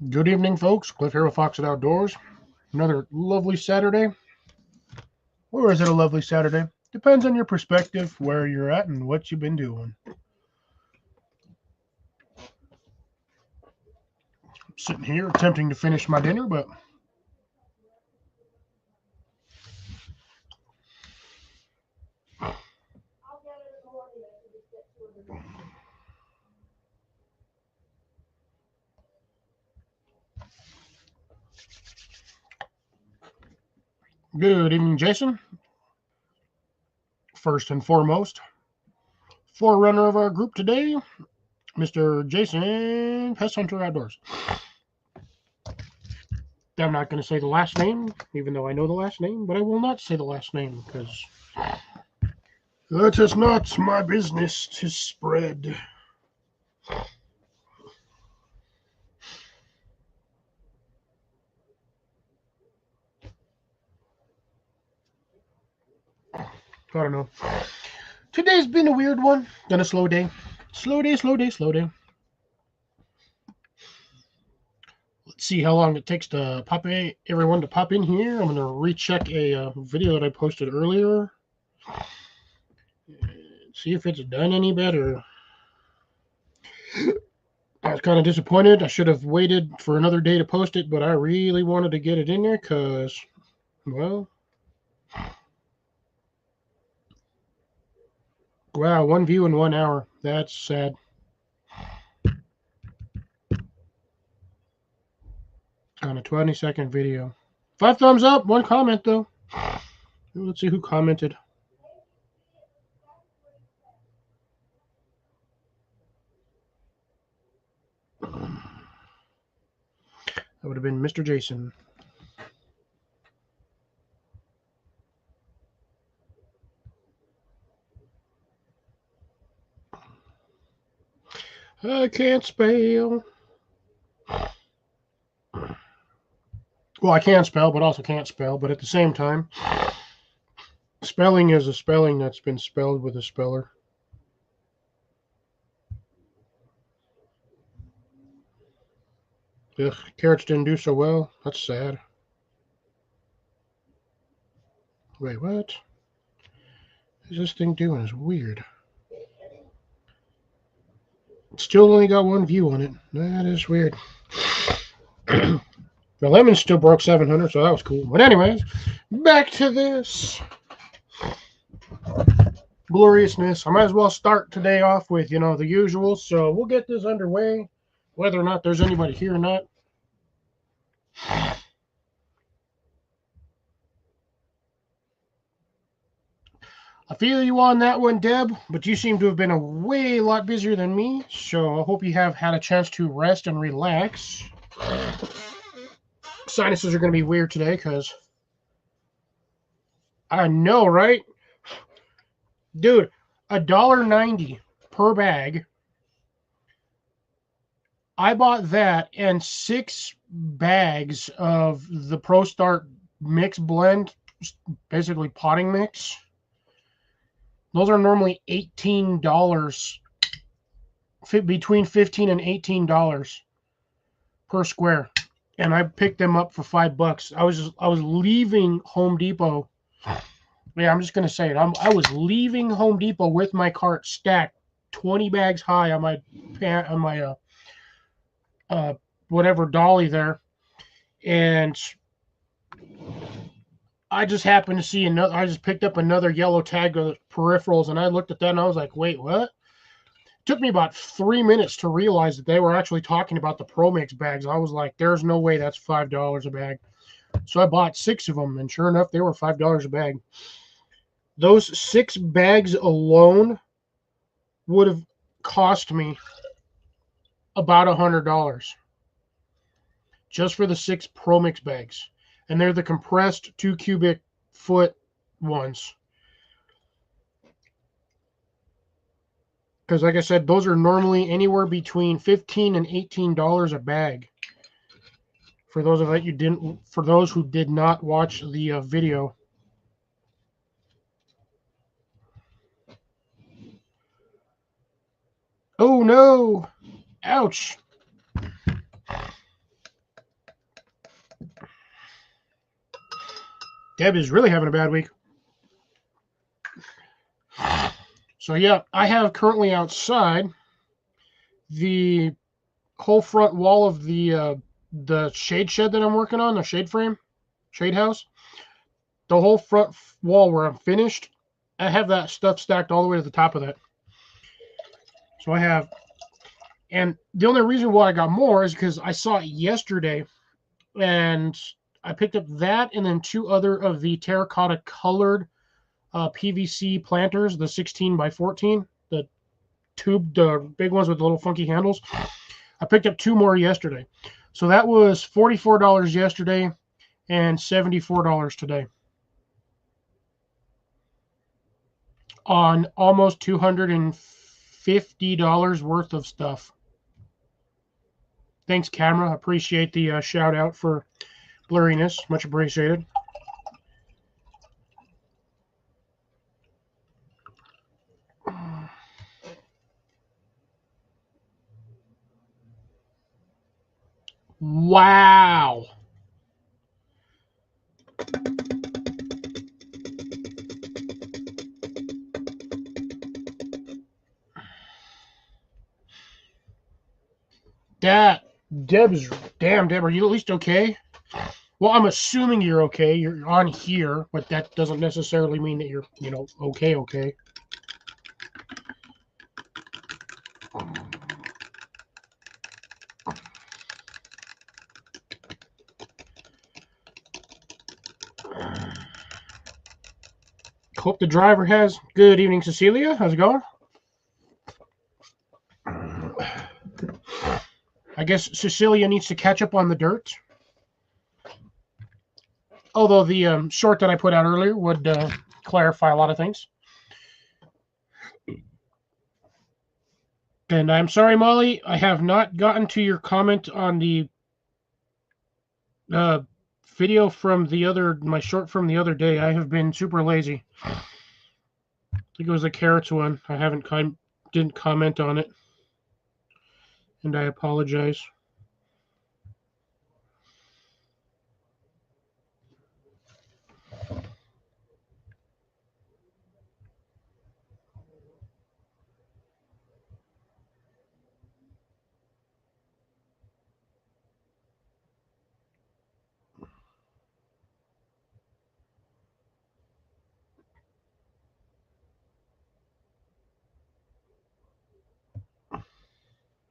Good evening, folks. Cliff here with Foxit Outdoors. Another lovely Saturday. Or is it a lovely Saturday? Depends on your perspective, where you're at, and what you've been doing. I'm sitting here attempting to finish my dinner, but good evening, Jason. First and foremost, forerunner of our group today, Mr. Jason Pest Hunter Outdoors. I'm not going to say the last name, even though I know the last name, but I will not say the last name because that is not my business to spread. I don't know. Today's been a weird one. Been a slow day. Slow day, slow day, slow day. Let's see how long it takes to everyone to pop in here. I'm going to recheck a video that I posted earlier. See if it's done any better. I was kind of disappointed. I should have waited for another day to post it, but I really wanted to get it in there because, well, wow, 1 view in 1 hour. That's sad. On a 20-second video. 5 thumbs up, 1 comment though. Let's see who commented. That would have been Mr. Jason. I can't spell. Well, I can spell, but also can't spell. But at the same time, spelling is a spelling that's been spelled with a speller. Ugh, carrots didn't do so well. That's sad. Wait, what? What is this thing doing? It's weird. Still only got 1 view on it. That is weird. The lemon still broke 700, so that was cool. But anyways, back to this gloriousness. I might as well start today off with, the usual. So we'll get this underway, whether or not there's anybody here or not. I feel you on that one, Deb, but you seem to have been a lot busier than me, so I hope you have had a chance to rest and relax. Sinuses are going to be weird today because I know, right? Dude, $1.90 per bag. I bought that and 6 bags of the Pro Start mix blend, basically potting mix. Those are normally $18, between $15 and $18 per square, and I picked them up for $5. I was leaving Home Depot. Yeah, I'm just gonna say it. I was leaving Home Depot with my cart stacked 20 bags high on my whatever dolly there, and I just happened to see another. I just picked up another yellow tag of peripherals, and I looked at that and I was like, "Wait, what?" It took me about 3 minutes to realize that they were actually talking about the Pro Mix bags. I was like, "There's no way that's $5 a bag." So I bought 6 of them, and sure enough, they were $5 a bag. Those 6 bags alone would have cost me about $100 just for the 6 Pro Mix bags, and they're the compressed 2 cubic foot ones. Because, like I said, those are normally anywhere between $15 and $18 a bag. For those who did not watch the video. Oh no! Ouch! Deb is really having a bad week. So yeah, I have currently outside the whole front wall of the shade shed that I'm working on, the shade frame, shade house. The whole front wall where I'm finished, I have that stuff stacked all the way to the top of that. So I have, and the only reason why I got more is because I saw it yesterday, and I picked up that and then two other of the terracotta colored PVC planters, the 16 by 14, the tube, the big ones with the little funky handles. I picked up two more yesterday. So that was $44 yesterday and $74 today. On almost $250 worth of stuff. Thanks, camera. Appreciate the shout out for blurriness. Much appreciated. Wow. That, Deb's, damn, Deb, are you at least okay? Well, I'm assuming you're okay. You're on here, but that doesn't necessarily mean that you're, okay. Hope the driver has. Good evening, Cecilia. How's it going? I guess Cecilia needs to catch up on the dirt. Although the short that I put out earlier would clarify a lot of things. And I'm sorry, Molly, I have not gotten to your comment on the video from my short from the other day. I have been super lazy. I think it was the carrots one. I didn't comment on it, and I apologize.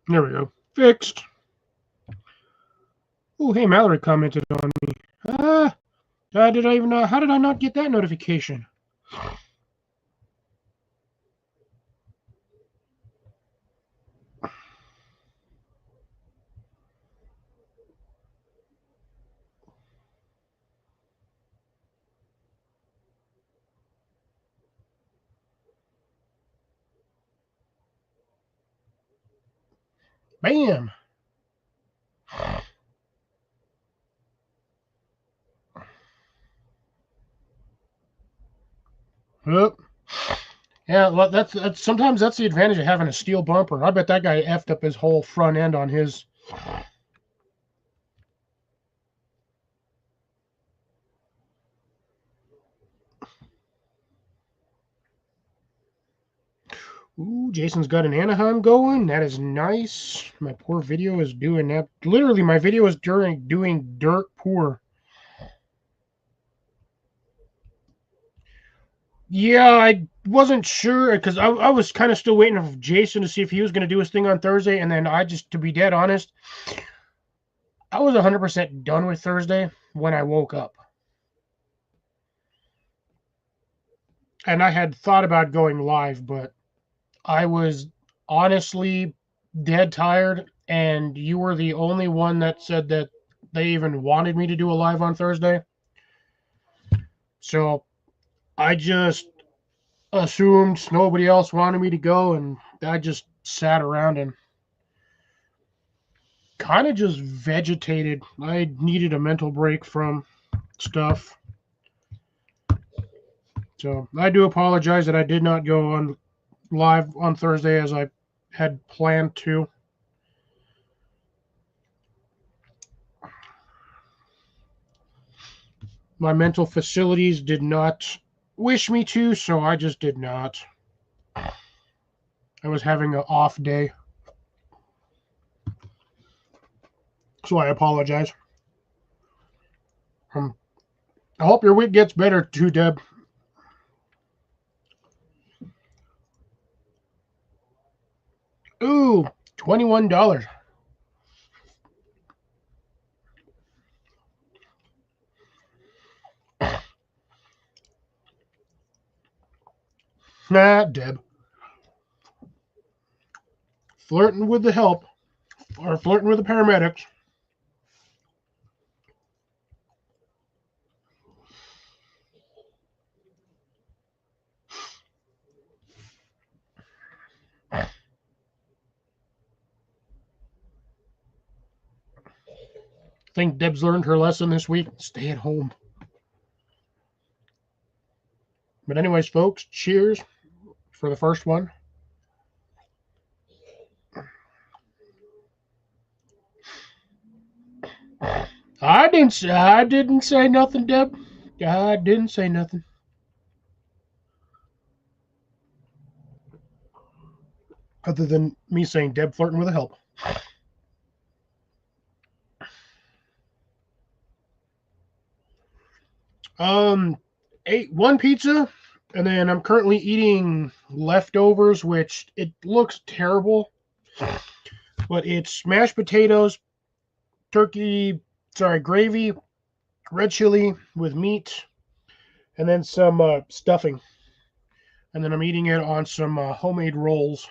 There we go. Fixed. Oh, hey, Mallory commented on me. How did I not get that notification? Bam. Oop. Yeah, well, that's sometimes that's the advantage of having a steel bumper. I bet that guy effed up his whole front end on his. Ooh, Jason's got an Anaheim going. That is nice. My poor video is doing that. Literally, my video is doing dirt poor. Yeah, I wasn't sure because I was kind of still waiting for Jason to see if he was going to do his thing on Thursday, and then to be dead honest, I was 100% done with Thursday when I woke up. And I had thought about going live, but I was honestly dead tired, and you were the only one that said that they even wanted me to do a live on Thursday. So I just assumed nobody else wanted me to go, and I just sat around and kind of just vegetated. I needed a mental break from stuff. So I do apologize that I did not go on live on Thursday as I had planned to. My mental facilities did not wish me to, so I just did not. I was having an off day. So I apologize. I hope your week gets better too, Deb. Ooh, $21. Nah, Deb. Flirting with the help, or flirting with the paramedics. I think Deb's learned her lesson this week. Stay at home. But anyways, folks, cheers for the first one. I didn't say nothing, Deb. I didn't say nothing. Other than me saying Deb flirting with the help. Ate one pizza, and then I'm currently eating leftovers, which it looks terrible, but it's mashed potatoes, gravy, red chili with meat, and then some stuffing. And then I'm eating it on some homemade rolls.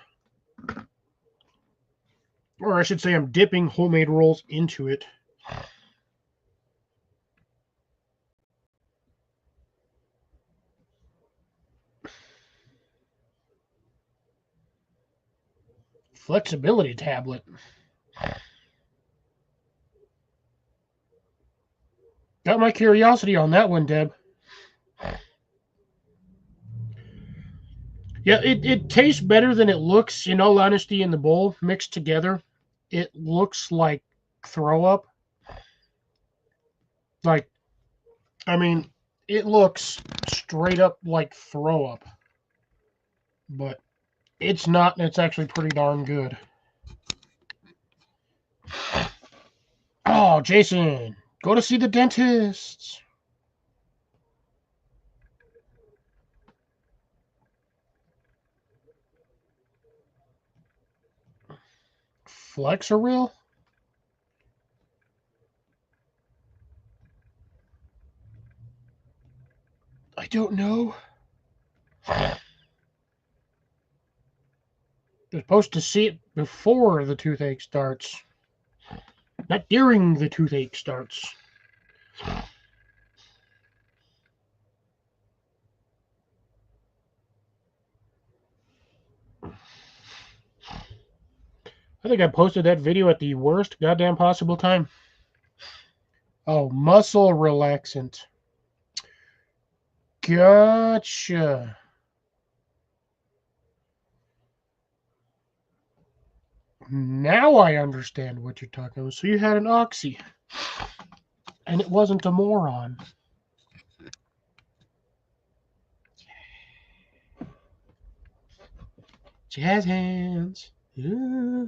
Or I should say I'm dipping homemade rolls into it. Flexibility tablet. Got my curiosity on that one, Deb. Yeah, it tastes better than it looks. In all honesty, in the bowl mixed together, it looks like throw up. Like, I mean, it looks straight up like throw up. But it's not. It's actually pretty darn good. Oh, Jason, go to see the dentist. Flexeril? I don't know. You're supposed to see it before the toothache starts, not during the toothache starts. I think I posted that video at the worst goddamn possible time. Oh, muscle relaxant. Gotcha. Now I understand what you're talking about. So you had an oxy, and it wasn't a moron. Jazz hands. Yeah.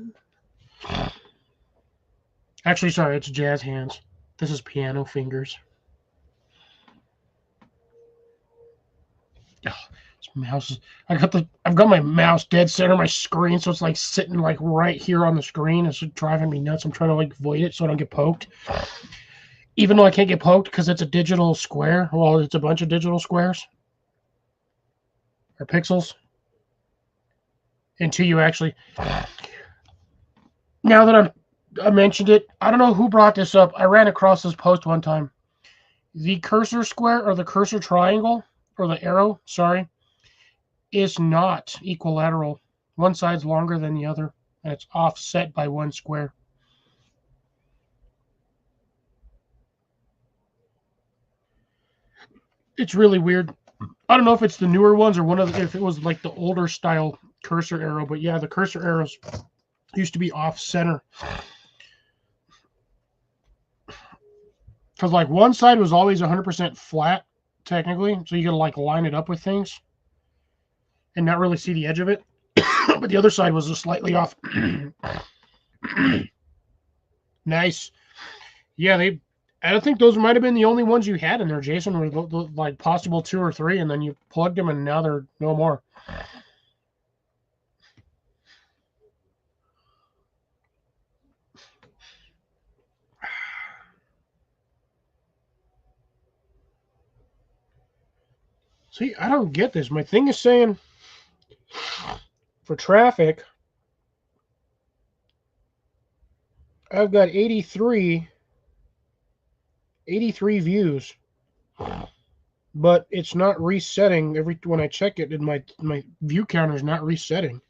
Actually, sorry, it's jazz hands. This is piano fingers. Oh, this mouse is. I've got my mouse dead center of my screen, so it's like sitting like right here on the screen. It's driving me nuts. I'm trying to like avoid it so I don't get poked. Even though I can't get poked because it's a digital square. Well, it's a bunch of digital squares or pixels. Until you actually. Now that I mentioned it, I don't know who brought this up. I ran across this post one time. The cursor square or the cursor triangle or the arrow, sorry, is not equilateral. One side's longer than the other, and it's offset by one square. It's really weird. I don't know if it's the newer ones or if it was like the older style cursor arrow, but yeah, the cursor arrows used to be off center. Because like one side was always 100% flat, technically, so you gotta like line it up with things and not really see the edge of it. But the other side was just slightly off. Nice. Yeah, they. I think those might have been the only ones you had in there, Jason. Were like possible 2 or 3, and then you plugged them, and now they're no more. See, I don't get this. My thing is saying for traffic, I've got 83 views, but it's not resetting every when I check it, and my view counter is not resetting.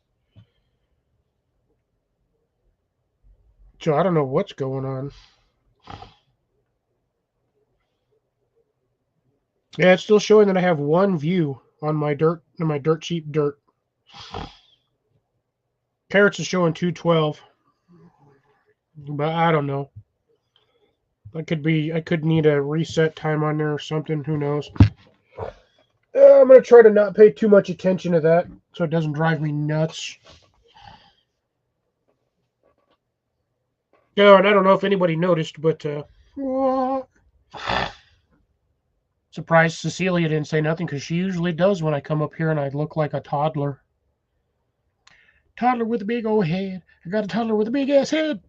So I don't know what's going on. Yeah, it's still showing that I have 1 view on my dirt cheap dirt. Carrots is showing 212, but I don't know. I could need a reset time on there or something. Who knows? I'm gonna try to not pay too much attention to that so it doesn't drive me nuts. Yeah, and I don't know if anybody noticed, but surprised Cecilia didn't say nothing because she usually does when I come up here and I look like a toddler. Toddler with a big old head. I got a toddler with a big ass head.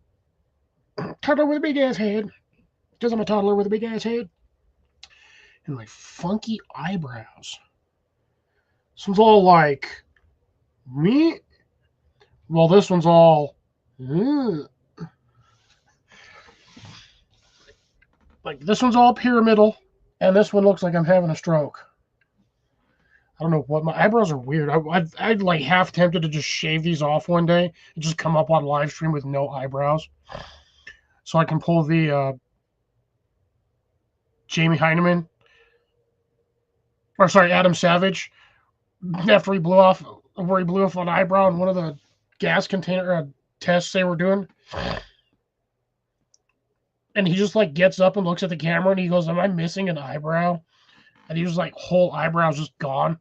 Toddler with a big ass head. Because I'm a toddler with a big ass head. And my funky eyebrows. This one's all like me. Well, this one's all like this one's all pyramidal, and this one looks like I'm having a stroke. I don't know what my eyebrows are weird. I'd like half tempted to just shave these off one day and just come up on live stream with no eyebrows, so I can pull the Jamie Heineman, or sorry, Adam Savage, after he blew off an eyebrow in one of the gas container tests they were doing. And he just like gets up and looks at the camera and he goes, "Am I missing an eyebrow?" And he was like, whole eyebrow's just gone.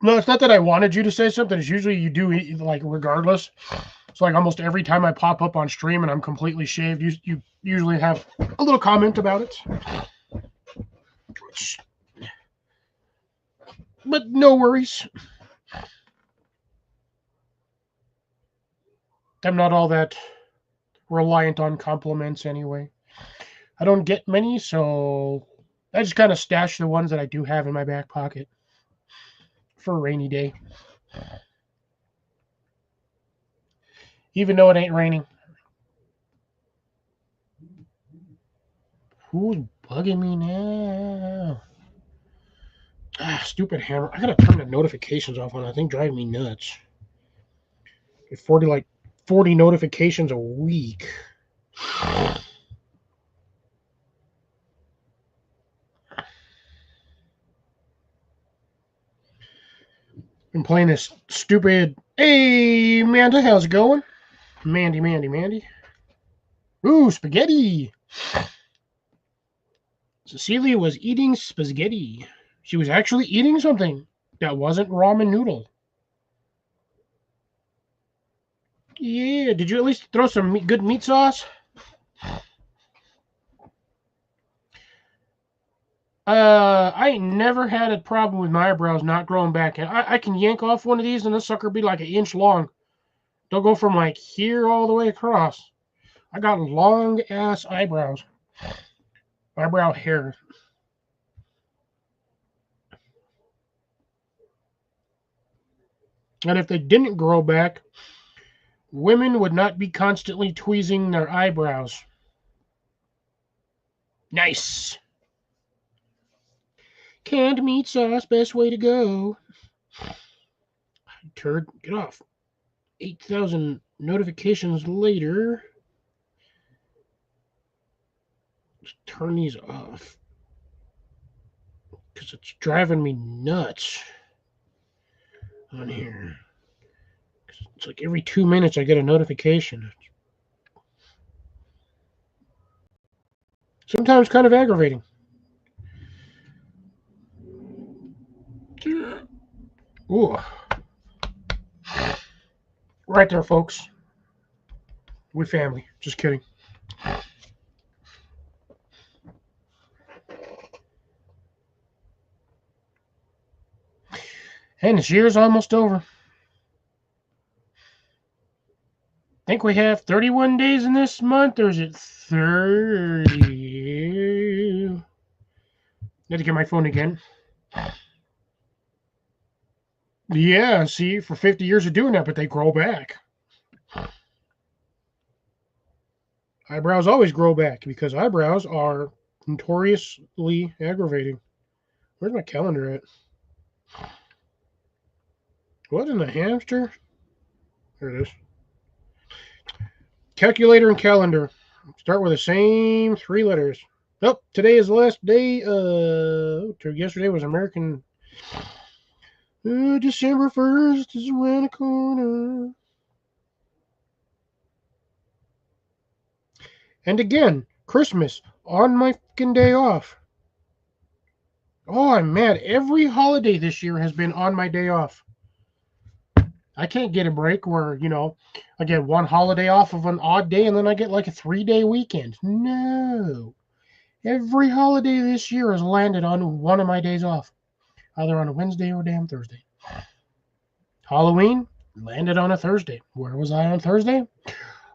No, it's not that I wanted you to say something. It's usually you do, like, regardless. So, like, almost every time I pop up on stream and I'm completely shaved, you usually have a little comment about it. But no worries. I'm not all that reliant on compliments anyway. I don't get many, so I just kind of stash the ones that I do have in my back pocket for a rainy day. Even though it ain't raining. Who's bugging me now? Ah, stupid hammer. I gotta turn the notifications off on that thing. Driving me nuts. Get 40 notifications a week. Been playing this stupid. Hey, Amanda, how's it going? Mandy. Ooh, spaghetti. Cecilia was eating spaghetti. She was actually eating something that wasn't ramen noodle. Yeah, did you at least throw some good meat sauce? I ain't never had a problem with my eyebrows not growing back. And I can yank off one of these and this sucker be like an inch long. They'll go from like here all the way across. I got long ass eyebrows. Eyebrow hair. And if they didn't grow back, women would not be constantly tweezing their eyebrows. Nice. Canned meat sauce, best way to go. Turd, get off. 8,000 notifications later. Let's turn these off. Because it's driving me nuts on here. It's like every 2 minutes I get a notification. Sometimes kind of aggravating. Ooh. Right there, folks. We family. Just kidding. And this year's almost over. I think we have 31 days in this month, or is it 30? Need to get my phone again. Yeah, see, for 50 years of doing that, but they grow back. Eyebrows always grow back because eyebrows are notoriously aggravating. Where's my calendar at? What in the hamster? There it is. Calculator and calendar. Start with the same 3 letters. Oh, today is the last day. Yesterday was American. December 1st is around the corner. And again, Christmas on my fucking day off. Oh, I'm mad. Every holiday this year has been on my day off. I can't get a break where, I get one holiday off of an odd day and then I get like a 3-day weekend. No. Every holiday this year has landed on one of my days off, either on a Wednesday or a damn Thursday. Halloween landed on a Thursday. Where was I on Thursday?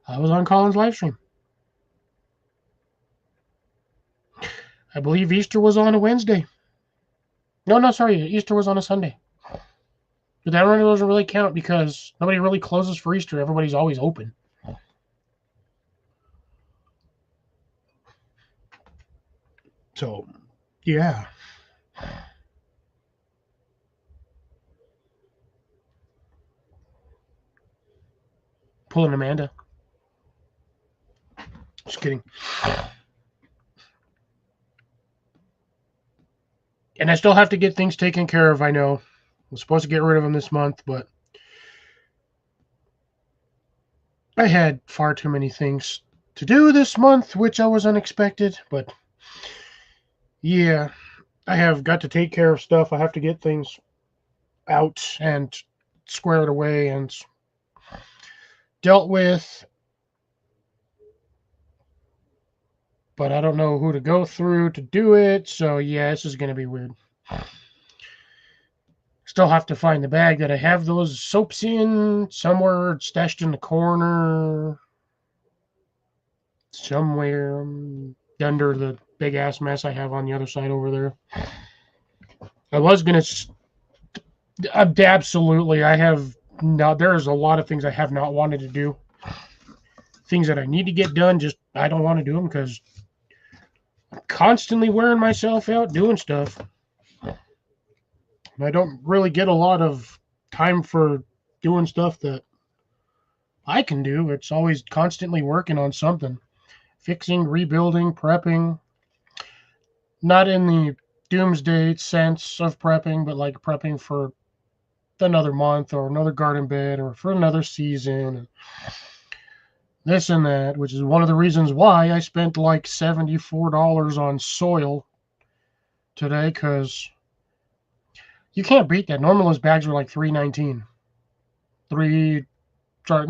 I was on Colin's live stream. I believe Easter was on a Wednesday. No, sorry. Easter was on a Sunday. But that one doesn't really count because nobody really closes for Easter. Everybody's always open. So, yeah. Pulling Amanda. Just kidding. And I still have to get things taken care of, I know. I'm supposed to get rid of them this month, but I had far too many things to do this month, which I was unexpected. But yeah, I have got to take care of stuff. I have to get things out and squared away and dealt with. But I don't know who to go through to do it. So yeah, this is going to be weird. Still have to find the bag that I have those soaps in, somewhere stashed in the corner, somewhere under the big ass mess I have on the other side over there. I was gonna, absolutely. I have not. There's a lot of things I have not wanted to do. Things that I need to get done, just I don't want to do them because I'm constantly wearing myself out doing stuff. I don't really get a lot of time for doing stuff that I can do. It's always constantly working on something. Fixing, rebuilding, prepping. Not in the doomsday sense of prepping, but like prepping for another month or another garden bed or for another season. This and that, which is one of the reasons why I spent like $74 on soil today, because you can't beat that. Normally those bags were like $3.19.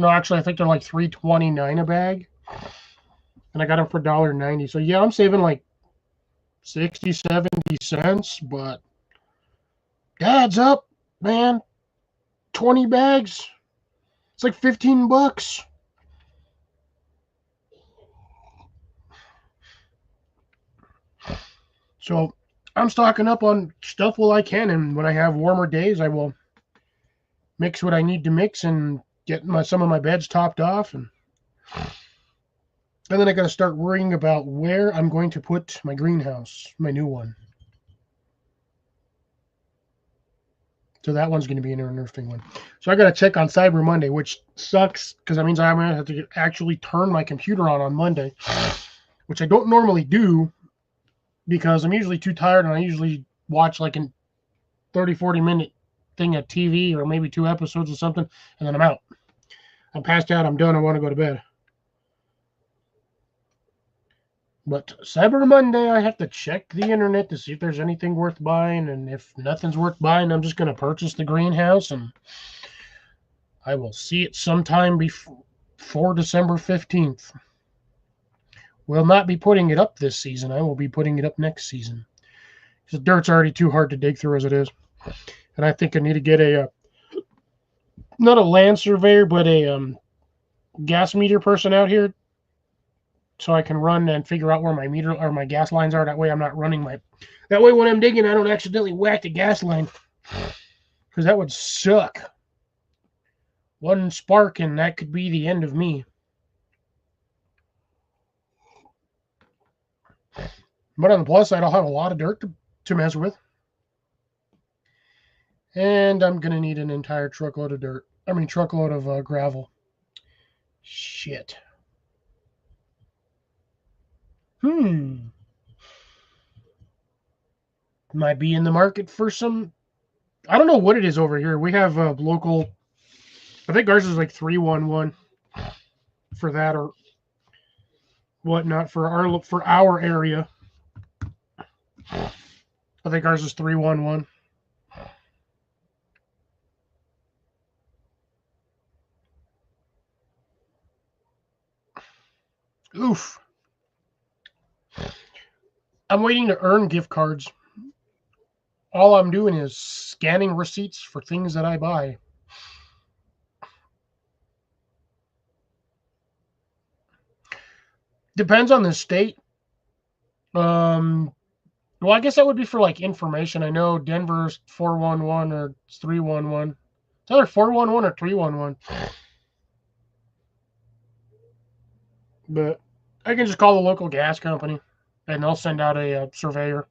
Actually, I think they're like $3.29 a bag. And I got them for $1.90. So yeah, I'm saving like 60, 70 cents, but adds up, man. 20 bags. It's like $15. So I'm stocking up on stuff while I can, and when I have warmer days, I will mix what I need to mix and get some of my beds topped off, and then I got to start worrying about where I'm going to put my greenhouse, my new one. So that one's going to be an interesting one. So I got to check on Cyber Monday, which sucks because that means I'm going to have to actually turn my computer on Monday, which I don't normally do because I'm usually too tired and I usually watch like a 30-40 minute thing of TV or maybe 2 episodes or something, and then I'm out. I'm passed out. I'm done. I want to go to bed. But Cyber Monday, I have to check the internet to see if there's anything worth buying. And if nothing's worth buying, I'm just going to purchase the greenhouse. And I will see it sometime before December 15th. Will not be putting it up this season. I will be putting it up next season. Because the dirt's already too hard to dig through as it is. And I think I need to get not a land surveyor, but a gas meter person out here so I can run and figure out where my meter or my gas lines are. That way I'm not running that way when I'm digging, I don't accidentally whack the gas line. Because that would suck. One spark and that could be the end of me. But on the plus side, I'll have a lot of dirt to mess with. And I'm going to need an entire truckload of dirt. Truckload of gravel. Shit. Might be in the market for some. I don't know what it is over here. We have a local. I think ours is like 311 for that or whatnot for our area. I think ours is 311. Oof. I'm waiting to earn gift cards. All I'm doing is scanning receipts for things that I buy. Depends on the state. Well, I guess that would be for like information. I know Denver's 411 or 311. It's either 411 or 311. But I can just call the local gas company and they'll send out a surveyor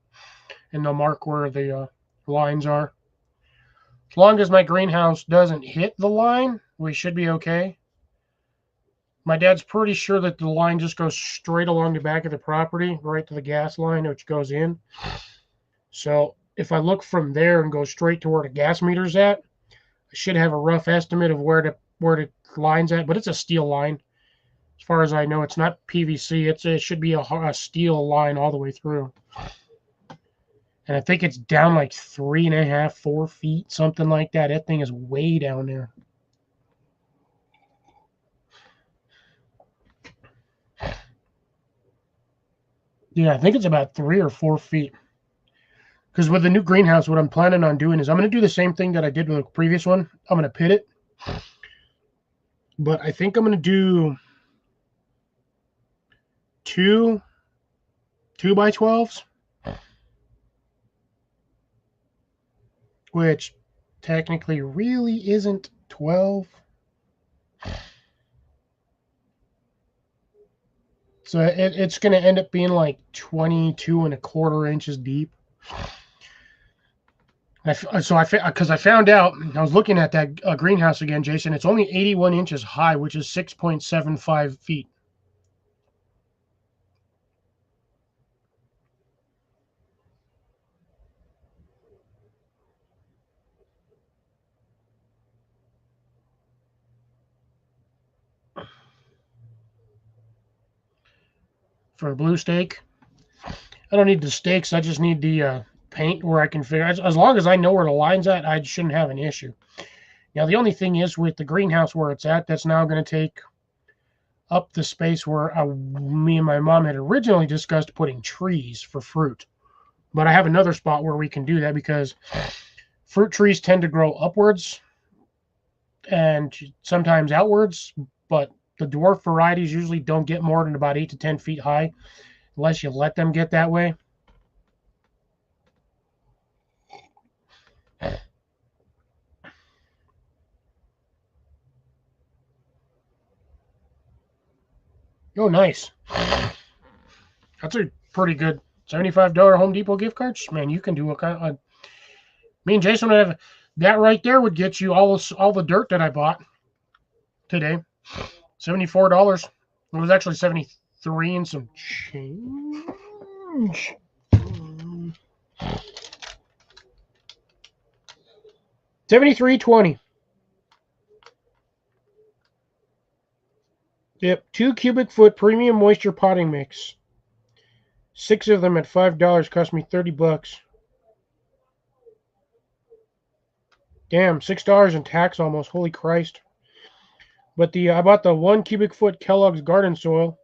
and they'll mark where the lines are. As long as my greenhouse doesn't hit the line, we should be okay. My dad's pretty sure that the line just goes straight along the back of the property, right to the gas line, which goes in. So if I look from there and go straight to where the gas meter's at, I should have a rough estimate of where the line's at, but it's a steel line. As far as I know, it's not PVC. It should be a steel line all the way through. And I think it's down like 3.5, 4 feet, something like that. That thing is way down there. Yeah, I think it's about 3 or 4 feet. Because with the new greenhouse, what I'm planning on doing is I'm going to do the same thing that I did with the previous one. I'm going to pit it. But I think I'm going to do 2 by 12s. Which technically really isn't 12. So it's going to end up being like 22.25 inches deep. Because I found out, I was looking at that greenhouse again, Jason, it's only 81 inches high, which is 6.75 feet. For a blue stake. I don't need the stakes. I just need the paint where I can figure. As long as I know where the line's at, I shouldn't have an issue. Now, the only thing is with the greenhouse where it's at, that's now going to take up the space where me and my mom had originally discussed putting trees for fruit. But I have another spot where we can do that because fruit trees tend to grow upwards and sometimes outwards, but the dwarf varieties usually don't get more than about 8 to 10 feet high unless you let them get that way. Oh, nice. That's a pretty good $75 Home Depot gift card. Man, you can do a kind of. Me and Jason would have that right there would get you all the dirt that I bought today. $74. It was actually 73 and some change. $73.20. Yep, 2 cubic foot premium moisture potting mix. 6 of them at $5 cost me $30. Damn, $6 in tax almost. Holy Christ. But I bought the 1 cubic foot Kellogg's garden soil,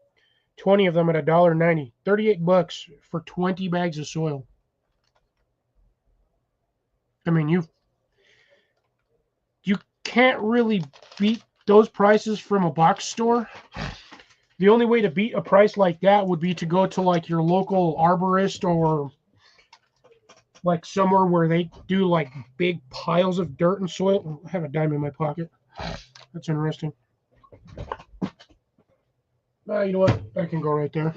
20 of them at $1.90. $38 for 20 bags of soil. I mean, you can't really beat those prices from a box store. The only way to beat a price like that would be to go to like your local arborist or like somewhere where they do like big piles of dirt and soil. I have a dime in my pocket. That's interesting. You know what? I can go right there.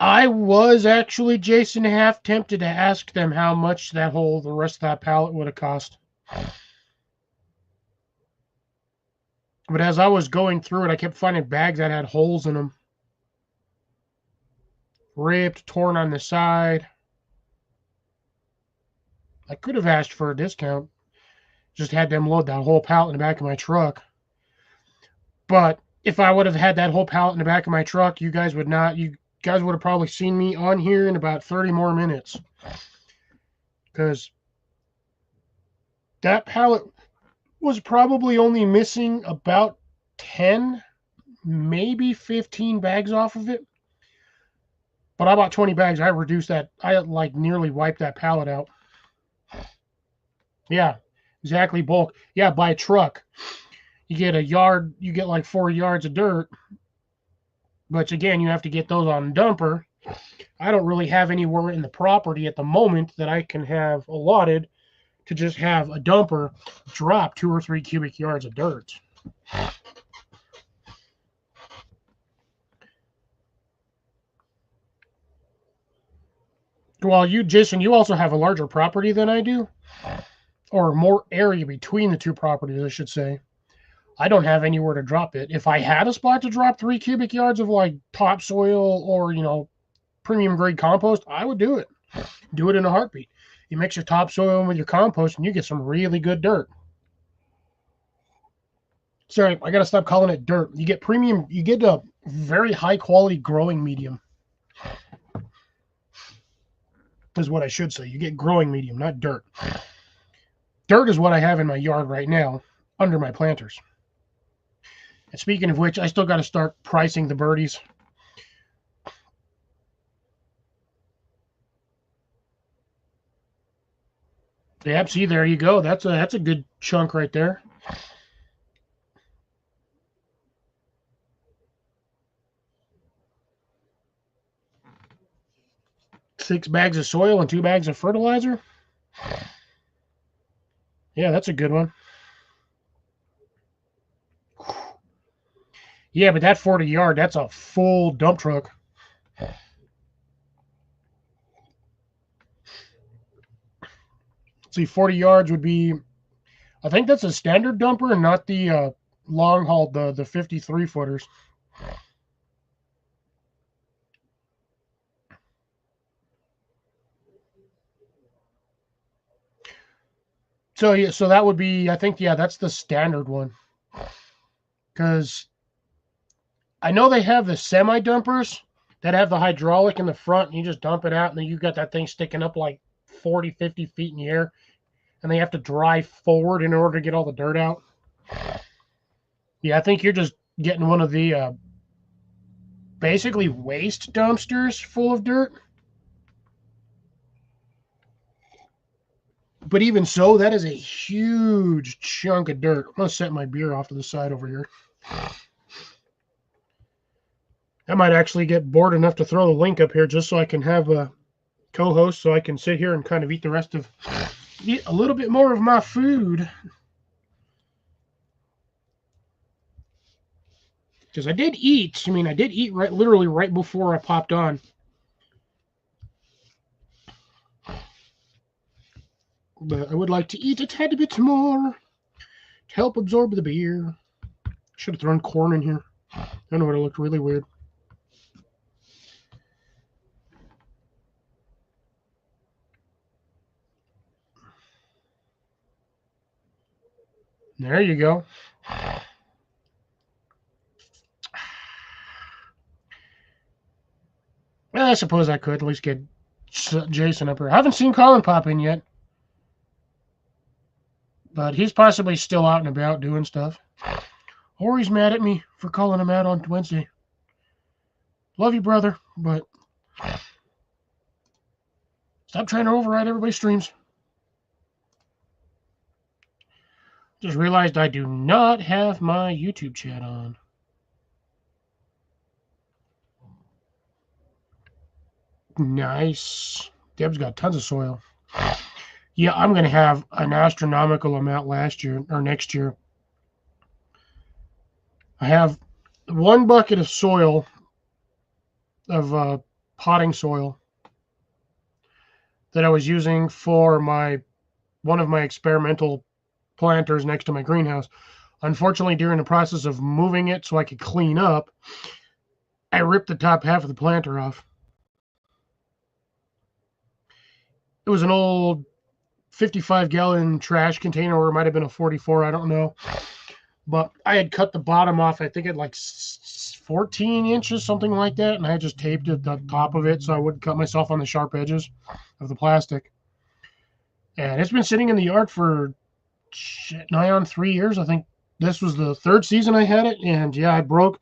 I was actually, Jason, half tempted to ask them how much the rest of that pallet would have cost. But as I was going through it, I kept finding bags that had holes in them. Ripped, torn on the side. I could have asked for a discount. Just had them load that whole pallet in the back of my truck. But if I would have had that whole pallet in the back of my truck, you guys would have probably seen me on here in about 30 more minutes. Because that pallet was probably only missing about 10, maybe 15 bags off of it. But I bought 20 bags. I reduced that. I like nearly wiped that pallet out. Yeah, exactly. Bulk. Yeah, by truck. You get a yard, you get like 4 yards of dirt. But again, you have to get those on dumper. I don't really have anywhere in the property at the moment that I can have allotted to just have a dumper drop 2 or 3 cubic yards of dirt. Well, Jason, you also have a larger property than I do, or more area between the two properties, I should say. I don't have anywhere to drop it. If I had a spot to drop 3 cubic yards of like topsoil or, premium grade compost, I would do it. Do it in a heartbeat. You mix your topsoil with your compost and you get some really good dirt. Sorry, I got to stop calling it dirt. You get a very high quality growing medium. Is what I should say. You get growing medium, not dirt. Dirt is what I have in my yard right now under my planters. And speaking of which, I still got to start pricing the birdies. Yep, see, there you go. That's a good chunk right there. Six bags of soil and 2 bags of fertilizer. Yeah, that's a good one. Yeah, but that 40 yard, that's a full dump truck. See, 40 yards would be, I think that's a standard dumper and not the long haul, the 53 footers. So yeah, so that would be, I think, yeah, that's the standard one. Because I know they have the semi dumpers that have the hydraulic in the front, and you just dump it out, and then you got that thing sticking up like 40, 50 feet in the air, and they have to drive forward in order to get all the dirt out. Yeah, I think you're just getting one of the basically waste dumpsters full of dirt. But even so, that is a huge chunk of dirt. I'm going to set my beer off to the side over here. I might actually get bored enough to throw the link up here just so I can have a co-host so I can sit here and kind of eat a little bit more of my food. Because I did eat. I mean, I did eat literally right before I popped on. But I would like to eat a tad bit more to help absorb the beer. Should have thrown corn in here. I know it would have looked really weird. There you go. Well, I suppose I could at least get Jason up here. I haven't seen Colin pop in yet, but he's possibly still out and about doing stuff. Or he's mad at me for calling him out on Wednesday. Love you, brother, but stop trying to override everybody's streams. Just realized I do not have my YouTube chat on. Nice. Deb's got tons of soil. Yeah, I'm going to have an astronomical amount next year. I have 1 bucket of soil, of potting soil, that I was using for one of my experimental planters next to my greenhouse. Unfortunately, during the process of moving it so I could clean up, I ripped the top half of the planter off. It was an old 55-gallon trash container, or it might have been a 44, I don't know. But I had cut the bottom off, I think at like 14 inches, something like that, and I just taped it the top of it so I wouldn't cut myself on the sharp edges of the plastic. And it's been sitting in the yard for nigh on 3 years. I think this was the 3rd season I had it, and yeah, it broke.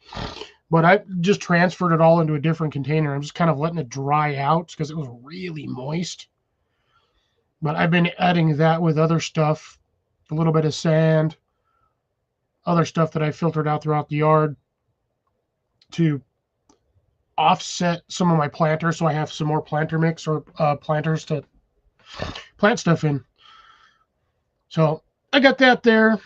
But I just transferred it all into a different container. I'm just kind of letting it dry out because it was really moist. But I've been adding that with other stuff, a little bit of sand, other stuff that I filtered out throughout the yard to offset some of my planters, so I have some more planter mix or planters to plant stuff in. So I got that there.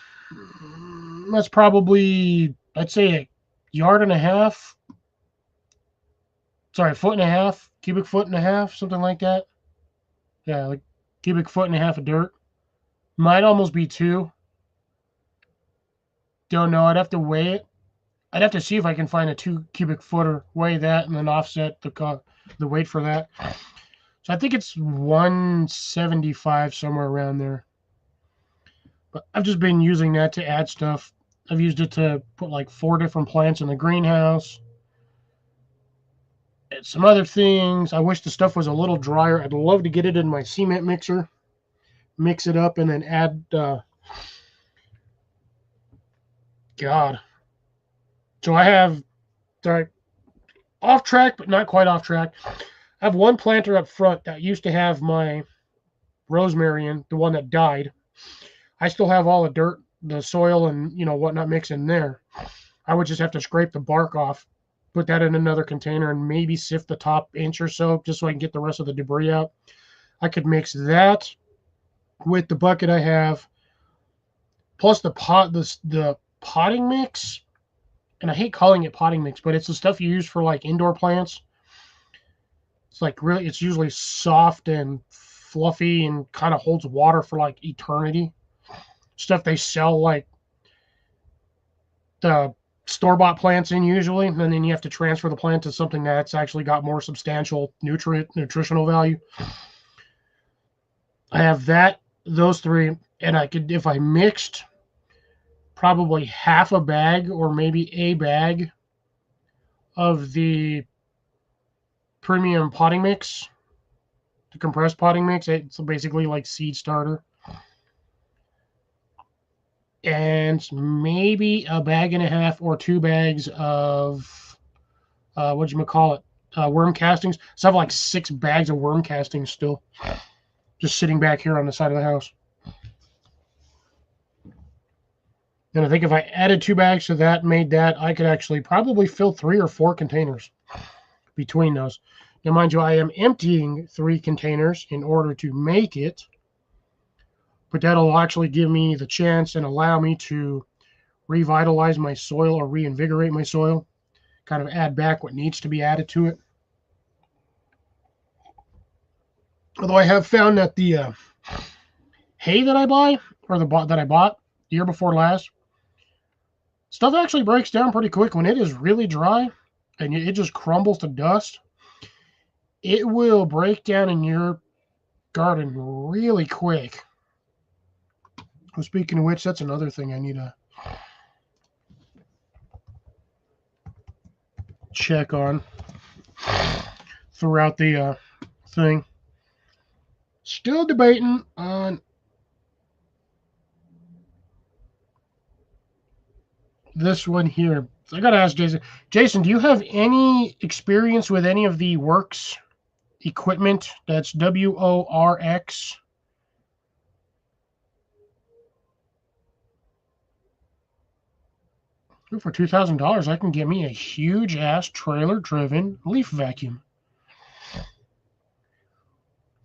That's probably, I'd say, a yard and a half. Sorry, 1.5 feet, cubic foot and a half, something like that. Yeah, like cubic foot and a half of dirt. Might almost be 2. Don't know. I'd have to weigh it. I'd have to see if I can find a 2 cubic footer, weigh that, and then offset the weight for that. So I think it's 175, somewhere around there. But I've just been using that to add stuff. I've used it to put like 4 different plants in the greenhouse. And some other things. I wish the stuff was a little drier. I'd love to get it in my cement mixer, mix it up, and then add, So I have, sorry, off track, but not quite off track. I have 1 planter up front that used to have my rosemary in, the one that died. I still have all the dirt, the soil, and whatnot mixed in there. I would just have to scrape the bark off, put that in another container, and maybe sift the top inch or so just so I can get the rest of the debris out. I could mix that with the bucket I have, plus the potting mix. And I hate calling it potting mix, but it's the stuff you use for like indoor plants. It's like it's usually soft and fluffy and kind of holds water for like eternity. Stuff they sell like the store-bought plants in usually, and then you have to transfer the plant to something that's actually got more substantial nutritional value. I have those 3, and I could, if I mixed probably half a bag or maybe a bag of the premium potting mix, the compressed potting mix. It's basically like seed starter. And maybe a bag and a half or 2 bags of, worm castings. So I have like 6 bags of worm castings still, just sitting back here on the side of the house. And I think if I added 2 bags to that, made that, I could actually probably fill 3 or 4 containers between those. Now, mind you, I am emptying 3 containers in order to make it, but that'll actually give me the chance and allow me to revitalize my soil or reinvigorate my soil, kind of add back what needs to be added to it. Although I have found that the hay that I buy, or that I bought the year before last, stuff actually breaks down pretty quick. When it is really dry and it just crumbles to dust, it will break down in your garden really quick. Well, speaking of which, that's another thing I need to check on throughout the thing. Still debating on this one here. So I got to ask Jason. Jason, do you have any experience with any of the Works equipment? That's WORX. For $2,000, I can get me a huge ass trailer driven leaf vacuum.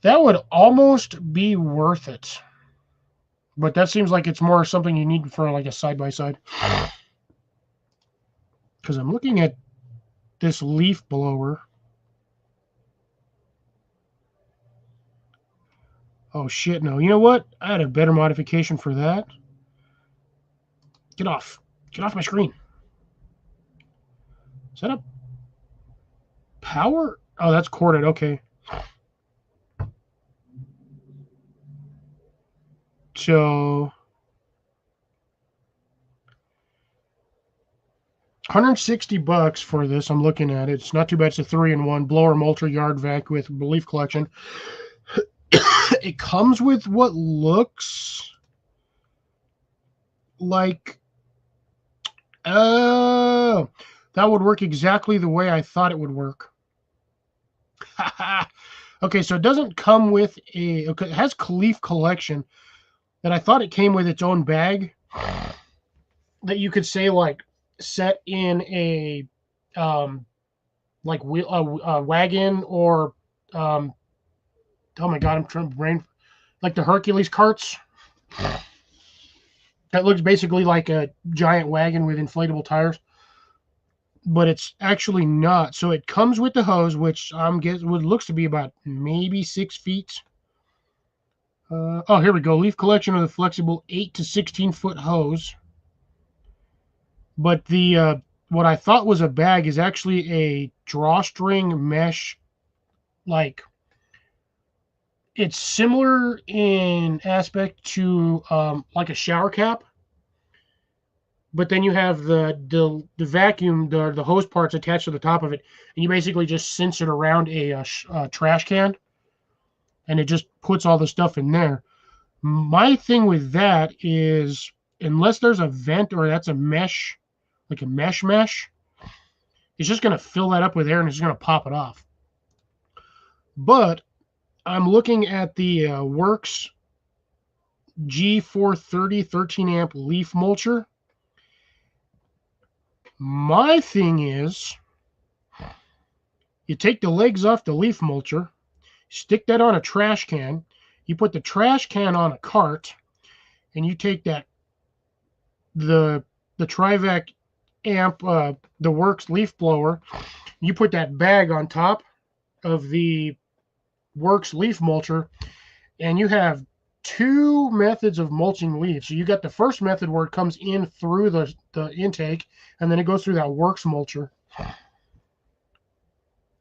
That would almost be worth it. But that seems like it's more something you need for like a side by side. Because I'm looking at this leaf blower. Oh shit, no. You know what? I had a better modification for that. Get off. Get off my screen. Is that a power? Oh, that's corded. Okay. So $160 for this. I'm looking at it. It's not too bad. It's a 3-in-1 blower, mulcher, yard vac with leaf collection. It comes with what looks like that would work exactly the way I thought it would work. Okay, so it doesn't come with a. Okay, it has leaf collection, and I thought it came with its own bag that you could say like set in a like a wagon or oh my god, I'm trying to brain like the Hercules carts. That looks basically like a giant wagon with inflatable tires, but it's actually not. So it comes with the hose, which I'm guessing what looks to be about maybe 6 feet. Oh, here we go. Leaf collection with a flexible 8 to 16 foot hose. But the what I thought was a bag is actually a drawstring mesh. Like it's similar in aspect to like a shower cap. But then you have the vacuum, the hose parts attached to the top of it, and you basically just cinch it around a trash can, and it just puts all the stuff in there. My thing with that is, unless there's a vent or that's a mesh, like a mesh, it's just going to fill that up with air and it's going to pop it off. But I'm looking at the Works G430 13 amp leaf mulcher. My thing is, you take the legs off the leaf mulcher, stick that on a trash can, you put the trash can on a cart, and you take that the Trivac amp, the Works leaf blower, you put that bag on top of the Works leaf mulcher, and you have 2 methods of mulching leaves. So you got the first method where it comes in through the intake, and then it goes through that Works mulcher.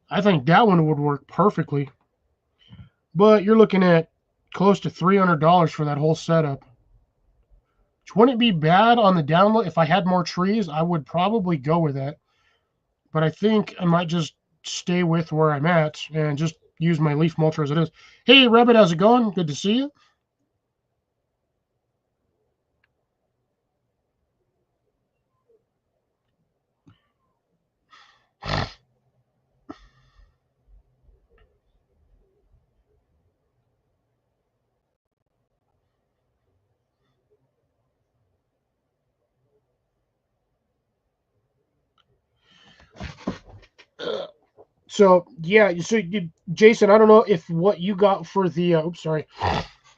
I think that one would work perfectly. But you're looking at close to $300 for that whole setup. Which wouldn't be bad on the download. If I had more trees, I would probably go with that. But I think I might just stay with where I'm at and just use my leaf mulcher as it is. Hey, Rabbit, how's it going? Good to see you. So yeah, Jason, I don't know if what you got for the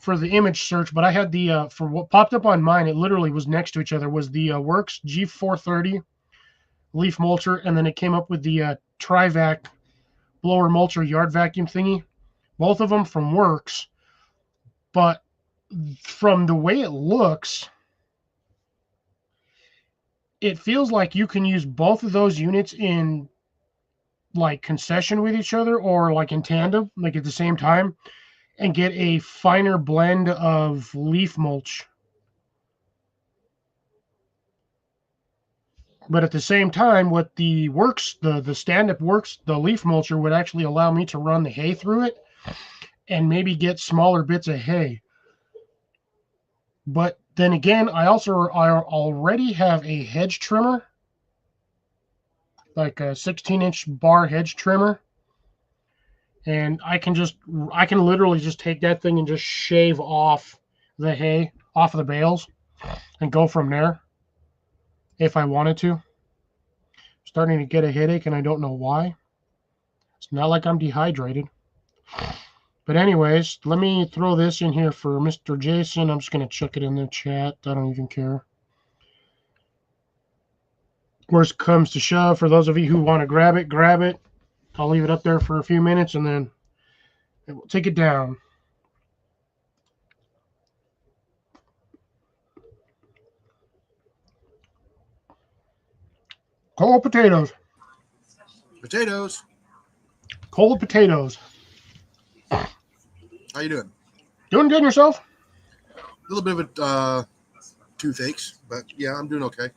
for the image search, but I had the for what popped up on mine. It literally was next to each other. Was the Works G430 leaf mulcher, and then it came up with the Trivac blower mulcher yard vacuum thingy. Both of them from Works, but from the way it looks, it feels like you can use both of those units in like concession with each other or like in tandem, like at the same time, and get a finer blend of leaf mulch. But at the same time, what the works, the stand-up works, the leaf mulcher would actually allow me to run the hay through it and maybe get smaller bits of hay. But then again, I already have a hedge trimmer, like a 16-inch bar hedge trimmer, and I can literally just take that thing and just shave off the hay off of the bales and go from there if I wanted to. Starting to get a headache and I don't know why. It's not like I'm dehydrated. But anyways, let me throw this in here for Mr. Jason. I'm just going to chuck it in the chat. I don't even care. Worst comes to shove, for those of you who want to grab it, grab it. I'll leave it up there for a few minutes and then we'll take it down. Cold potatoes. Potatoes. Cold potatoes. How you doing? Doing good yourself? A little bit of toothaches, but yeah, I'm doing okay.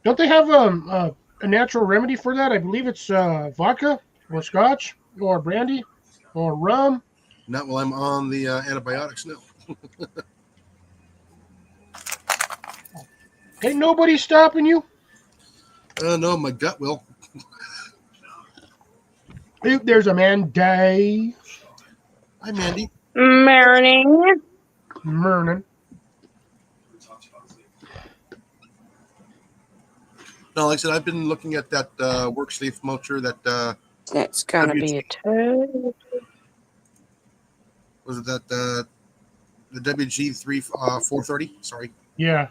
Don't they have a natural remedy for that? I believe it's vodka or scotch or brandy or rum. Not while I'm on the antibiotics, no. Ain't nobody stopping you. No, my gut will. There's a man, Dave. Hi, Mandy. Morning. Mernon. No, like I said, I've been looking at that works leaf mulcher that That's gonna be a toad. was it that the WG3 430? Sorry. Yeah.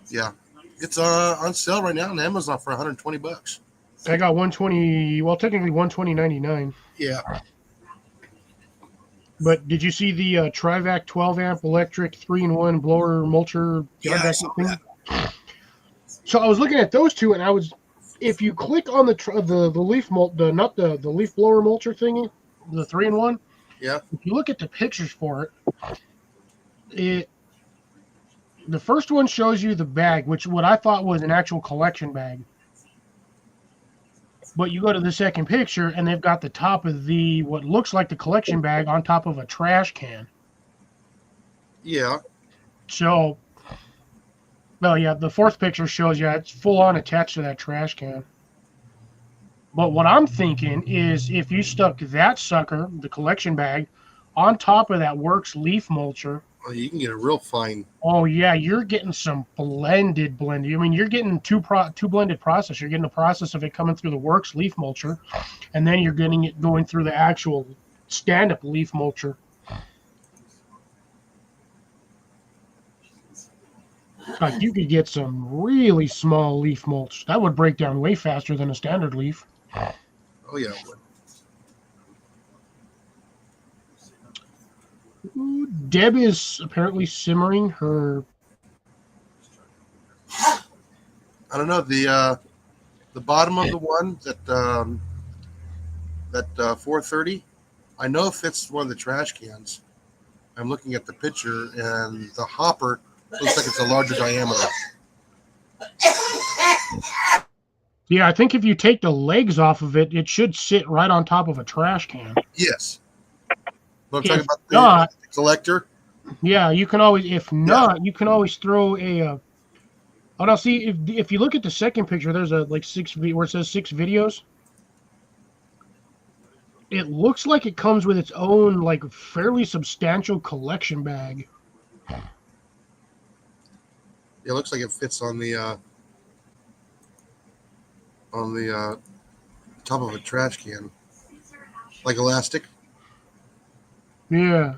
Yeah. It's on sale right now on Amazon for $120. I got 120, well, technically 120.99. Yeah. But did you see the Trivac 12 amp electric 3-in-1 blower mulcher? Yeah, I saw that. So I was looking at those two, and if you click on the leaf the leaf blower mulcher thingy, the 3-in-1. Yeah. If you look at the pictures for it, the first one shows you the bag, which what I thought was an actual collection bag. But you go to the second picture, and they've got the top of what looks like the collection bag on top of a trash can. Yeah. So, well, yeah, the fourth picture shows you it's full on attached to that trash can. But what I'm thinking is if you stuck that sucker, the collection bag, on top of that Works leaf mulcher. Well, you can get a real fine. Oh yeah, you're getting some blended. I mean, you're getting two blended process. You're getting the process of it coming through the Works leaf mulcher, and then you're getting it going through the actual stand-up leaf mulcher. Like you could get some really small leaf mulch. That would break down way faster than a standard leaf. Oh yeah, it would. Ooh, Deb is apparently simmering her. I don't know, the bottom of the one that 430. I know it fits one of the trash cans. I'm looking at the picture, and the hopper looks like it's a larger diameter. Yeah, I think if you take the legs off of it, it should sit right on top of a trash can. Yes. But I'm talking about the collector. Yeah, you can always. If not, you can always throw a. Oh, now see if you look at the second picture, there's a where it says 6 videos. It looks like it comes with its own fairly substantial collection bag. It looks like it fits on the top of a trash can, like elastic. Yeah.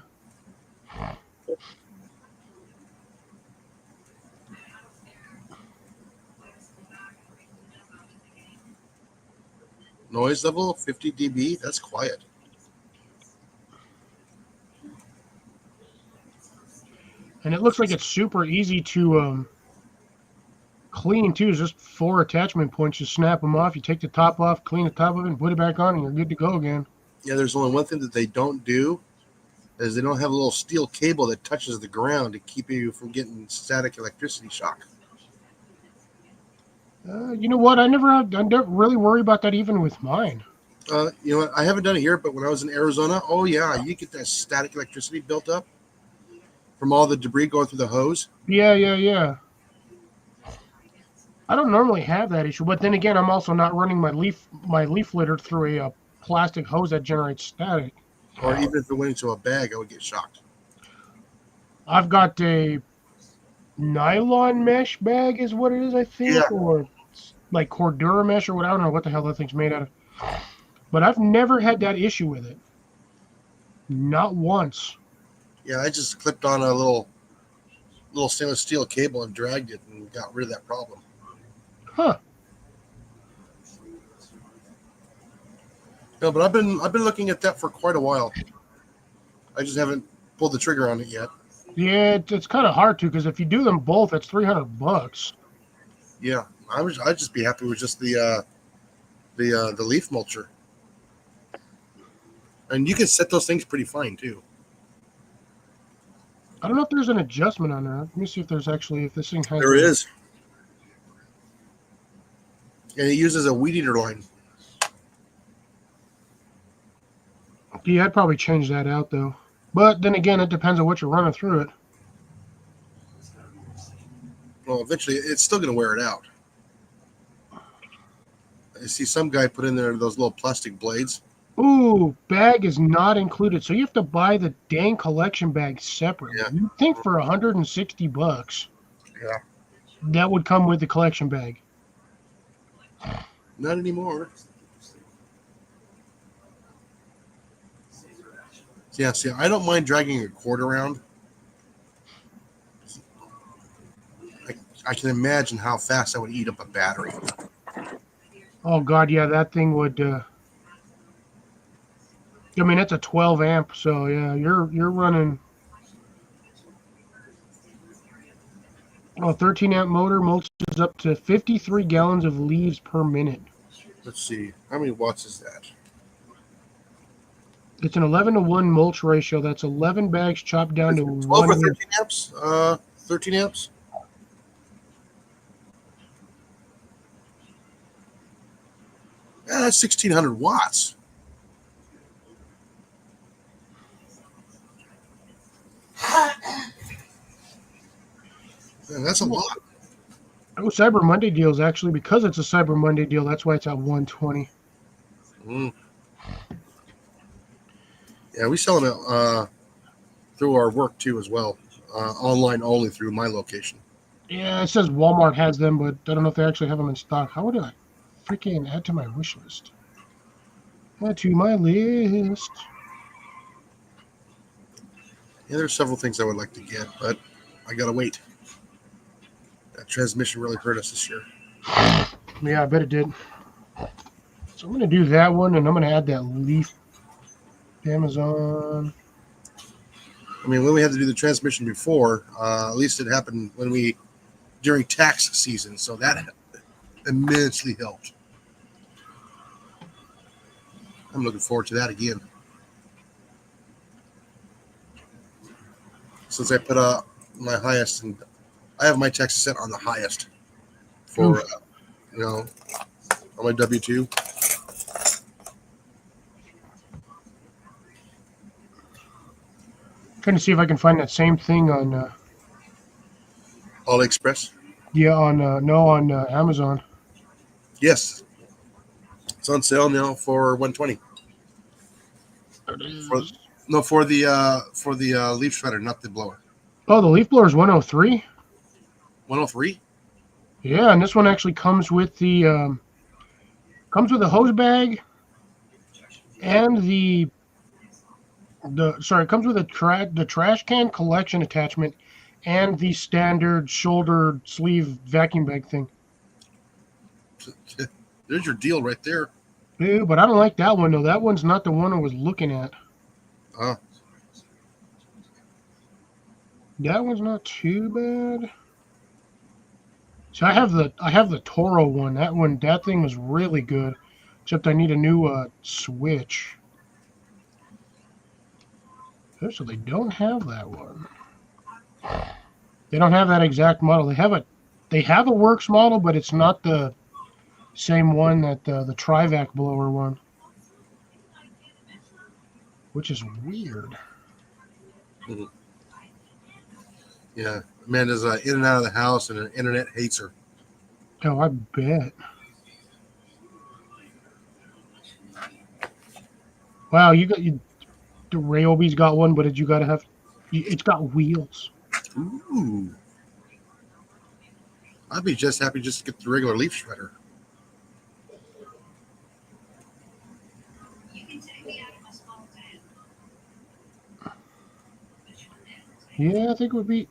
Noise level 50 dB. That's quiet. And it looks like it's super easy to clean too. It's just 4 attachment points. You snap them off. You take the top off, clean the top of it, and put it back on, and you're good to go again. Yeah, there's only one thing that they don't do, is they don't have a little steel cable that touches the ground to keep you from getting static electricity shock. You know what? I don't really worry about that even with mine. You know what? I haven't done it here, but when I was in Arizona, oh yeah, you get that static electricity built up from all the debris going through the hose. Yeah. I don't normally have that issue, but then again, I'm also not running my leaf litter through a plastic hose that generates static. Or even if it went into a bag, I would get shocked. I've got a nylon mesh bag, is what it is, I Yeah, think, or like Cordura mesh or what. I don't know what the hell that thing's made out of. But I've never had that issue with it. Not once. yeah. I just clipped on a little stainless steel cable and dragged it and got rid of that problem. Huh. No, but I've been looking at that for quite a while. I just haven't pulled the trigger on it yet. Yeah, it's kind of hard to because if you do them both, it's $300. Yeah, I'd just be happy with just the leaf mulcher, and you can set those things pretty fine too. I don't know if there's an adjustment on there. Let me see if there's actually if this thing has. There is, and it uses a weed eater line. Yeah, I'd probably change that out though. But then again, it depends on what you're running through it. Well, eventually, it's still going to wear it out. I see some guy put in there those little plastic blades. Ooh, bag is not included, so you have to buy the dang collection bag separately. Yeah. You'd think for $160, Yeah. that would come with the collection bag. Not anymore. Yeah, see, I don't mind dragging a cord around. I can imagine how fast that would eat up a battery. Oh God, yeah, that thing would. I mean, it's a 12 amp, so yeah, you're running. Oh, 13 amp motor mulches up to 53 gallons of leaves per minute. Let's see, how many watts is that? It's an 11-to-1 mulch ratio. That's 11 bags chopped down to 12 one. or 13 amps? 13 amps? Yeah, that's 1,600 watts. Man, that's a lot. Oh, Cyber Monday deals actually because it's a Cyber Monday deal. That's why it's at 120. Mm. Yeah, we selling it through our work too as well. Online only through my location. Yeah, it says Walmart has them, but I don't know if they actually have them in stock. How would I freaking add to my wish list? Add to my list. Yeah, there's several things I would like to get, but I gotta wait. That transmission really hurt us this year. Yeah, I bet it did. So I'm going to do that one, and I'm going to add that leaf. Amazon. I mean, when we had to do the transmission before, at least it happened during tax season, so that immensely helped. I'm looking forward to that again. Since I put my highest, and I have my taxes set on the highest for, on my W-2. Trying to see if I can find that same thing on AliExpress. Yeah, on Amazon. Yes, it's on sale now for $120. For the leaf shredder, not the blower. Oh, the leaf blower is 103. 103. Yeah, and this one actually comes with the hose bag and it comes with the trash can collection attachment and the standard shoulder sleeve vacuum bag thing. There's your deal right there. Yeah, but I don't like that one though. That one's not the one I was looking at. That one's not too bad. So I have the Toro one. That thing was really good. Except I need a new switch. So they don't have that one. They don't have that exact model. They have They have a Works model, but it's not the same one that the Trivac blower one, which is weird. Yeah, Amanda's in and out of the house, and the internet hates her. Oh, I bet. Wow, the Ryobi's got one, but you got to have. It's got wheels. Ooh. I'd be just happy just to get the regular leaf shredder. Yeah, I think it would be.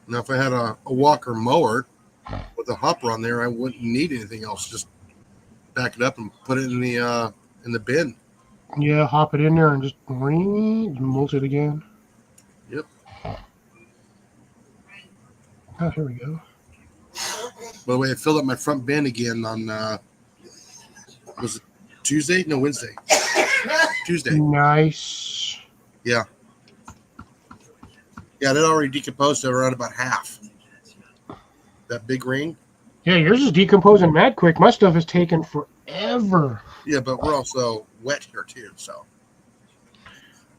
Now, if I had a Walker mower with a hopper on there, I wouldn't need anything else. Just back it up and put it in the bin. Yeah, hop it in there and just mulch it again. Yep. Oh, here we go. By the way, I filled up my front bin again on was it Tuesday? No, Wednesday. Tuesday. Nice. Yeah. Yeah, that already decomposed to around about half. That big ring. Yeah, yours is decomposing mad quick. My stuff is taking forever. Yeah, but we're also wet here too, so.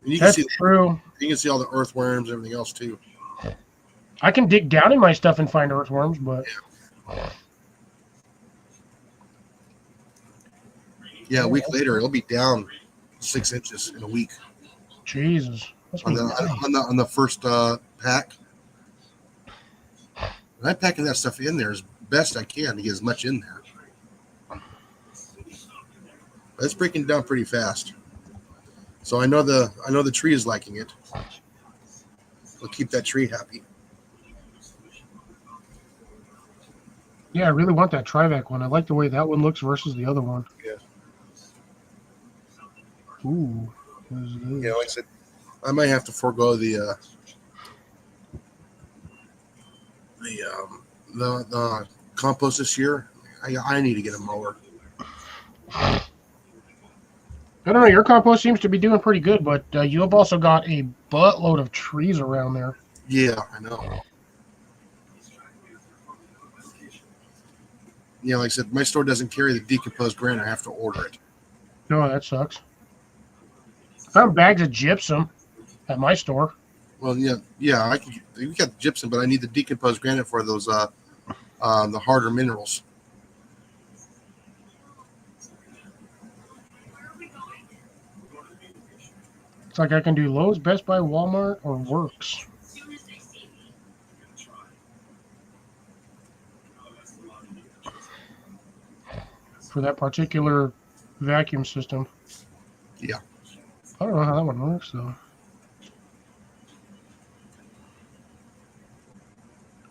And you can That's see true. You can see all the earthworms and everything else too. I can dig down in my stuff and find earthworms, but yeah, a week later it'll be down 6 inches in a week Jesus. That's on the first pack. And I'm packing that stuff in there as best I can to get as much in there. But it's breaking down pretty fast. So I know the tree is liking it. We'll keep that tree happy. Yeah, I really want that Trivac one. I like the way that one looks versus the other one. Yeah. Ooh. What is this? Yeah, like I said, I might have to forego the compost this year. I need to get a mower. I don't know. Your compost seems to be doing pretty good, but you have also got a buttload of trees around there. Yeah, I know. Yeah, like I said, my store doesn't carry the decomposed granite. I have to order it. No, that sucks. I found bags of gypsum at my store. Well, yeah, we got the gypsum, but I need the decomposed granite for those the harder minerals. It's like I can do Lowe's, Best Buy, Walmart, or Works. For that particular vacuum system. Yeah. I don't know how that one works, though.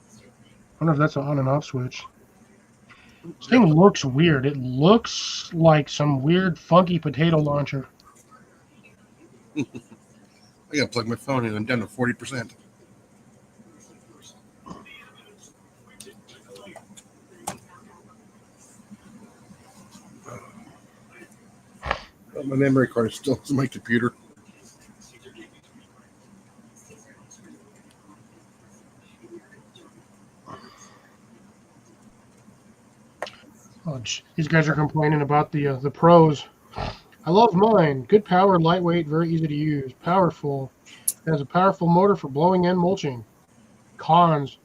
I wonder if that's an on and off switch. This thing looks weird. It looks like some weird, funky potato launcher. I gotta plug my phone in. I'm down to 40%. My memory card is still in my computer. Oh, these guys are complaining about the pros. I love mine. Good power, lightweight, very easy to use. Powerful. It has a powerful motor for blowing and mulching. Cons.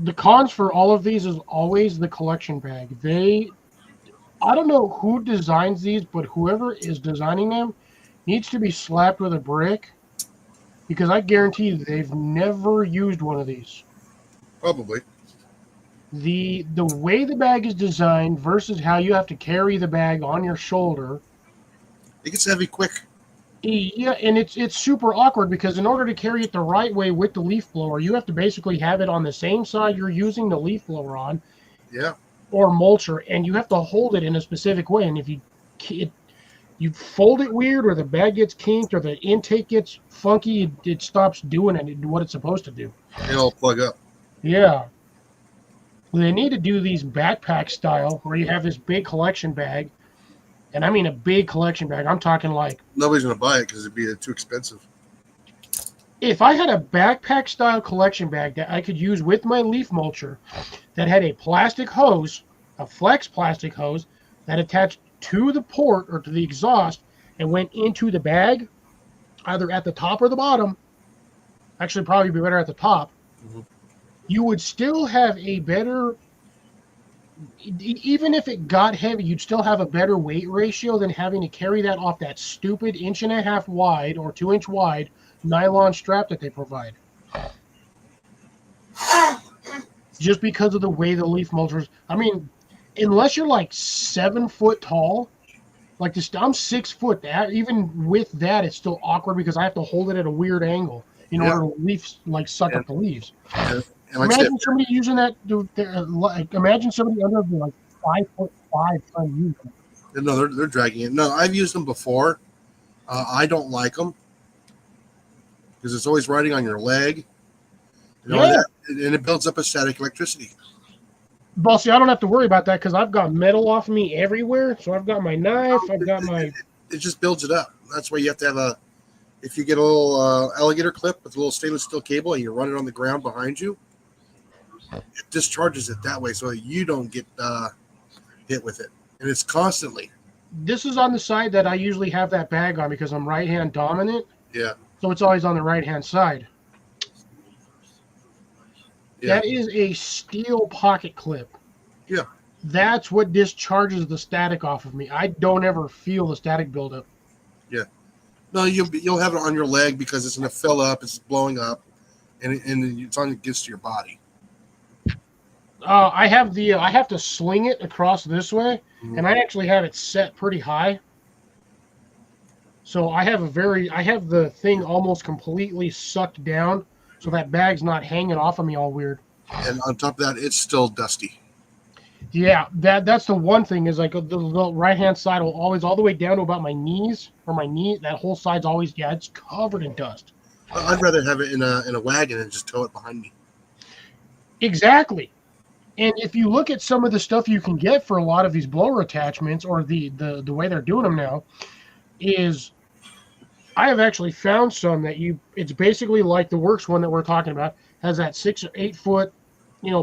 The cons for all of these is always the collection bag. I don't know who designs these, but whoever is designing them needs to be slapped with a brick, because I guarantee they've never used one of these. Probably. The way the bag is designed versus how you have to carry the bag on your shoulder. It gets heavy quick. Yeah, and it's super awkward, because in order to carry it the right way with the leaf blower, you have to basically have it on the same side you're using the leaf blower on. Yeah. Or mulcher, and you have to hold it in a specific way. And if you fold it weird, or the bag gets kinked, or the intake gets funky, it stops doing what it's supposed to do. It'll plug up. Yeah. They need to do these backpack style, where you have this big collection bag. And I mean a big collection bag. I'm talking like... Nobody's going to buy it because it'd be too expensive. if I had a backpack style collection bag that I could use with my leaf mulcher that had a plastic hose, a flex plastic hose that attached to the port or to the exhaust and went into the bag, either at the top or the bottom, actually probably be better at the top, you would still have a better, even if it got heavy, you'd still have a better weight ratio than having to carry that off that stupid 1.5 inch wide or 2 inch wide nylon strap that they provide. Just because of the way the leaf mulchers, I mean, unless you're like 7 foot tall, like this, I'm 6 foot. That even with that, it's still awkward because I have to hold it at a weird angle in order to leaf like suck up the leaves. And like I Imagine said, somebody using that. Like, imagine somebody under like 5'5" trying to use it. no, they're dragging it. No, I've used them before. I don't like them because it's always riding on your leg. You know, Yeah. and it builds up a static electricity. Well, see, I don't have to worry about that because I've got metal off of me everywhere. So I've got my knife. I've got my. It just builds it up. That's why you have to have if you get a little alligator clip with a little stainless steel cable and you run it on the ground behind you, it discharges it that way so you don't get hit with it. And it's constantly. This is on the side that I usually have that bag on because I'm right hand dominant. Yeah. So it's always on the right hand side. Yeah. That is a steel pocket clip. Yeah. That's what discharges the static off of me. I don't ever feel the static buildup. No, you'll have it on your leg because it's going to fill up, it's blowing up, and it's on against your body. I have to sling it across this way, and I actually have it set pretty high. So I have the thing almost completely sucked down, so that bag's not hanging off of me all weird. And on top of that, it's still dusty. Yeah, that's the one thing is like the right hand side will always all the way down to about my knees or my knee. That whole side's always it's covered in dust. I'd rather have it in a wagon and just tow it behind me. Exactly. And if you look at some of the stuff you can get for a lot of these blower attachments or the way they're doing them now, is I have actually found some that it's basically like the Works one that we're talking about, has that 6 or 8 foot,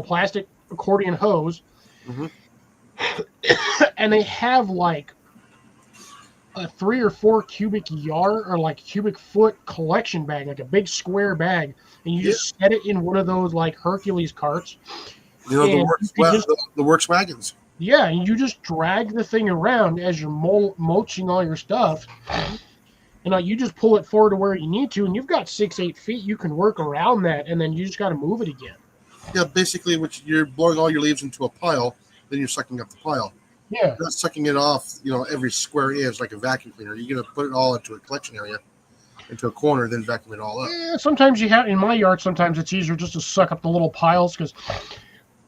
plastic accordion hose. And they have like a 3 or 4 cubic yard or like cubic foot collection bag, like a big square bag, and you just set it in one of those like Hercules carts. The Works wagons. Yeah, and you just drag the thing around as you're mulching all your stuff. And you just pull it forward to where you need to, and you've got 6-8 feet. You can work around that, and then you just got to move it again. Yeah, basically, you're blowing all your leaves into a pile, then you're sucking up the pile. Yeah. You're not sucking it off, every square inch like a vacuum cleaner. You're going to put it all into a collection area, into a corner, then vacuum it all up. Yeah, sometimes in my yard, sometimes it's easier just to suck up the little piles because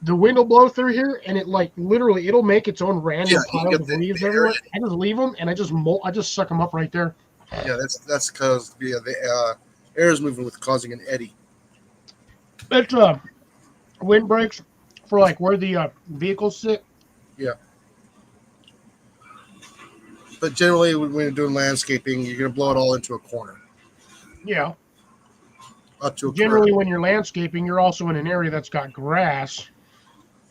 the wind will blow through here, and it like literally it'll make its own random piles of leaves everywhere. I just leave them, and I just suck them up right there. Yeah, that's because the air is moving with causing an eddy. It's wind breaks for like where the vehicles sit. Yeah. But generally, when you're doing landscaping, you're going to blow it all into a corner. Yeah. Up to a Generally, curb. when you're landscaping, you're also in an area that's got grass.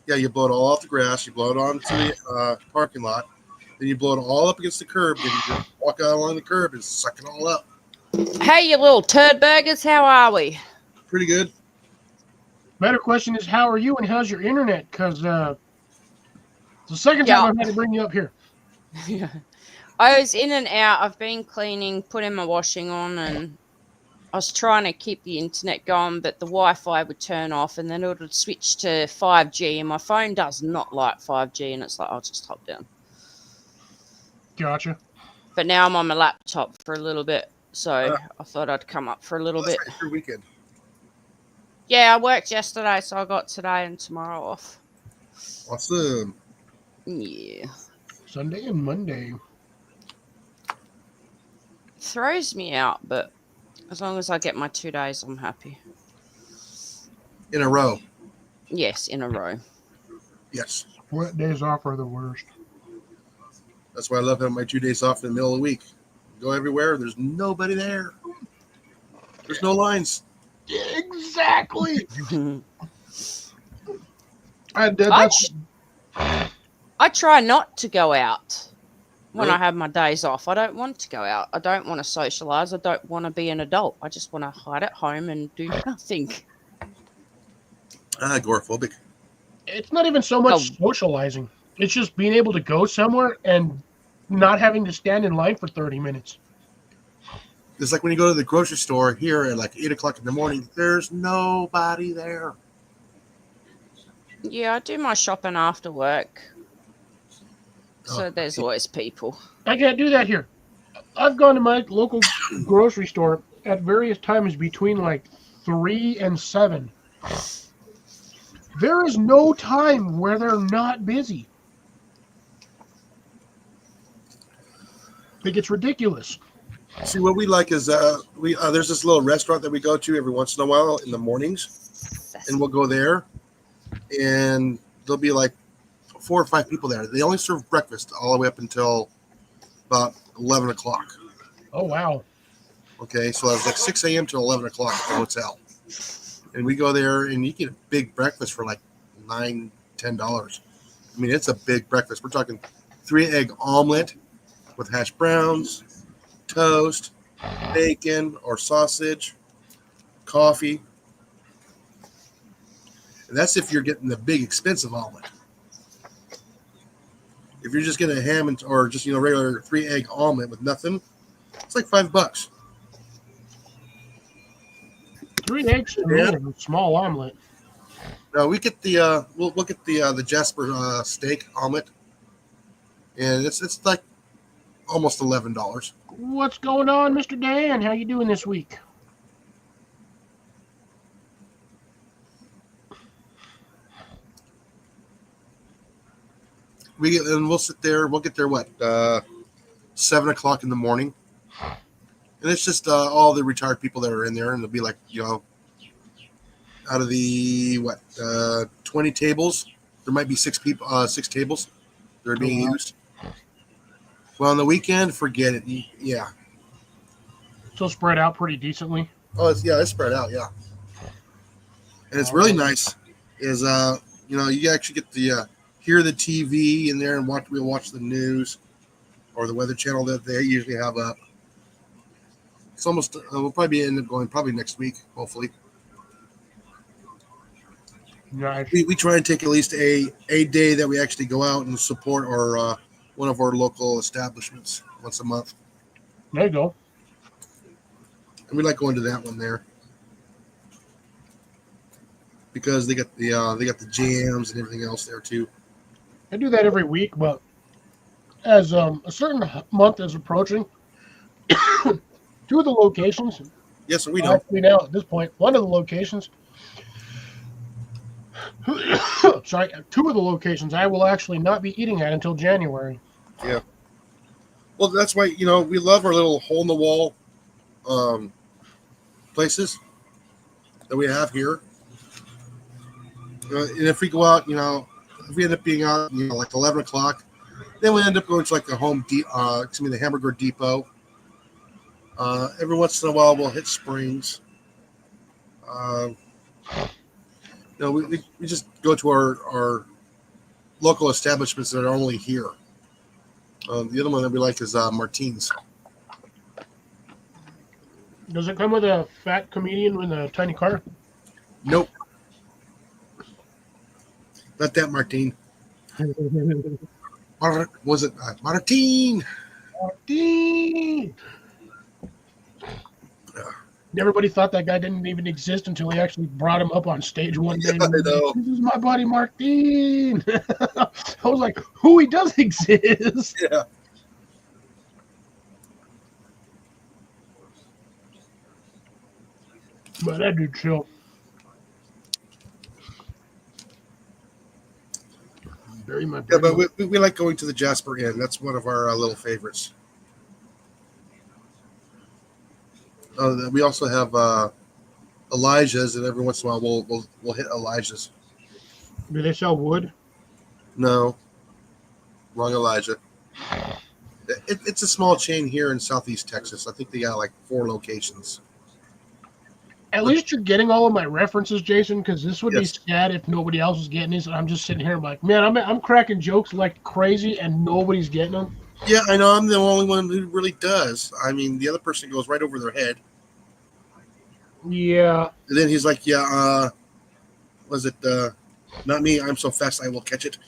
Yeah, you blow it all off the grass. You blow it onto the parking lot. Then you blow it all up against the curb. Then you just walk out along the curb and suck it all up. Hey, you little turd burgers, how are we? Pretty good. Better question is, how are you and how's your internet? Because it's the second time I've had to bring you up here. Yeah. I was in and out. I've been cleaning, putting my washing on, and I was trying to keep the internet going, but the Wi-Fi would turn off, and then it would switch to 5G, and my phone does not like 5G, and it's like, I'll just hop down. Gotcha. But now I'm on my laptop for a little bit, so I thought I'd come up for a little bit. Right, your weekend. Yeah, I worked yesterday, so I got today and tomorrow off. Awesome. Yeah. Sunday and Monday. Throws me out, but as long as I get my 2 days, I'm happy. In a row. Yes, in a row. Yes. Split days off are the worst. That's why I love having my 2 days off in the middle of the week. Go everywhere, there's nobody there. There's no lines. Exactly. And I, that's I try not to go out when Really? I have my days off. I don't want to go out. I don't want to socialize. I don't want to be an adult. I just want to hide at home and do nothing. Agoraphobic. it's not even so much socializing. It's just being able to go somewhere and not having to stand in line for 30 minutes. It's like when you go to the grocery store here at like 8 o'clock in the morning, there's nobody there. Yeah, I do my shopping after work. So Oh, there's always people. I can't do that here. I've gone to my local grocery store at various times between like 3 and 7. There is no time where they're not busy. I think it's ridiculous. See, what we like is there's this little restaurant that we go to every once in a while in the mornings, and we'll go there, and there'll be like 4 or 5 people there. They only serve breakfast all the way up until about 11 o'clock. Oh, wow. Okay, so that's like 6 a.m. to 11 o'clock at the hotel. And we go there, and you get a big breakfast for like $9, $10. I mean, it's a big breakfast. We're talking 3-egg omelet with hash browns, toast, bacon or sausage, coffee. And that's if you're getting the big expensive omelet. If you're just getting a ham or just regular 3-egg omelet with nothing, it's like $5. 3 eggs to me and a small omelet. No, we get the we'll get the Jasper steak omelet, and it's like almost $11. What's going on, Mr. Dan? How you doing this week? We'll sit there. We'll get there 7 o'clock in the morning, and it's just all the retired people that are in there, and it'll be like out of the 20 tables, there might be 6 people, 6 tables that are being used. Well, on the weekend, forget it. Yeah. So spread out pretty decently. Oh, it's spread out. Yeah. And it's really nice. Is you actually get the hear the TV in there and we'll watch the news or the weather channel that they usually have up. It's almost we'll probably end up going probably next week, hopefully. Nice. We try and take at least a day that we actually go out and support our one of our local establishments once a month. There you go. And we like going to that one there because they got the jams and everything else there too. I do that every week, but as a certain month is approaching, 2 of the locations. Yes, we know. Actually, now at this point, one of the locations. Sorry, 2 of the locations I will actually not be eating at until January. Yeah. Well, that's why we love our little hole in the wall places that we have here. And if we go out, if we end up being out, like 11 o'clock, then we end up going to like the the Hamburger Depot. Every once in a while, we'll hit Springs. We just go to our local establishments that are only here. The other one that we like is Martine's. Does it come with a fat comedian with a tiny car? Nope. Not that Martine. Was it Martine? Martine! Everybody thought that guy didn't even exist until he actually brought him up on stage one day. Yeah, I know. This is my buddy Martine. I was like, who he does exist? Yeah. But that dude chill. Bury my Yeah, brain. but we like going to the Jasper Inn. That's one of our little favorites. We also have Elijah's, and every once in a while we'll hit Elijah's. Do they sell wood? No, wrong Elijah. It's a small chain here in Southeast Texas. I think they got like 4 locations. At least you're getting all of my references, Jason, because this would be Yes. sad if nobody else was getting these. And I'm just sitting here like, man, I'm cracking jokes like crazy and nobody's getting them. Yeah, I know. I'm the only one who really does. I mean, the other person goes right over their head. Yeah. And then he's like, yeah, was it not me? I'm so fast I will catch it.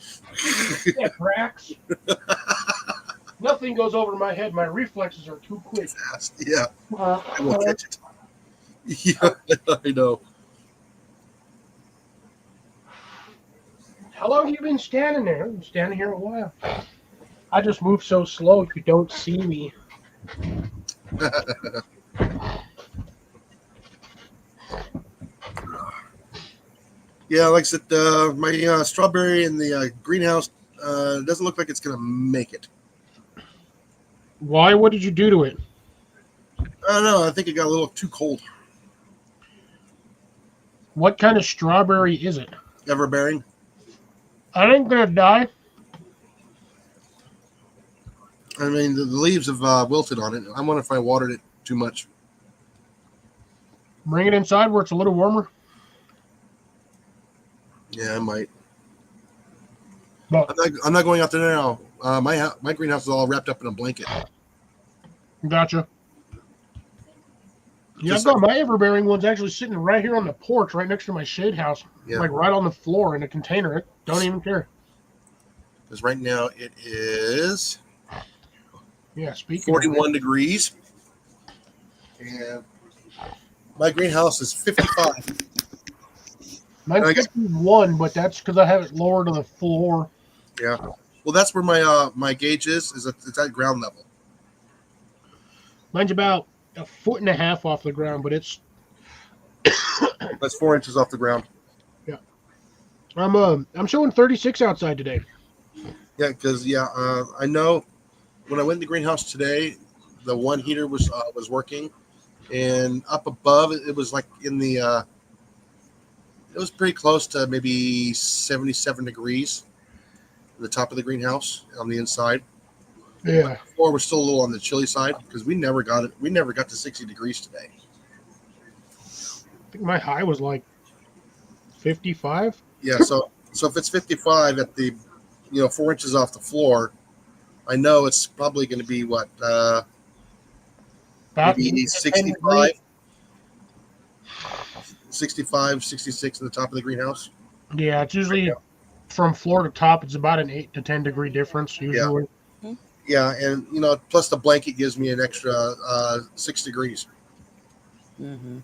Yeah, cracks. Nothing goes over my head. My reflexes are too quick. Fast. Yeah, I will catch it. Yeah, I know. How long have you been standing there? I've been standing here a while. I just move so slow you don't see me. Yeah, like I said, my strawberry in the greenhouse doesn't look like it's going to make it. Why? What did you do to it? I don't know. I think it got a little too cold. What kind of strawberry is it? Everbearing. I ain't gonna die. I mean, the leaves have wilted on it. I wonder if I watered it too much. Bring it inside where it's a little warmer. Yeah, I might. But I'm not going out there now. My greenhouse is all wrapped up in a blanket. gotcha. Yeah, I've Just got my everbearing ones actually sitting right here on the porch, right next to my shade house, Yeah. like right on the floor in a container. It don't even care. Because right now it is Yeah, speaking of 41 degrees. And my greenhouse is 55. mine's I guess- 51, but that's because I have it lower to the floor. Yeah. Well, that's where my gauge is it's at ground level. Mine's about 1.5 feet off the ground, but it's That's 4 inches off the ground. I'm showing 36 outside today. Yeah, because I know when I went in the greenhouse today, the one heater was working, and up above it was like in the it was pretty close to maybe 77 degrees. The top of the greenhouse on the inside. Yeah. The floor was still a little on the chilly side because we never got it. We never got to 60 degrees today. I think my high was like 55. Yeah, so if it's 55 at the 4 inches off the floor, I know it's probably going to be what About maybe 10 65, degrees. 65, 66 in the top of the greenhouse. Yeah, it's usually from floor to top. It's about an 8 to 10 degree difference usually. Yeah, and plus the blanket gives me an extra 6 degrees. Mm-hmm.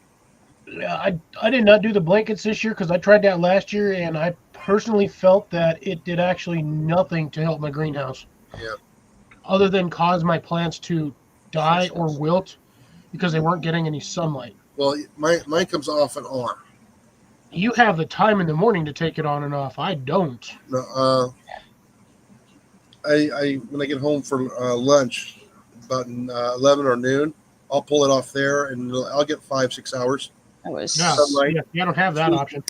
Yeah, I did not do the blankets this year because I tried that last year, and I personally felt that it did actually nothing to help my greenhouse. Yeah. Other than cause my plants to die or wilt because they weren't getting any sunlight. Well, mine comes off and on. You have the time in the morning to take it on and off. I don't. No, I when I get home for lunch, about 11 or noon, I'll pull it off there, and I'll get 5-6 hours. That was Yeah, Sunlight. yeah, I don't have that option.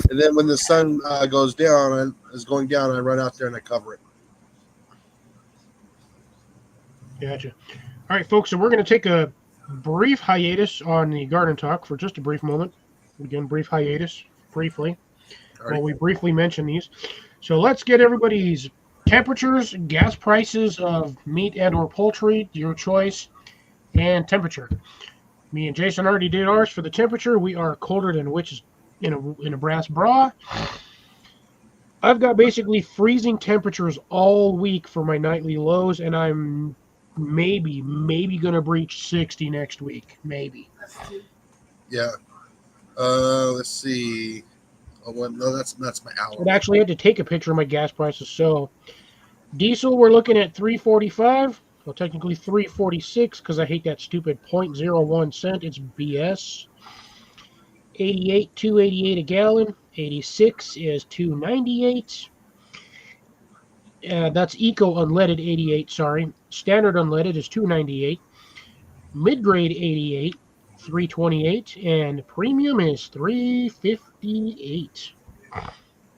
And then when the sun goes down and is going down, I run out there and I cover it. Gotcha. All right, folks, so we're going to take a brief hiatus on the garden talk for just a brief moment. Again, brief hiatus, briefly. All right. Well, we briefly mentioned these. So let's get everybody's temperatures, gas prices of meat and or poultry, your choice, and temperature. Me and Jason already did ours for the temperature. We are colder than witches in a brass bra. I've got basically freezing temperatures all week for my nightly lows, and I'm maybe going to breach 60 next week. Maybe. Yeah. Let's see. Oh, well, no, that's my hour. But actually, I had to take a picture of my gas prices. So diesel, we're looking at $3.45. Well, technically $3.46 because I hate that stupid 0.01 cent. It's BS. 88, $2.88 a gallon. 86 is $2.98. That's eco unleaded 88. Sorry, standard unleaded is $2.98. Mid-grade 88, $3.28, and premium is $3.58.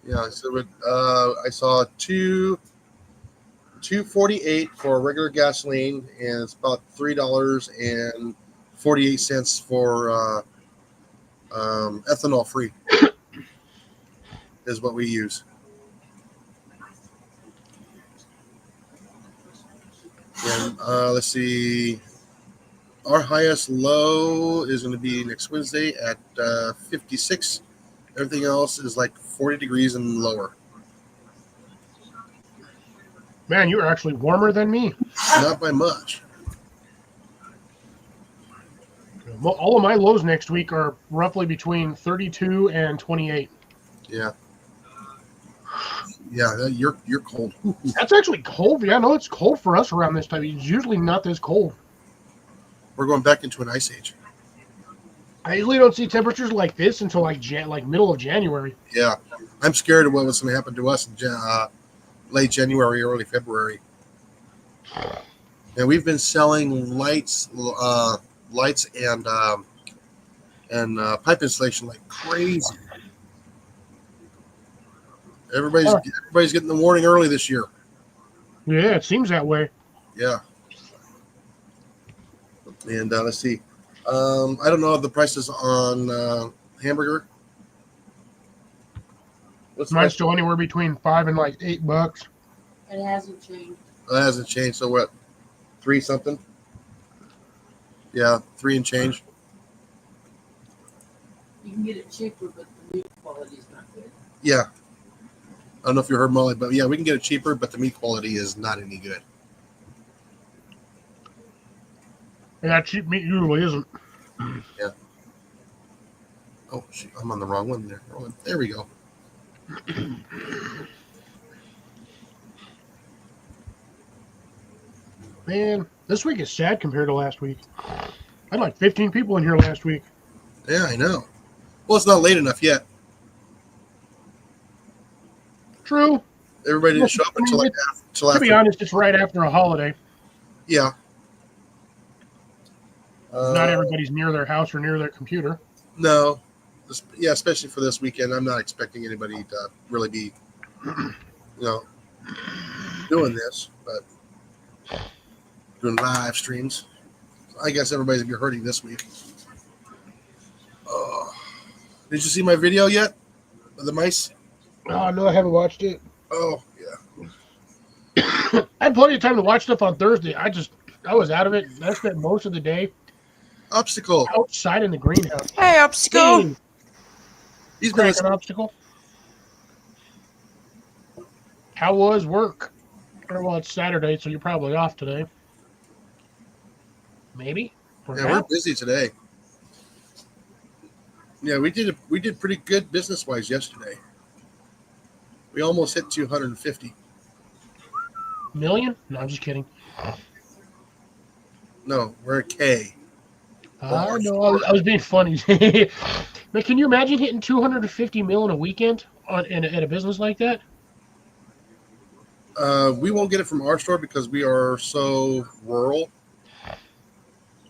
Yeah. So I saw $2.48 for regular gasoline, and it's about $3.48 for ethanol free is what we use. And let's see. Our highest low is going to be next Wednesday at 56. Everything else is like 40 degrees and lower. Man, you are actually warmer than me. Not by much. All of my lows next week are roughly between 32 and 28. Yeah. Yeah, you're cold. That's actually cold. Yeah, no, it's cold for us around this time. It's usually not this cold. We're going back into an ice age. I usually don't see temperatures like this until like middle of January. Yeah, I'm scared of what was going to happen to us in late January, early February. And we've been selling lights and pipe installation like crazy. Everybody's getting the warning early this year. Yeah, it seems that way. Yeah. And let's see. I don't know the prices on hamburger. What's the Mine's price? still anywhere between $5 and like $8. It hasn't changed. That hasn't changed. So what? 3 something? Yeah, 3 and change. You can get it cheaper, but the meat quality is not good. Yeah. I don't know if you heard Molly, but yeah, we can get it cheaper, but the meat quality is not any good. And that cheap meat usually isn't. Yeah. Oh, shoot, I'm on the wrong one there. There we go. Man, this week is sad compared to last week. I had like 15 people in here last week. Yeah, I know. Well, it's not late enough yet. True. Everybody didn't show up until like To after. be honest, it's right after a holiday. Yeah. Not everybody's near their house or near their computer. No. Yeah, especially for this weekend. I'm not expecting anybody to really be, doing this, but doing live streams. I guess everybody's gonna be hurting this week. Did you see my video yet? Of the mice? Oh, no, I haven't watched it. Oh, yeah. I had plenty of time to watch stuff on Thursday. I was out of it. I spent most of the day Obstacle. outside in the greenhouse. Hey, Obstacle. Hey, He's been crack an obstacle. How was work? Well, it's Saturday, so you're probably off today. Maybe. Yeah, we're busy today. Yeah, we did pretty good business wise yesterday. We almost hit 250. Million? No, I'm just kidding. No, we're a K. No, I was being funny. But can you imagine hitting 250 mil in a weekend at a business like that? We won't get it from our store because we are so rural.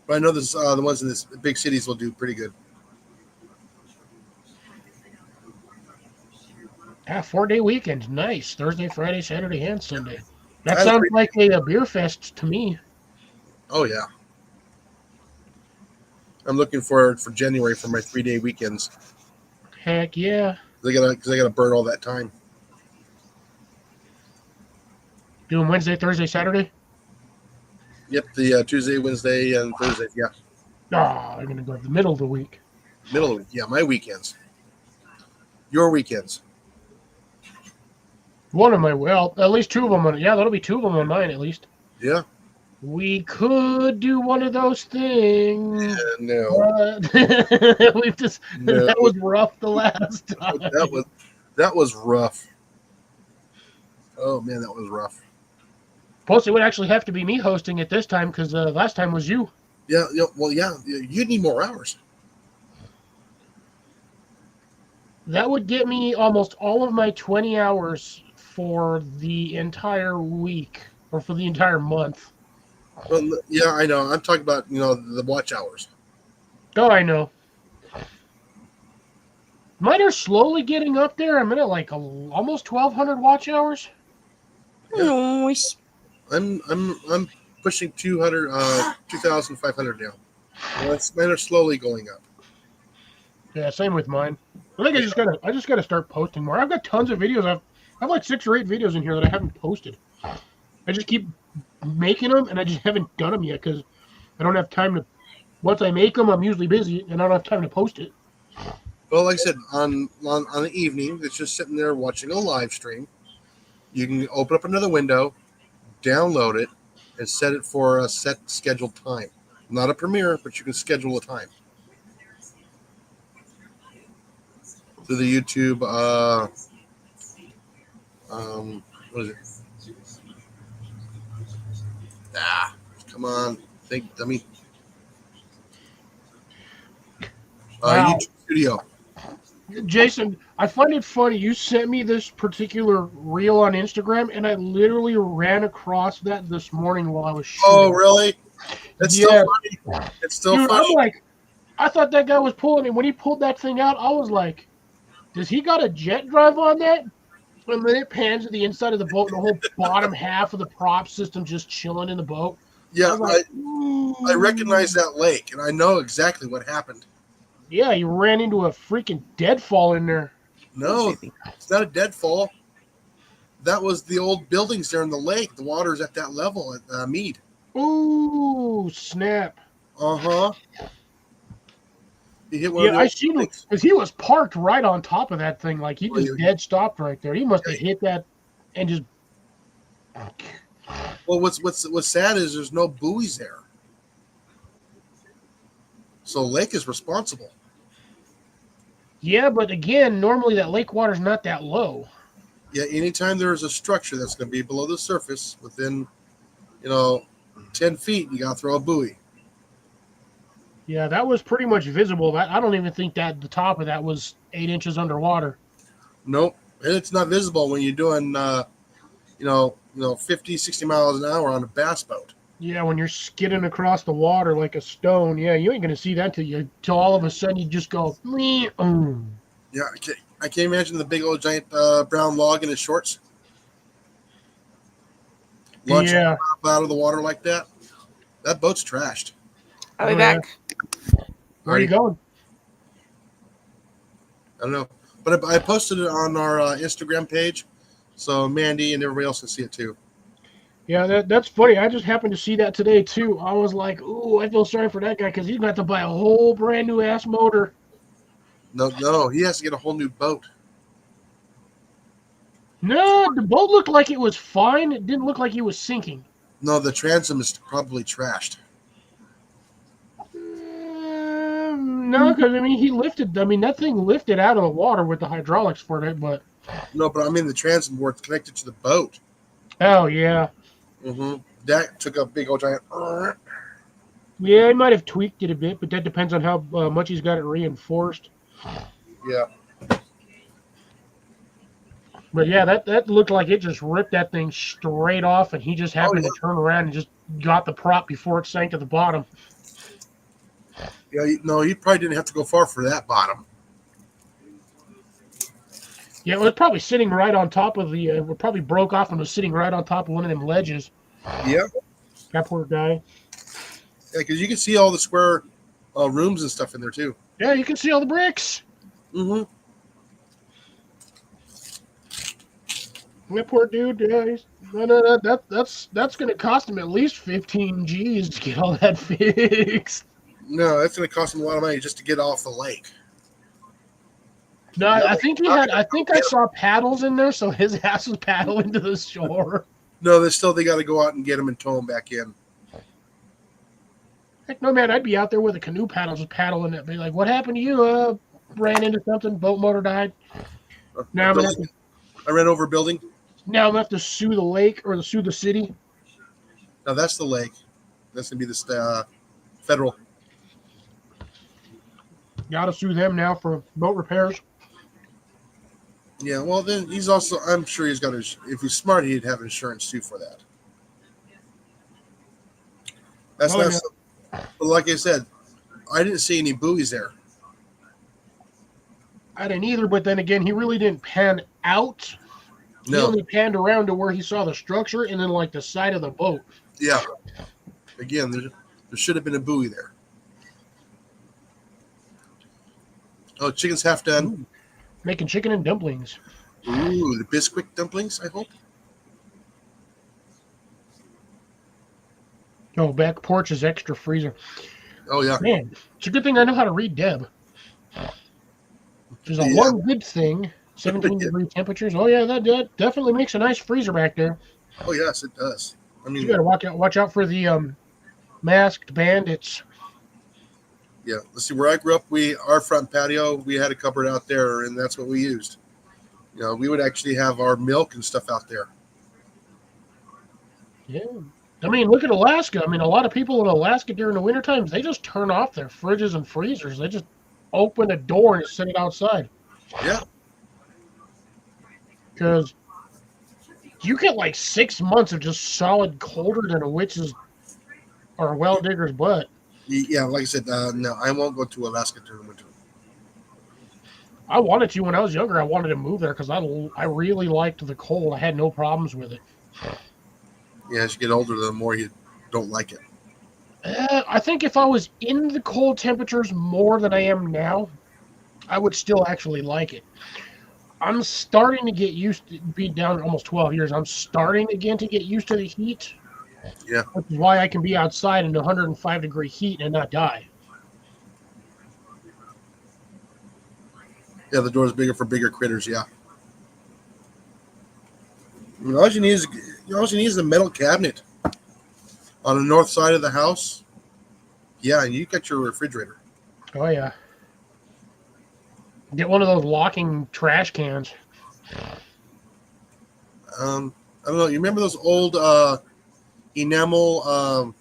But I know this the ones in this big cities will do pretty good. Yeah, 4-day weekend. Nice. Thursday, Friday, Saturday, and Sunday. That That's sounds pretty- like a beer fest to me. Oh yeah. I'm looking for January for my 3-day weekends. Heck yeah. Because I gotta burn all that time. Doing Wednesday, Thursday, Saturday? Yep, the Tuesday, Wednesday, and Thursday. Yeah, I'm going to go to the middle of the week. middle of the week. Yeah, my weekends. Your weekends. One of my, well, at least 2 of them. Yeah, that'll be 2 of them on mine at least. Yeah. We could do one of those things. No. But we've just, No. that was rough the last time. That was rough. Oh man, that was rough. Plus, it would actually have to be me hosting it this time because last time was you. Yeah. Well, yeah. You need more hours. That would get me almost all of my 20 hours for the entire week or for the entire month. Well, yeah, I know. I'm talking about the watch hours. Oh, I know. Mine are slowly getting up there. I'm at like almost 1,200 watch hours. Nice. I'm pushing 2,500 now. Mine are slowly going up. Yeah, same with mine. I think I just gotta start posting more. I've got tons of videos. I've like 6 or 8 videos in here that I haven't posted. I just keep making them, and I just haven't done them yet because I don't have time to. Once I make them, I'm usually busy, and I don't have time to post it. Well, like I said, on the evening, it's just sitting there watching a live stream. You can open up another window, download it, and set it for a set scheduled time. Not a premiere, but you can schedule a time through the YouTube. What is it? Come on, think dummy. Wow. YouTube Studio. Jason, I find it funny. You sent me this particular reel on Instagram, and I literally ran across that this morning while I was shooting. Oh, really? It's Yeah. still funny. It's still Dude, funny. I'm like, I thought that guy was pulling it. When he pulled that thing out, I was like, does he got a jet drive on that? And then it pans to the inside of the boat, and the whole bottom half of the prop system just chilling in the boat. Yeah, was like, I recognize that lake, and I know exactly what happened. Yeah, he ran into a freaking deadfall in there. No, it's not a deadfall. That was the old buildings there in the lake. The water's at that level at Mead. Ooh, snap. Uh-huh. He hit one Yeah, of the I old seen him buildings. because he was parked right on top of that thing. Like he Oh, just yeah. dead stopped right there. He must have hit that and just. Well, what's sad is there's no buoys there. So lake is responsible. Yeah, but again, normally that lake water's not that low. Yeah, anytime there's a structure that's going to be below the surface within, 10 feet, you got to throw a buoy. Yeah, that was pretty much visible. I don't even think that the top of that was 8 inches underwater. Nope. And it's not visible when you're doing, 50, 60 miles an hour on a bass boat. Yeah, when you're skidding across the water like a stone, yeah, you ain't gonna see that till all of a sudden you just go. "Meh, Yeah, I can't imagine the big old giant brown log in his shorts. Launching Yeah. out of the water like that. That boat's trashed. Are we Oh, yeah. back? Where are you going? I don't know. But I posted it on our Instagram page, so Mandy and everybody else can see it too. Yeah, that's funny. I just happened to see that today too. I was like, ooh, I feel sorry for that guy because he's got to buy a whole brand new ass motor. No, he has to get a whole new boat. No, the boat looked like it was fine. It didn't look like he was sinking. No, the transom is probably trashed. No, because I mean, he lifted. I mean, that thing lifted out of the water with the hydraulics for it. But No, but I mean the transom where it's connected to the boat. oh yeah, Mm-hmm. That took a big old giant. yeah, he might have tweaked it a bit, but that depends on how much he's got it reinforced. Yeah. But yeah, that looked like it just ripped that thing straight off, and he just happened yeah. to turn around and just got the prop before it sank to the bottom. Yeah, no, you probably didn't have to go far for that bottom. Yeah, it was probably sitting right on top of the. It probably broke off and was sitting right on top of one of them ledges. Yeah. That poor guy. Yeah, because you can see all the square rooms and stuff in there too. Yeah, you can see all the bricks. Mm-hmm. That poor dude. Yeah, that's going to cost him at least 15 G's to get all that fixed. No, that's going to cost him a lot of money just to get off the lake. No, I think he had. I think I saw paddles in there, so his ass was paddling to the shore. No, they got to go out and get him and tow him back in. Heck, no, man, I'd be out there with a canoe paddle, just paddling it. Be like, "What happened to you? Ran into something. Boat motor died. Now I'm gonna have to, I ran over a building. now I'm gonna have to sue the lake or sue the city." Now that's the lake. That's going to be the federal. Gotta sue them now for boat repairs. Yeah, well, then he's also, I'm sure he's got, if he's smart, he'd have insurance too for that. That's Oh, not, yeah. but like I said, I didn't see any buoys there. I didn't either, but then again, he really didn't pan out. He No, only panned around to where he saw the structure and then like the side of the boat. yeah. Again, there should have been a buoy there. Oh, chicken's half done. Ooh, making chicken and dumplings. Ooh, the Bisquick dumplings, I hope. Oh, back porch is extra freezer. Oh, yeah. Man, it's a good thing I know how to read Deb. There's a Yeah. one good thing. 17-degree temperatures. Oh yeah, that definitely makes a nice freezer back there. Oh, yes, it does. I You mean, gotta watch out for the masked bandits. yeah. Let's see. Where I grew up, our front patio, we had a cupboard out there, and that's what we used. You know, we would actually have our milk and stuff out there. Yeah. I mean, look at Alaska. I mean, a lot of people in Alaska during the winter times, they just turn off their fridges and freezers. They just open the door and set it outside. Yeah. Because you get like 6 months of just solid colder than a witch's or a well digger's butt. Yeah, like I said, no, I won't go to Alaska during the winter. I wanted to when I was younger. I wanted to move there because I really liked the cold. I had no problems with it. Yeah, as you get older, the more you don't like it. I think if I was in the cold temperatures more than I am now, I would still actually like it. I'm starting to get used to be down almost 12 years. I'm starting again to get used to the heat. Yeah. Which is why I can be outside in 105-degree heat and not die. Yeah, the door's bigger for bigger critters. Yeah. I mean, all you need is a metal cabinet on the north side of the house. Yeah, and you got your refrigerator. Oh, yeah. Get one of those locking trash cans. I don't know. You remember those old enamel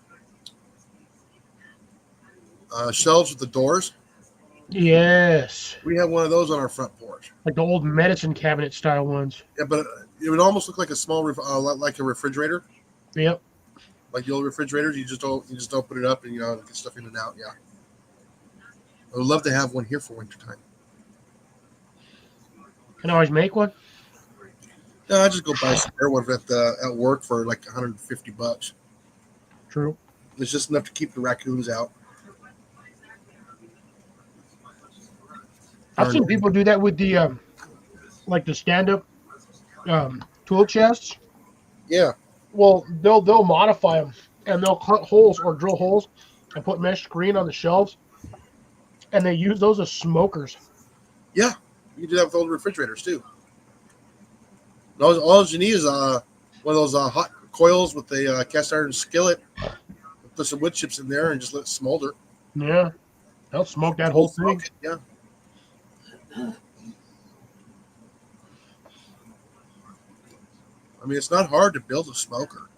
shelves with the doors? Yes. We have one of those on our front porch. Like the old medicine cabinet style ones. Yeah, but it would almost look like a small, like a refrigerator, Yep. like the old refrigerators. You just open it up and get stuff in and out. Yeah, I would love to have one here for wintertime. Can always make one. No, I just go buy a spare one at work for like $150. True. It's just enough to keep the raccoons out. I've seen people do that with the like the stand-up tool chests. Yeah, Well, they'll modify them and they'll cut holes or drill holes and put mesh screen on the shelves, and they use those as smokers. yeah, you can do that with old refrigerators too. All you need is one of those hot coils with a cast iron skillet. Put some wood chips in there and just let it smolder. Yeah, they'll smoke that whole thing. Smoke it, yeah. I mean, it's not hard to build a smoker.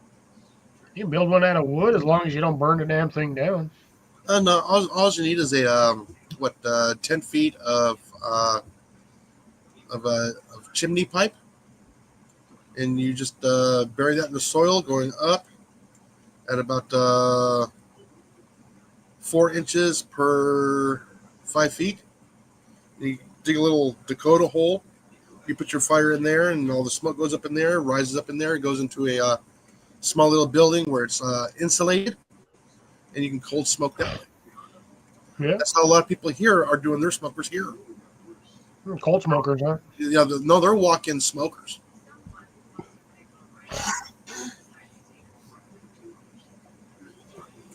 You can build one out of wood as long as you don't burn the damn thing down. No, all you need is a 10 feet of chimney pipe, and you just bury that in the soil, going up at about 4 inches per 5 feet. You dig a little Dakota hole. You put your fire in there, and all the smoke goes up in there, rises up in there, and goes into a small little building where it's insulated, and you can cold smoke that way. Yeah, That's how a lot of people here are doing their smokers here. cold smokers, huh? Yeah, no, they're walk-in smokers.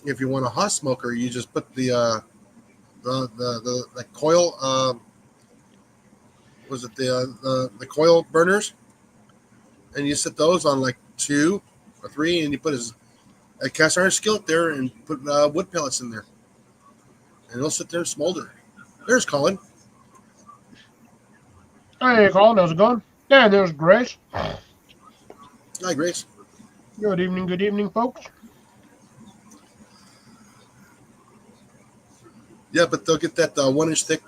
If you want a hot smoker, you just put the coil. Was it the coil burners? And you set those on like 2 or 3, and you put a cast iron skillet there and put wood pellets in there, and it'll sit there and smolder. There's Colin. Hey, Colin, how's it going? Yeah, there's Grace. Hi, Grace. Good evening, folks. Yeah, but they'll get that 1 inch thick,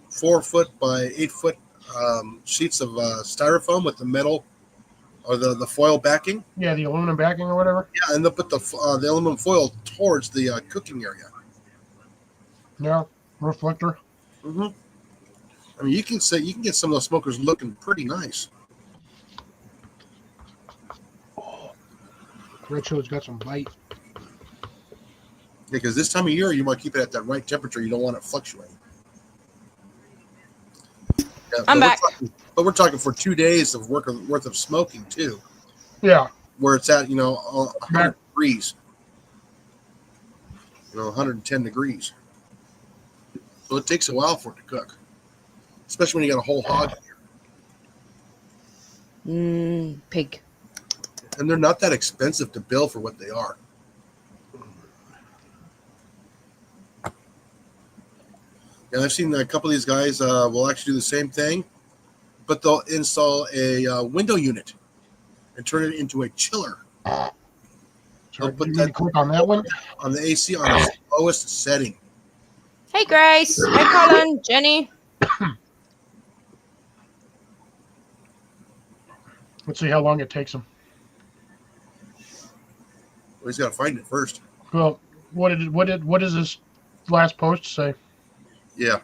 4 foot by 8 foot sheets of styrofoam with the metal or the foil backing. Yeah, the aluminum backing or whatever. Yeah, and they'll put the aluminum foil towards the cooking area. Yeah, reflector. Mm-hmm. I mean, you can get some of those smokers looking pretty nice. Red Show's got some bite. Because this time of year, you want to keep it at that right temperature. You don't want it fluctuating. Yeah, I'm back. But we're talking for 2 days of worth of smoking too, Yeah. where it's at 100 degrees, 110 degrees. So it takes a while for it to cook, especially when you got a whole hog in here. Pig. And they're not that expensive to build for what they are. And I've seen a couple of these guys will actually do the same thing, but they'll install a window unit and turn it into a chiller Sorry, put you need to that- click on that one. on the AC on its lowest setting. Hey, Grace. Hey, Colin. Jenny. Let's see how long it takes them. Well, he's got to find it first. Well, what does this last post say? Yeah.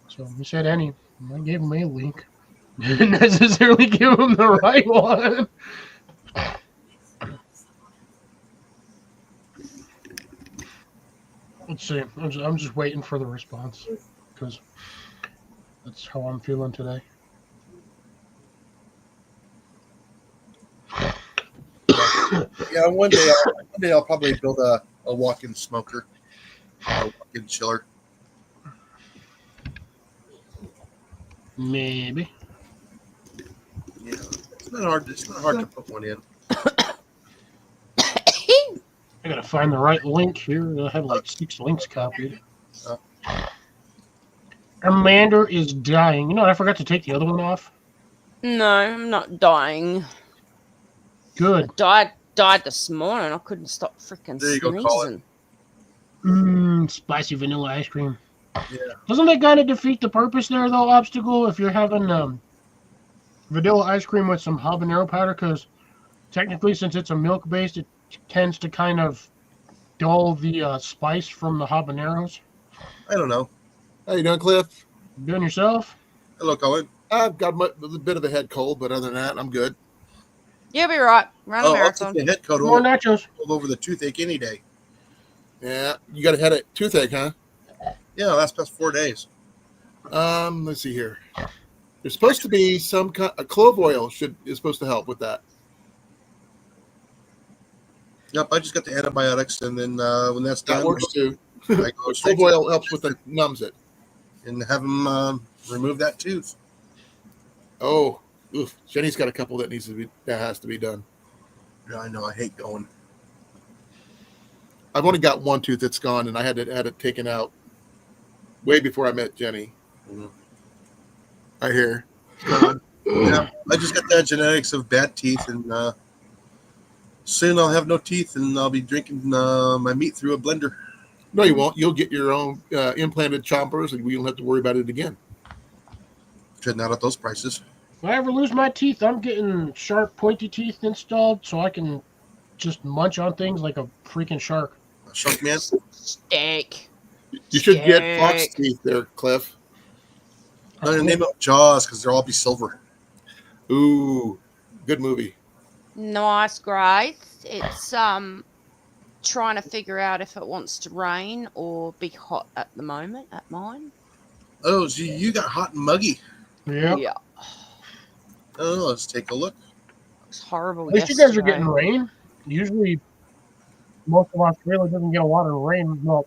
So he said any. I gave him a link. Didn't necessarily give him the right one. Let's see. I'm just waiting for the response because that's how I'm feeling today. Yeah, one day I'll probably build a walk-in smoker, a walk-in chiller. Maybe. Yeah, it's not hard. It's not hard to put one in. I gotta find the right link here. I have like 6 links copied. Amanda is dying. You know what? I forgot to take the other one off. No, I'm not dying. Good. Died this morning. I couldn't stop freaking There you go, Colin. sneezing. Spicy vanilla ice cream. Yeah. Doesn't that kind of defeat the purpose there, though, Obstacle, if you're having vanilla ice cream with some habanero powder? Because technically, since it's a milk-based, it tends to kind of dull the spice from the habaneros. I don't know. How you doing, Cliff? Doing yourself? Hello, Colin. I've got a bit of a head cold, but other than that, I'm good. You'll be right. Run a I'll marathon. take the head coat More all nachos. over the toothache any day. Yeah, you got a head toothache, huh? Yeah, that's past 4 days. Let's see here. There's supposed to be some kind of clove oil is supposed to help with that. Yep, I just got the antibiotics, and then when that's That done, works too. I go straight Clove oil helps with the numbs it. and have them remove that tooth. Oh, oof. Jenny's got a couple that has to be done. Yeah, I know. I hate going. I've only got one tooth that's gone, and I had it taken out way before I met Jenny. Mhm. I hear. Yeah, I just got that genetics of bad teeth, and soon I'll have no teeth, and I'll be drinking my meat through a blender. No, you won't. You'll get your own implanted chompers, and we don't have to worry about it again. Not at those prices. If I ever lose my teeth, I'm getting sharp, pointy teeth installed so I can just munch on things like a freaking shark. Shark man. Steak. You should get fox Steak. teeth there, Cliff. I'm gonna name it Jaws because they'll all be silver. Ooh, good movie. Nice, Grace. It's trying to figure out if it wants to rain or be hot at the moment at mine. Oh, so you got hot and muggy. Yeah. Yeah. Oh, let's take a look. It's horrible. At least you guys are yesterday. getting rain. Usually, most of Australia doesn't get a lot of rain. Well,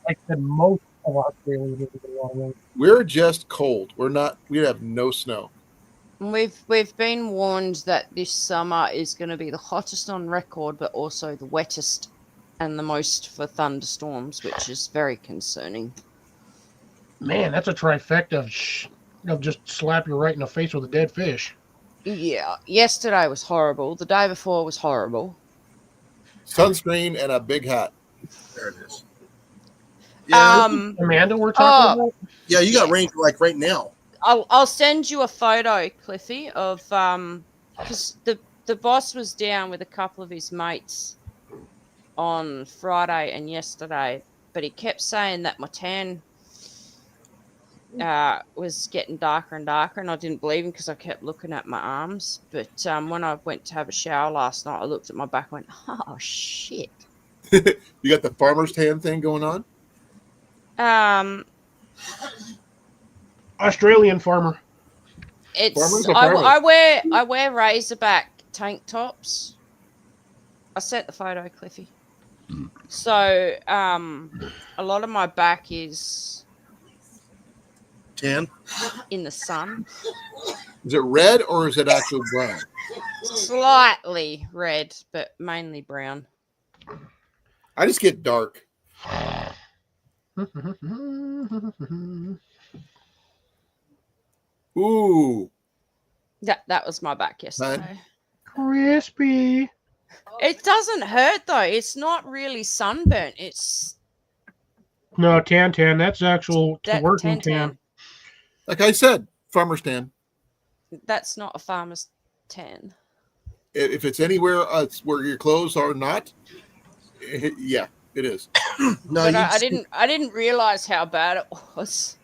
like I said, most of Australia doesn't get a lot of rain. We're just cold. We have no snow. We've been warned that this summer is going to be the hottest on record, but also the wettest and the most for thunderstorms, which is very concerning. Man, that's a trifecta of just slap you right in the face with a dead fish. Yeah, yesterday was horrible. The day before was horrible. Sunscreen and a big hat. There it is. Yeah, Amanda, we're talking about? yeah, you got rain like right now. I'll send you a photo, Cliffy, of because the boss was down with a couple of his mates on Friday and yesterday, but he kept saying that my tan was getting darker and darker, and I didn't believe him because I kept looking at my arms. But when I went to have a shower last night, I looked at my back and went, oh shit. You got the farmer's tan thing going on? Australian farmer. Farmers It's or I, farmers? I wear Razorback tank tops. I sent the photo, Cliffy. So a lot of my back is Tan. in the sun, Is it red or is it actually brown? slightly red, but mainly brown. I just get dark. Ooh, That was my back yesterday. Crispy. It doesn't hurt though. It's not really sunburnt. It's No, tan. That's actual that working tan. tan. like I said, farmer's tan. That's not a farmer's tan. If it's anywhere where your clothes are not, yeah, it is. No, But I didn't realize how bad it was.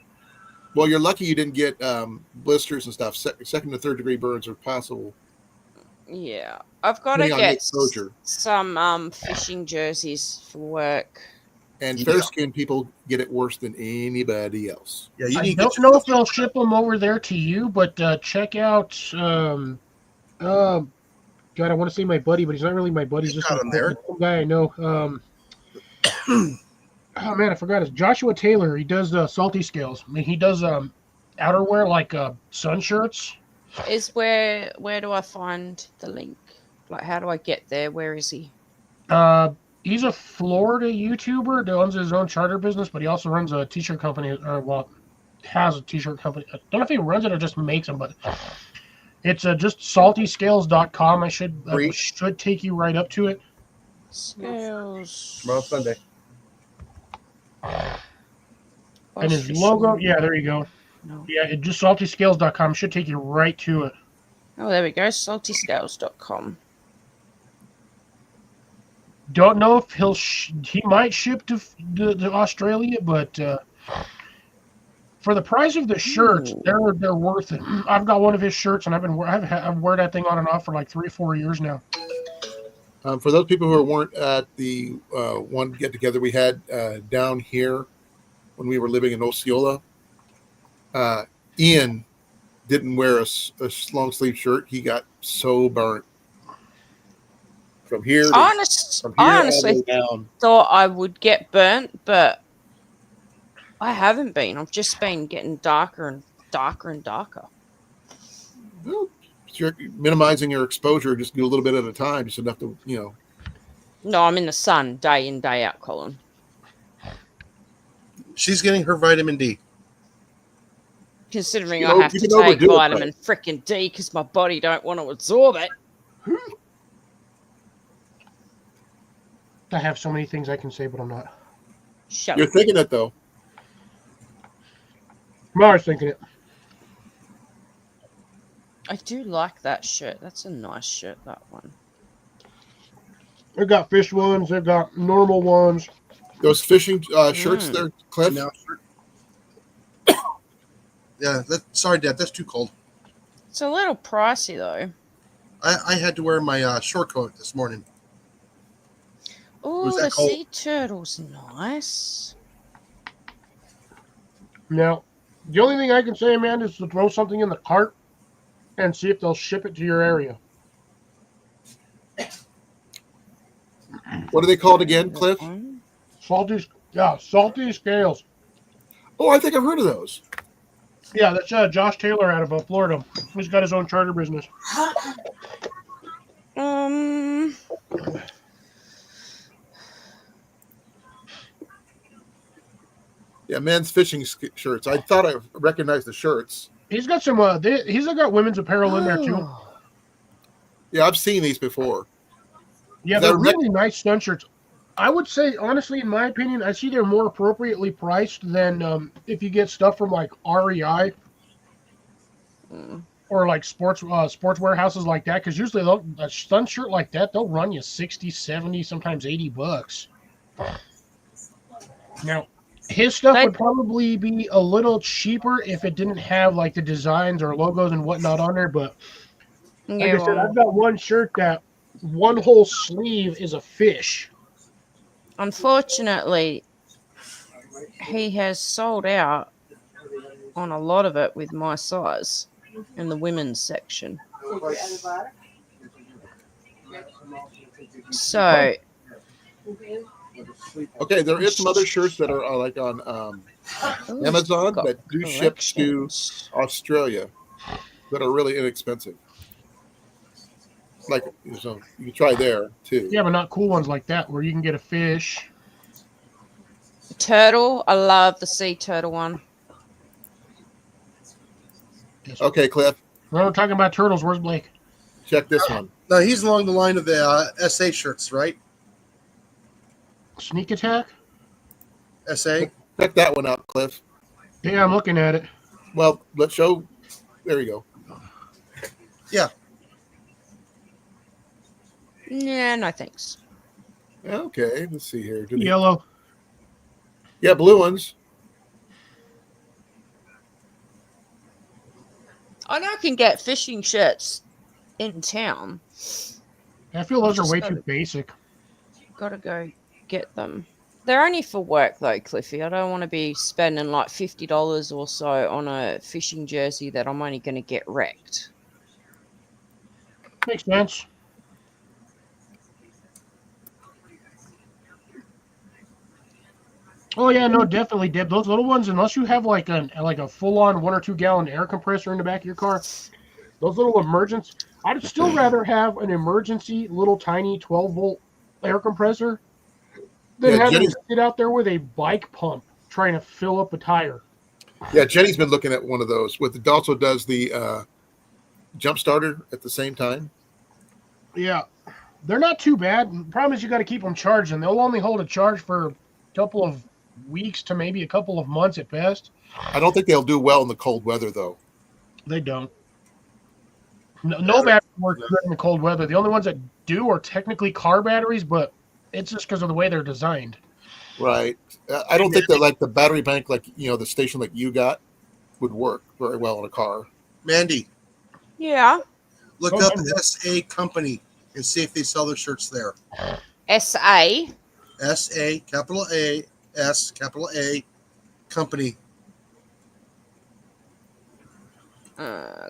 Well, you're lucky you didn't get blisters and stuff. Second to third degree burns are possible. Yeah, I've got to Depending on the get exposure. some fishing jerseys for work. And Yeah. fair skinned people get it worse than anybody else. Yeah, you I need to don't get know if they'll ship them over there to you, but check out. God, I want to say my buddy, but he's not really my buddy. He's just got him there. some guy I know. Oh man, I forgot. It's Joshua Taylor. He does salty scales. I mean, he does outerwear like sun shirts. Is where do I find the link? Like, how do I get there? Where is he? He's a Florida YouTuber that owns his own charter business, but he also runs a t-shirt company, or well, has a t-shirt company. I don't know if he runs it or just makes them, but it's just saltyscales.com. I should take you right up to it. Scales. tomorrow Sunday. And his logo, yeah, there you go. No. Yeah, just saltyscales.com should take you right to it. Oh, there we go. Saltyscales.com. Don't know if he might ship to Australia, but for the price of the shirts, Ooh. they're worth it. I've got one of his shirts, and I've worn that thing on and off for like 3 or 4 years now. For those people who weren't at the one get together we had down here when we were living in Osceola, Ian didn't wear a long sleeve shirt. He got so burnt from here. I all honestly the way down. thought I would get burnt, but I haven't been. I've just been getting darker and darker and darker. Well, you're minimizing your exposure. Just do a little bit at a time, just enough to No, I'm in the sun day in, day out, Colin. She's getting her vitamin D. Considering You I know, have you to can take overdo it, vitamin frickin' D because my body don't want to absorb it. I have so many things I can say, but I'm not. Shut You're up. thinking it though. I'm always thinking it. I do like that shirt. That's a nice shirt, that one. They've got fish ones. They've got normal ones. Those fishing shirts there, Cliff. Now, yeah. Sorry, Dad. That's too cold. It's a little pricey, though. I had to wear my short coat this morning. Oh, Was the that cold? sea turtle's nice. Now, the only thing I can say, Amanda, is to throw something in the cart and see if they'll ship it to your area. What are they called again, Cliff? Salty scales. Oh, I think I've heard of those. Yeah, that's Josh Taylor out of Florida. He's got his own charter business. Yeah, men's fishing shirts. I thought I recognized the shirts. He's got some. He's got women's apparel in there too. Oh. Yeah, I've seen these before. Yeah, Is that they're a really nice sun shirts. I would say, honestly, in my opinion, I see they're more appropriately priced than if you get stuff from like REI or like sports warehouses like that. Because usually a sun shirt like that, they'll run you 60, 70, sometimes $80. Now, his stuff would probably be a little cheaper if it didn't have like the designs or logos and whatnot on there. But like I said, I've got one shirt that one whole sleeve is a fish. Unfortunately, he has sold out on a lot of it with my size. in the women's section. So Okay, there is some other shirts that are like on ooh, Amazon got that do ship to collections. Australia that are really inexpensive. Like, so you can try there too. Yeah, but not cool ones like that where you can get a fish. Turtle. I love the sea turtle one. Okay, Cliff, When we're talking about turtles, where's Blake? check this one. Now he's along the line of the SA shirts, right? Sneak attack? SA. Check that one out, Cliff. Yeah, I'm looking at it. Well, let's show. There you go. Yeah, no thanks. Okay, let's see here. Do they- Yellow. Yeah, blue ones. I know I can get fishing shirts in town. I feel those are Just way gotta- too basic. Gotta go get them. They're only for work though, Cliffy. I don't want to be spending like $50 or so on a fishing jersey that I'm only going to get wrecked. Makes sense. Oh yeah, no, definitely, Deb. Those little ones, unless you have like a full-on 1 or 2 gallon air compressor in the back of your car, those little emergency. I'd still rather have an emergency little tiny 12-volt air compressor than Yeah, having Jenny's- to sit out there with a bike pump trying to fill up a tire. Yeah, Jenny's been looking at one of those. With it also does the jump starter at the same time. Yeah, they're not too bad. The problem is you got to keep them charged, and they'll only hold a charge for a couple of weeks to maybe a couple of months at best. I don't think they'll do well in the cold weather though. They don't. No batteries work good in the cold weather. The only ones that do are technically car batteries, but it's just because of the way they're designed. Right. I don't think that like the battery bank, like the station like you got, would work very well in a car. Mandy, Yeah. look Oh, up man. SA Company and see if they sell their shirts there. SA. SA, capital A, S, capital A, Company.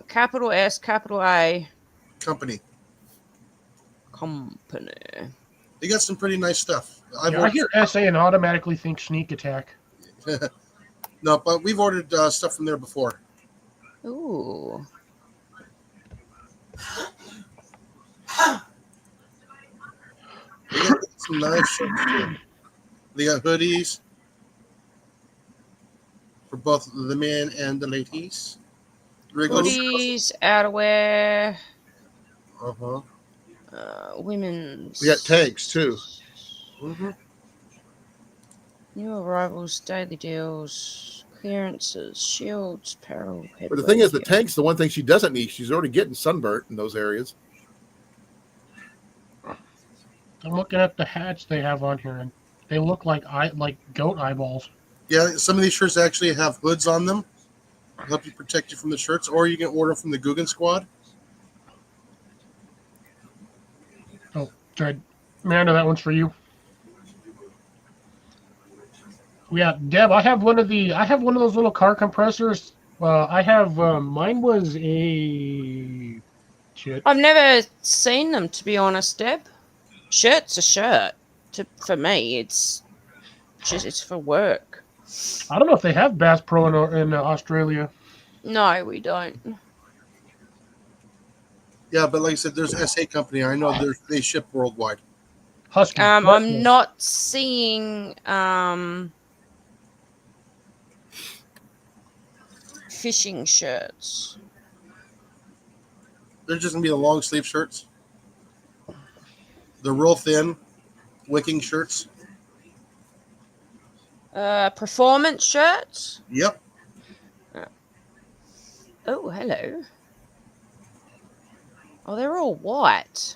Capital S, capital A, Company. company. They got some pretty nice stuff. Yeah, I hear SA and automatically think sneak attack. No, but we've ordered stuff from there before. Ooh. They got some nice shirts too. They got hoodies for both the men and the ladies. Wriggles. Hoodies, outerwear, Uh-huh. women's. We got tanks too. Mm-hmm. New arrivals, daily deals, clearances, shields, apparel. But the thing is, the headwear. tank's the one thing she doesn't need. She's already getting sunburnt in those areas. I'm looking at the hats they have on here, and they look like goat eyeballs. Yeah, some of these shirts actually have hoods on them. Help you protect you from the shirts, or you can order from the Guggen Squad. Oh, sorry, Amanda, that one's for you. Yeah, Deb, I have one of those little car compressors. Mine was a shit. I've never seen them, to be honest, Deb. Shirt's a shirt. For me, it's for work. I don't know if they have Bass Pro in Australia. No, we don't. Yeah, but like I said, there's SA Company. I know they ship worldwide. Husky. I'm not seeing fishing shirts. They're just gonna be the long sleeve shirts. They're real thin, wicking shirts. Performance shirts. Yep. Oh, hello. Oh, they're all white.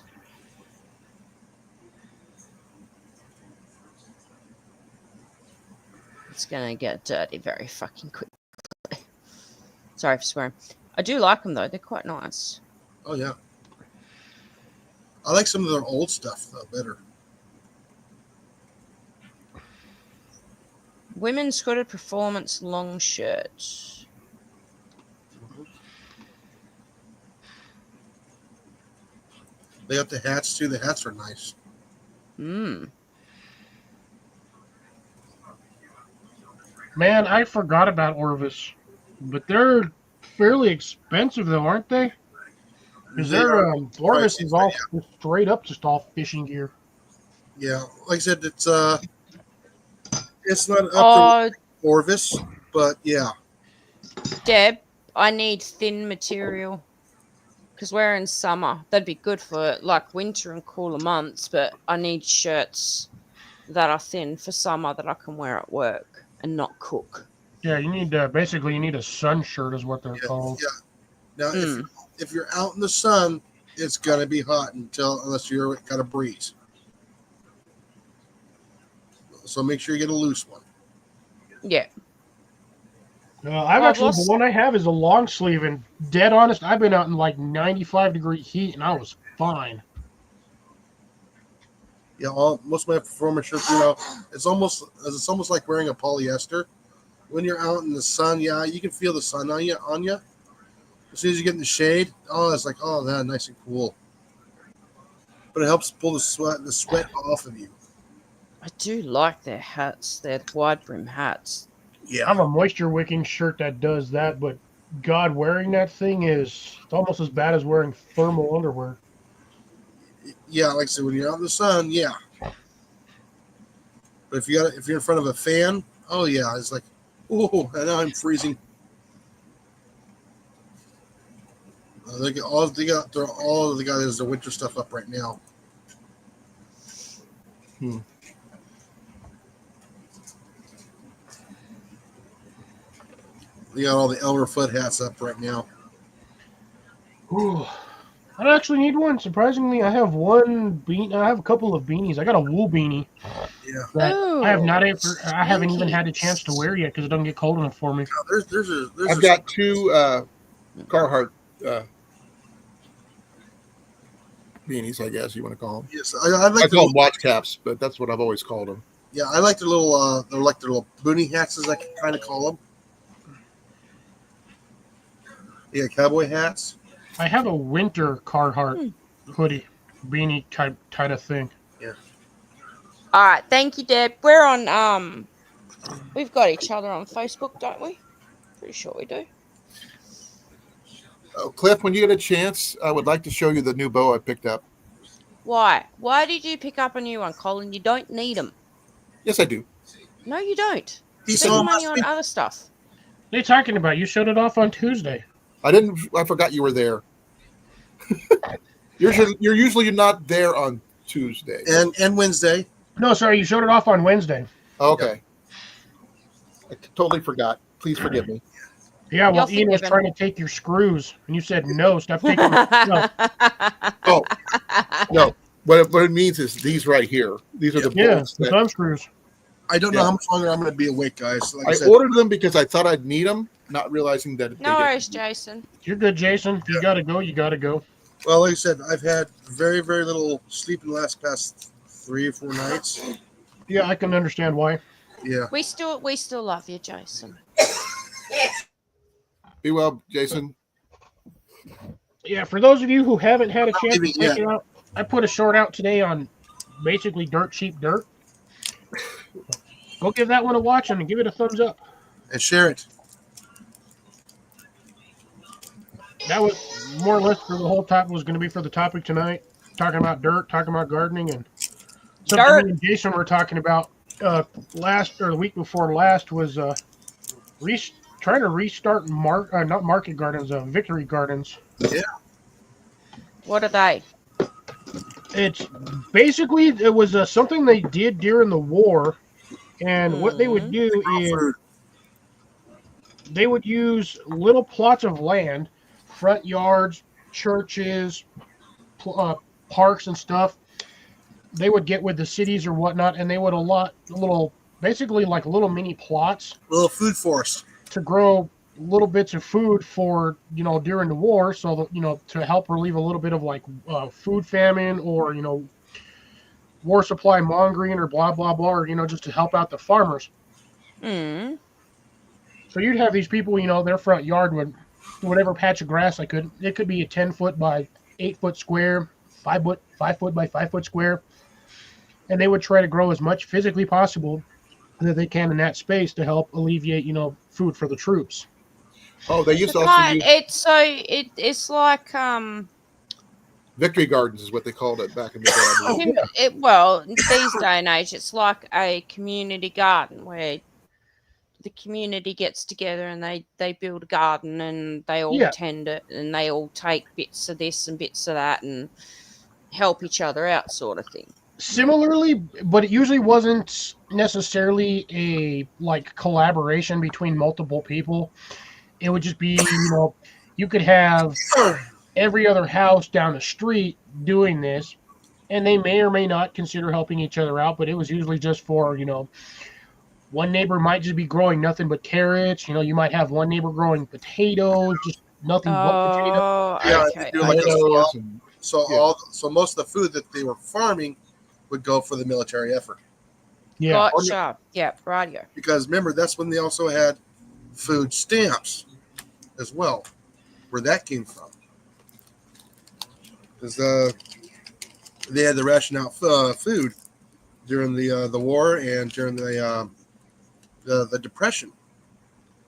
It's gonna get dirty very fucking quickly. Sorry for swearing. I do like them though. They're quite nice. Oh yeah. I like some of their old stuff though better. Women's hooded performance long shirts. They got the hats too. The hats are nice. Mm. Man, I forgot about Orvis, but they're fairly expensive though, aren't they? Because They their are Orvis pricey, is all straight up just all fishing gear. yeah. Like I said, it's not up Oh, to Orvis, but yeah. Deb, I need thin material because we're in summer. That'd be good for like winter and cooler months, but I need shirts that are thin for summer that I can wear at work and not cook. Yeah, you need basically you need a sun shirt is what they're Yeah, called. yeah. Now, Mm. if you're out in the sun, it's gonna be hot unless you're got a breeze. So make sure you get a loose one. Yeah. I've Oh, actually well, the one I have is a long sleeve, and dead honest, I've been out in like 95-degree heat, and I was fine. Yeah, most of my performance shirts, it's almost like wearing a polyester. When you're out in the sun, yeah, you can feel the sun on you. As soon as you get in the shade, it's like, that nice and cool. But it helps pull the sweat off of you. I do like their hats, their wide brim hats. I Yeah, have a moisture wicking shirt that does that, but God, wearing that thing is almost as bad as wearing thermal underwear. yeah. Like I said, when you're out in the sun, yeah. But if you're in front of a fan, oh yeah, it's like, oh, and now I'm freezing. All they got is the winter stuff up right now. They got all the Elmerfoot hats up right now. Ooh. I don't actually need one. Surprisingly, I have I have a couple of beanies. I got a wool beanie Yeah, that I have not Ooh, I haven't even stinky. had a chance to wear yet because it doesn't get cold enough for me. there's I've got two Carhartt beanies, I guess you want to call them. yes, I like I the call them watch caps, but that's what I've always called them. yeah, I like they're like the little boonie hats, as I kind of call them. Yeah, cowboy hats. I have a winter Carhartt hoodie beanie type kind of thing. All right, thank you, Deb. We're on we've got each other on Facebook, don't we? Pretty sure we do. Cliff, when you get a chance, I would like to show you the new bow I picked up. Why? Why did you pick up a new one, Colin? You don't need them. Yes, I do. No, you don't. He Spend saw your him money last on week. other stuff. What are you talking about? You showed it off on Tuesday. I forgot you were there. You're usually not there on Tuesday. and Wednesday. No, sorry, you showed it off on Wednesday. Okay. I totally forgot. Please forgive me. Yeah, well, You're Ian was forgiven. trying to take your screws, and you said no. Stop taking. No. Oh, no. What it means is these right here. These are the Yeah, bolts the that thumb screws. I don't know Yeah. how much longer I'm going to be awake, guys. Like I I said, ordered them because I thought I'd need them, not realizing that No worries, Jason. You're good, Jason. If you gotta go, you gotta go. well, like I said, I've had very, very little sleep in the past 3 or 4 nights. Yeah, I can understand why. Yeah, We still love you, Jason. Be well, Jason. Yeah, for those of you who haven't had a Not chance to leaving check yet. it out, I put a short out today on basically dirt cheap dirt. Go give that one a watch and give it a thumbs up. and share it. That was more or less for the whole topic was going to be for the topic tonight. Talking about dirt, talking about gardening, and something Dirt. me and Jason were talking about last or the week before last was trying to restart not market gardens, victory gardens. What are they? It's basically it was something they did during the war, and what they would do is Food. they would use little plots of land, front yards, churches, parks and stuff. They would get with the cities or whatnot, and they would allot basically like little mini plots Little food forest. to grow little bits of food for during the war, so that to help relieve a little bit of like food famine or war supply mongering or blah blah blah, or just to help out the farmers. Mm. So you'd have these people, their front yard would whatever patch of grass it could be a 10-foot by 8-foot square, 5 foot by 5 foot square, and they would try to grow as much physically possible that they can in that space to help alleviate, food for the troops. Oh, they used to But also no, use it's like victory gardens, is what they called it back in the day. I believe. well, these day and age, it's like a community garden where the community gets together and they build a garden and they all Yeah. tend it and they all take bits of this and bits of that and help each other out, sort of thing. Similarly, but it usually wasn't necessarily a like collaboration between multiple people. It would just be, you could have every other house down the street doing this, and they may or may not consider helping each other out, but it was usually just for, one neighbor might just be growing nothing but carrots. You might have one neighbor growing potatoes, just nothing but potatoes. Oh, Yeah, okay. if you do like a Tomatoes swamp, and- so most of the food that they were farming would go for the military effort. Yeah. Gotcha. Yeah, radio. Because remember, that's when they also had food stamps as well, where that came from. Because they had to ration out food during the war and during the Depression.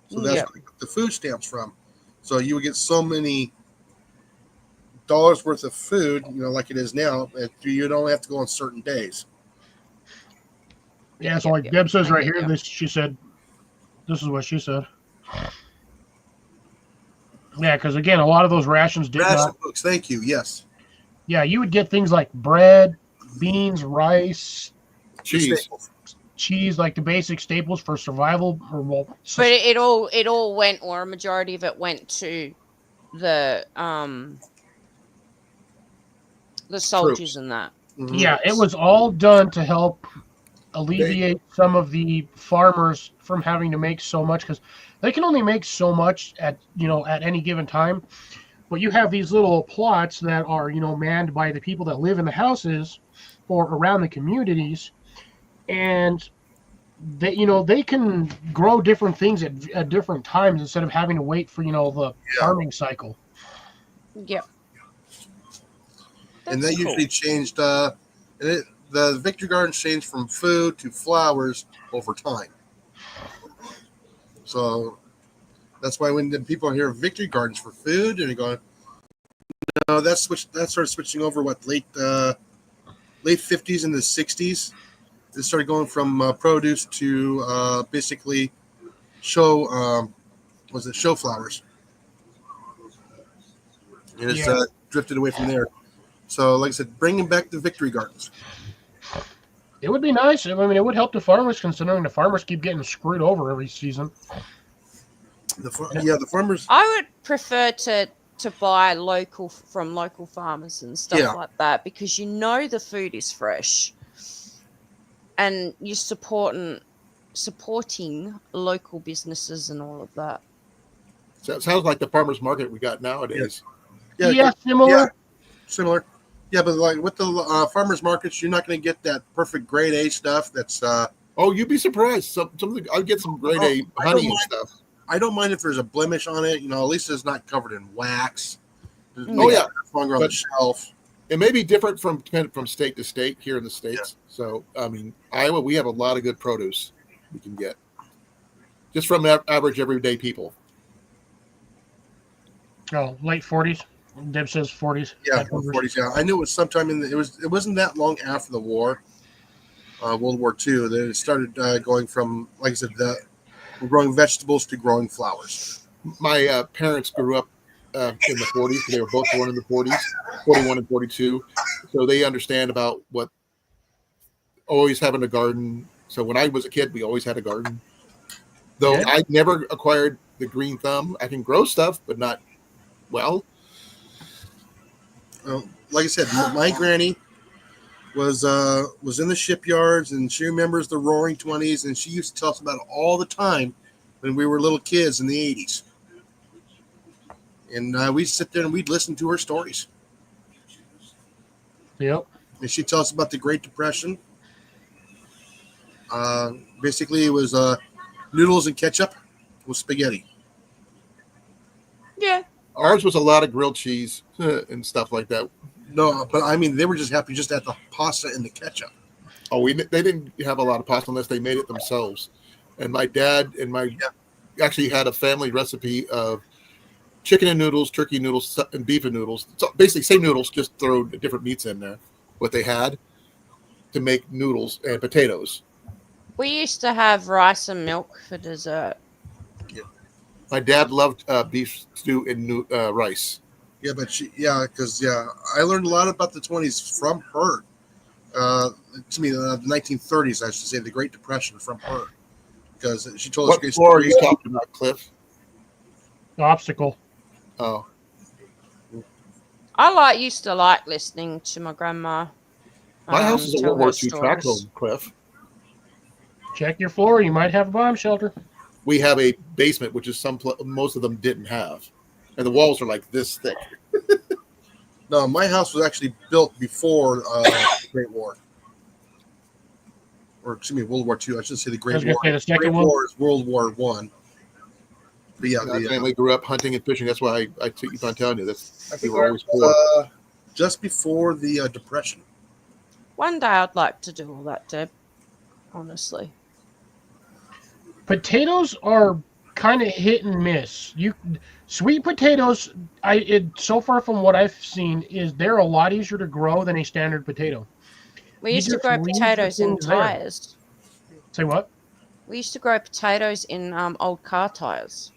So that's Yeah. where they got the food stamps from. So you would get so many dollars worth of food, like it is now. You'd only have to go on certain days. Yeah, so Yep, like yep. Deb says right here, Yep. this is what she said. Yeah, because again, a lot of those rations did Ration not. books, thank you. Yes. Yeah, you would get things like bread, beans, rice, cheese. cheese, like the basic staples for survival. But it all went, or a majority of it went to the soldiers and that. Mhm. yeah, it was all done to help alleviate some of the farmers from having to make so much, because they can only make so much at any given time. But you have these little plots that are manned by the people that live in the houses or around the communities, and they can grow different things at different times instead of having to wait for the farming cycle. Yep. And That's they cool. usually changed. The Victory Gardens changed from food to flowers over time. So that's why when the people hear Victory Gardens for food, and they're going, no, that started switching over late 50s and the 60s. It started going from produce to basically show show flowers, and it's drifted away from there. So, like I said, bringing back the Victory Gardens. It would be nice. I mean, it would help the farmers, considering the farmers keep getting screwed over every season. The farmers. I would prefer to buy from local farmers and stuff like that, because the food is fresh, and you're supporting local businesses and all of that. So it sounds like the farmers market we got nowadays. Yeah, similar. Similar. Yeah, but like with the farmers markets, you're not going to get that perfect grade A stuff. That's Oh, you'd be surprised. Some I'll get some grade A I honey don't and mind. stuff. I don't mind if there's a blemish on it. At least it's not covered in wax. Oh, yeah. Longer on the shelf. It may be different from state to state here in the States. So, I mean, Iowa, we have a lot of good produce we can get just from average everyday people. Oh, late 40s. Deb says 40s. Yeah, 40s. Yeah, I knew it was sometime it wasn't that long after the war, World War II, that it started going from, like I said, growing vegetables to growing flowers. My parents grew up in the 40s. They were both born in the 40s, 41 and 42. So they understand about what always having a garden. So when I was a kid, we always had a garden. Though I never acquired the green thumb. I can grow stuff, but not well. Like I said, my granny was in the shipyards, and she remembers the Roaring 20s, and she used to tell us about it all the time when we were little kids in the 80s. And we'd sit there and we'd listen to her stories. Yep. And she'd tell us about the Great Depression. Basically, it was noodles and ketchup with spaghetti. Yeah. Ours was a lot of grilled cheese and stuff like that. No, but I mean, they were just happy just at the pasta and the ketchup. Oh, they didn't have a lot of pasta unless they made it themselves. And my dad and my actually had a family recipe of chicken and noodles, turkey noodles, and beef and noodles. So basically, same noodles, just throw different meats in there. What they had to make noodles and potatoes. We used to have rice and milk for dessert. My dad loved beef stew and rice. Yeah, but because I learned a lot about the 20s from her. To me, the 1930s, I should say, the Great Depression from her, because she told us. What floor are you talking about, Cliff? The obstacle. Oh, Used to like listening to my grandma. my house is a tell World War her II track stories. home, Cliff. Check your floor. You might have a bomb shelter. We have a basement, which is most of them didn't have, and the walls are like this thick. No, my house was actually built before the Great War, or excuse me, World War II. I should say the I Great was going War. to say the second Great one. War is World War One. But yeah, My family grew up hunting and fishing. That's why I keep on telling you this. I We think were always poor. just before the Depression. One day I'd like to do all that, Deb. Honestly. Potatoes are kind of hit and miss. Sweet potatoes, so far from what I've seen, is they're a lot easier to grow than a standard potato. We You used to just grow leave the potatoes in things there. tires. Say what? We used to grow potatoes in old car tires.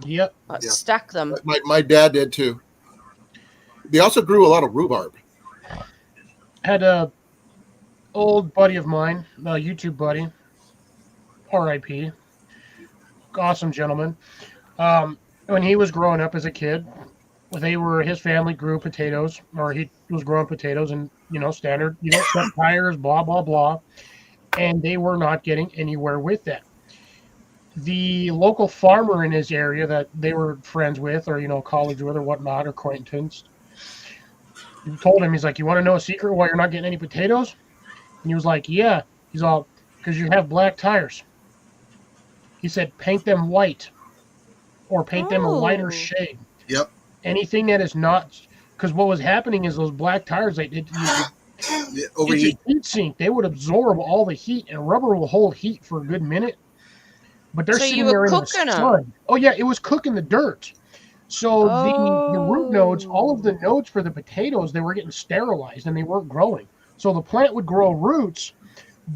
Yep. Like Yeah. stack them. My dad did too. They also grew a lot of rhubarb. Had a old buddy of mine, a YouTube buddy, R.I.P. Awesome gentleman. When he was growing up as a kid, his family grew potatoes, or he was growing potatoes, and standard, set tires, blah blah blah, and they were not getting anywhere with that. The local farmer in his area that they were friends with, or college with, or whatnot, or acquaintance, told him, he's like, "You want to know a secret why you're not getting any potatoes?" And he was like, "Yeah." He's all, "Because you have black tires." He said, "Paint them white, or paint them a lighter Oh. shade. Yep. Anything that is not," because what was happening is those black tires, it's Overheat. a heat sink. They would absorb all the heat, and rubber will hold heat for a good minute. But they're So you sitting were there in the cooking 'em? sun. Oh yeah, it was cooking the dirt. So the root nodes, all of the nodes for the potatoes, they were getting sterilized and they weren't growing. So the plant would grow roots,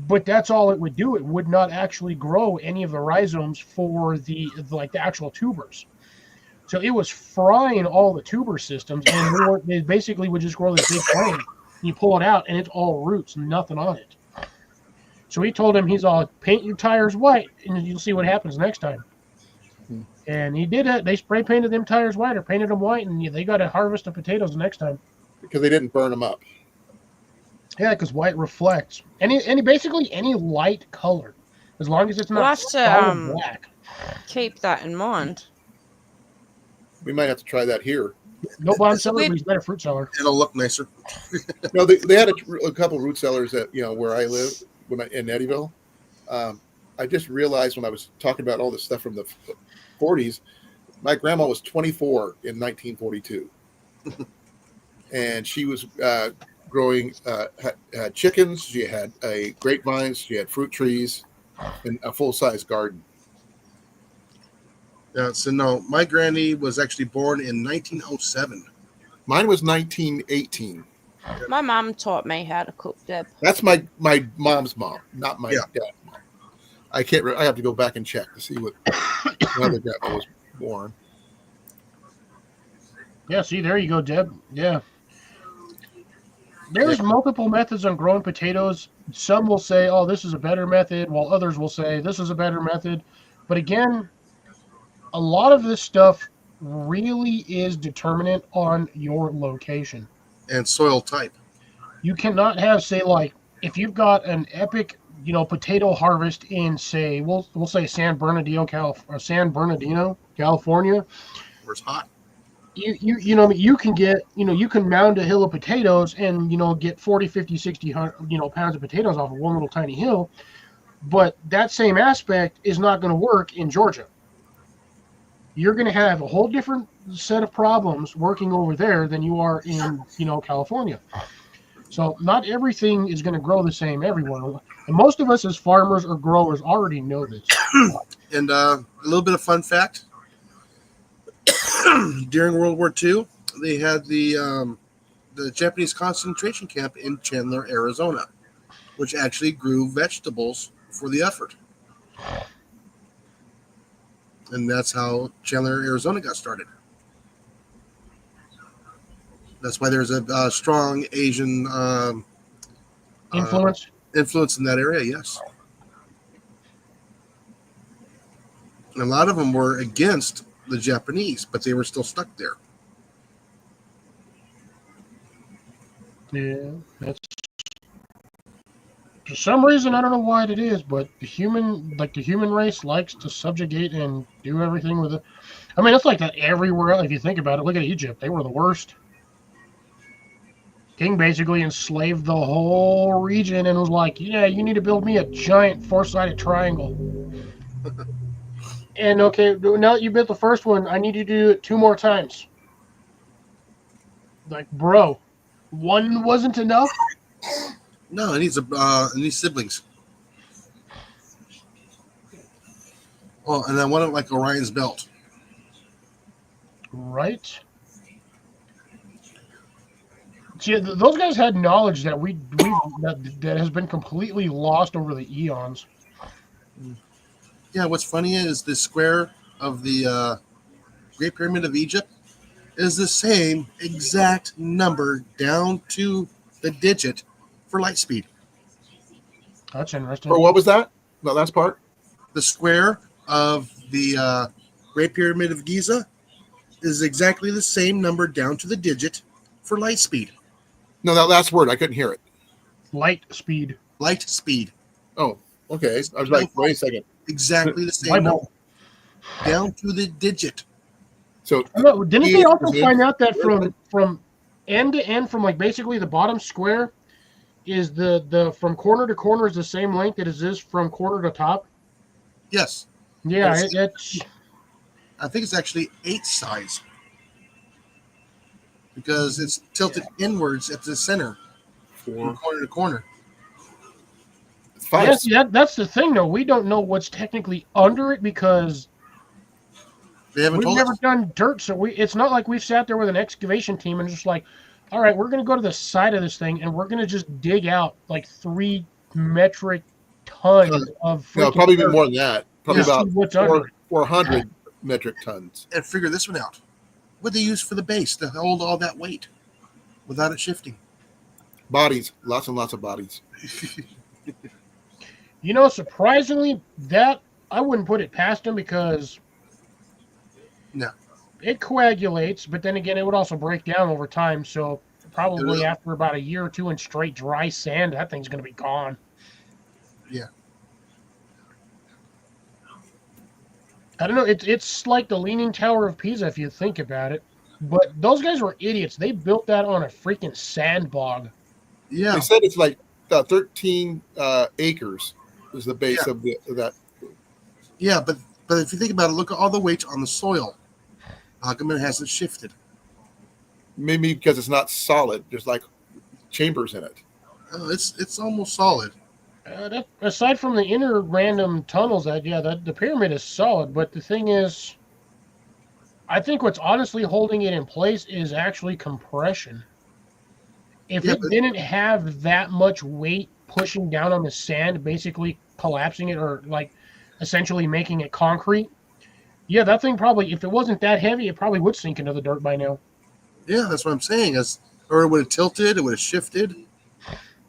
but that's all it would do. It would not actually grow any of the rhizomes for the actual tubers. So it was frying all the tuber systems, and they basically would just grow this big plant. You pull it out, and it's all roots, nothing on it. So he told him, he's all, "Paint your tires white, and you'll see what happens next time." And he did it. They spray painted them tires white, or painted them white, and they got a harvest of potatoes the next time. Because they didn't burn them up. Yeah, because white reflects basically any light color, as long as it's We'll not have to, solid black. Keep that in mind. We might have to try that here. No bomb cellar, we- but he's better fruit cellar. It'll look nicer. No, they had a couple root cellars at where I live in Eddyville. I just realized when I was talking about all this stuff from the 40s, my grandma was 24 in 1942, and she was growing had chickens. She had grapevines. She had fruit trees, and a full size garden. Yeah. So no, my granny was actually born in 1907. Mine was 1918. My mum taught me how to cook, Deb. That's my mom's mom, not my Yeah. dad's mom. I can't. I have to go back and check to see what other grandma was born. Yeah, see, there you go, Deb. Yeah. There's multiple methods on growing potatoes. Some will say, "Oh, this is a better method," while others will say, "This is a better method." But again, a lot of this stuff really is determinant on your location. And soil type. You cannot have, say, like, if you've got an epic, potato harvest in, say, we'll say San Bernardino, California. Where it's hot. You can get, you can mound a hill of potatoes and, get 40, 50, 60, pounds of potatoes off of one little tiny hill. But that same aspect is not going to work in Georgia. You're going to have a whole different set of problems working over there than you are in, California. So not everything is going to grow the same everywhere. And most of us as farmers or growers already know this. And a little bit of fun fact: during World War II, they had the Japanese concentration camp in Chandler, Arizona, which actually grew vegetables for the effort. And that's how Chandler, Arizona got started. That's why there's a strong Asian Influence. influence in that area, yes. And a lot of them were against the Japanese, but they were still stuck there. Yeah, that's for some reason I don't know why it is, but the human race likes to subjugate and do everything with it. I mean, it's like that everywhere else. If you think about it, look at Egypt; they were the worst. King basically enslaved the whole region and was like, "Yeah, you need to build me a giant four-sided triangle." And okay, now that you built the first one, I need you to do it 2 more times. Like, bro, one wasn't enough. No, it needs siblings. Oh, and I want it like Orion's belt. Right. See, those guys had knowledge that that has been completely lost over the eons. Yeah, what's funny is the square of the Great Pyramid of Egypt is the same exact number down to the digit for light speed. That's interesting. Or what was that? The last part? The square of the Great Pyramid of Giza is exactly the same number down to the digit for light speed. No, that last word. I couldn't hear it. Light speed. Light speed. Oh, okay. I was like, wait a second. Exactly the same Light number. bulb. Down to the digit. So No, didn't they also Yeah. find out that from end to end, from like basically the bottom square, is the from corner to corner is the same length that it is from corner to top? Yes. Yeah, Yes. it's I think it's actually 8 sides because it's tilted inwards at the center from 4, corner to corner. 5. yes, that's the thing though. We don't know what's technically under it because They haven't we've told never us. done dirt, so it's not like we've sat there with an excavation team and just like, all right, we're gonna go to the side of this thing and we're gonna just dig out like 3 metric tons of No, freaking probably dirt even more than that. Probably to see about what's under it. 400 metric tons. And figure this one out. What they use for the base to hold all that weight without it shifting. Bodies. Lots and lots of bodies. You know, surprisingly, that I wouldn't put it past them because No. it coagulates, but then again, it would also break down over time. So probably Yeah. after about a year or two in straight dry sand, that thing's going to be gone. Yeah. I don't know. It's like the Leaning Tower of Pisa if you think about it. But those guys were idiots. They built that on a freaking sand bog. Yeah. They said it's like 13 acres is the base of that. Yeah, but if you think about it, look at all the weight on the soil. How come it hasn't shifted? Maybe because it's not solid. There's like chambers in it. It's almost solid. Aside from the inner random tunnels, the pyramid is solid. But the thing is, I think what's honestly holding it in place is actually compression. If Yeah, it but- didn't have that much weight pushing down on the sand, basically collapsing it or like essentially making it concrete, yeah, that thing probably, if it wasn't that heavy, it probably would sink into the dirt by now. Yeah, that's what I'm saying. Or it would have tilted, it would have shifted.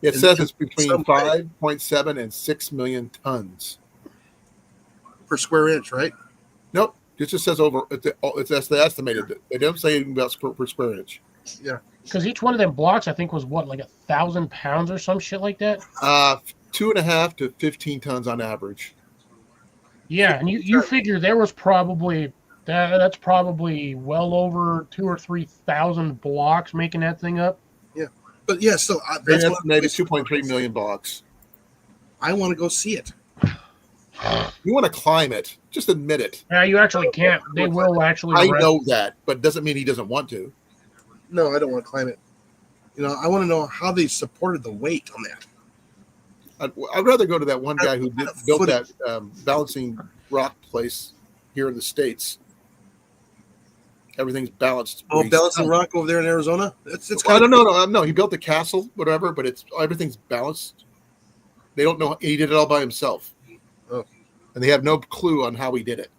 It And says it's between some way. 5.7 and 6 million tons. Per square inch, right? Nope. It just says over. It's the estimated. They don't say anything about per square inch. Because each one of them blocks, I think, was what, like 1,000 pounds or some shit like that? 2.5 to 15 tons on average. Yeah, and you figure there was probably that's probably well over 2,000 or 3,000 blocks making that thing up. But yeah, still, They that's what estimated 2.3 million blocks. I want to go see it. You want to climb it, just admit it. Yeah, you actually can't. They will actually. I arrest know that, but doesn't mean he doesn't want to. No, I don't want to climb it. I want to know how they supported the weight on that. I'd rather go to that one guy who built that Footage. balancing rock place here in the States. Everything's balanced. Oh, Balancing Rock over there in Arizona. It's I kind don't of know. He built the castle, whatever, but everything's balanced. They don't know he did it all by himself. Oh. And they have no clue on how he did it.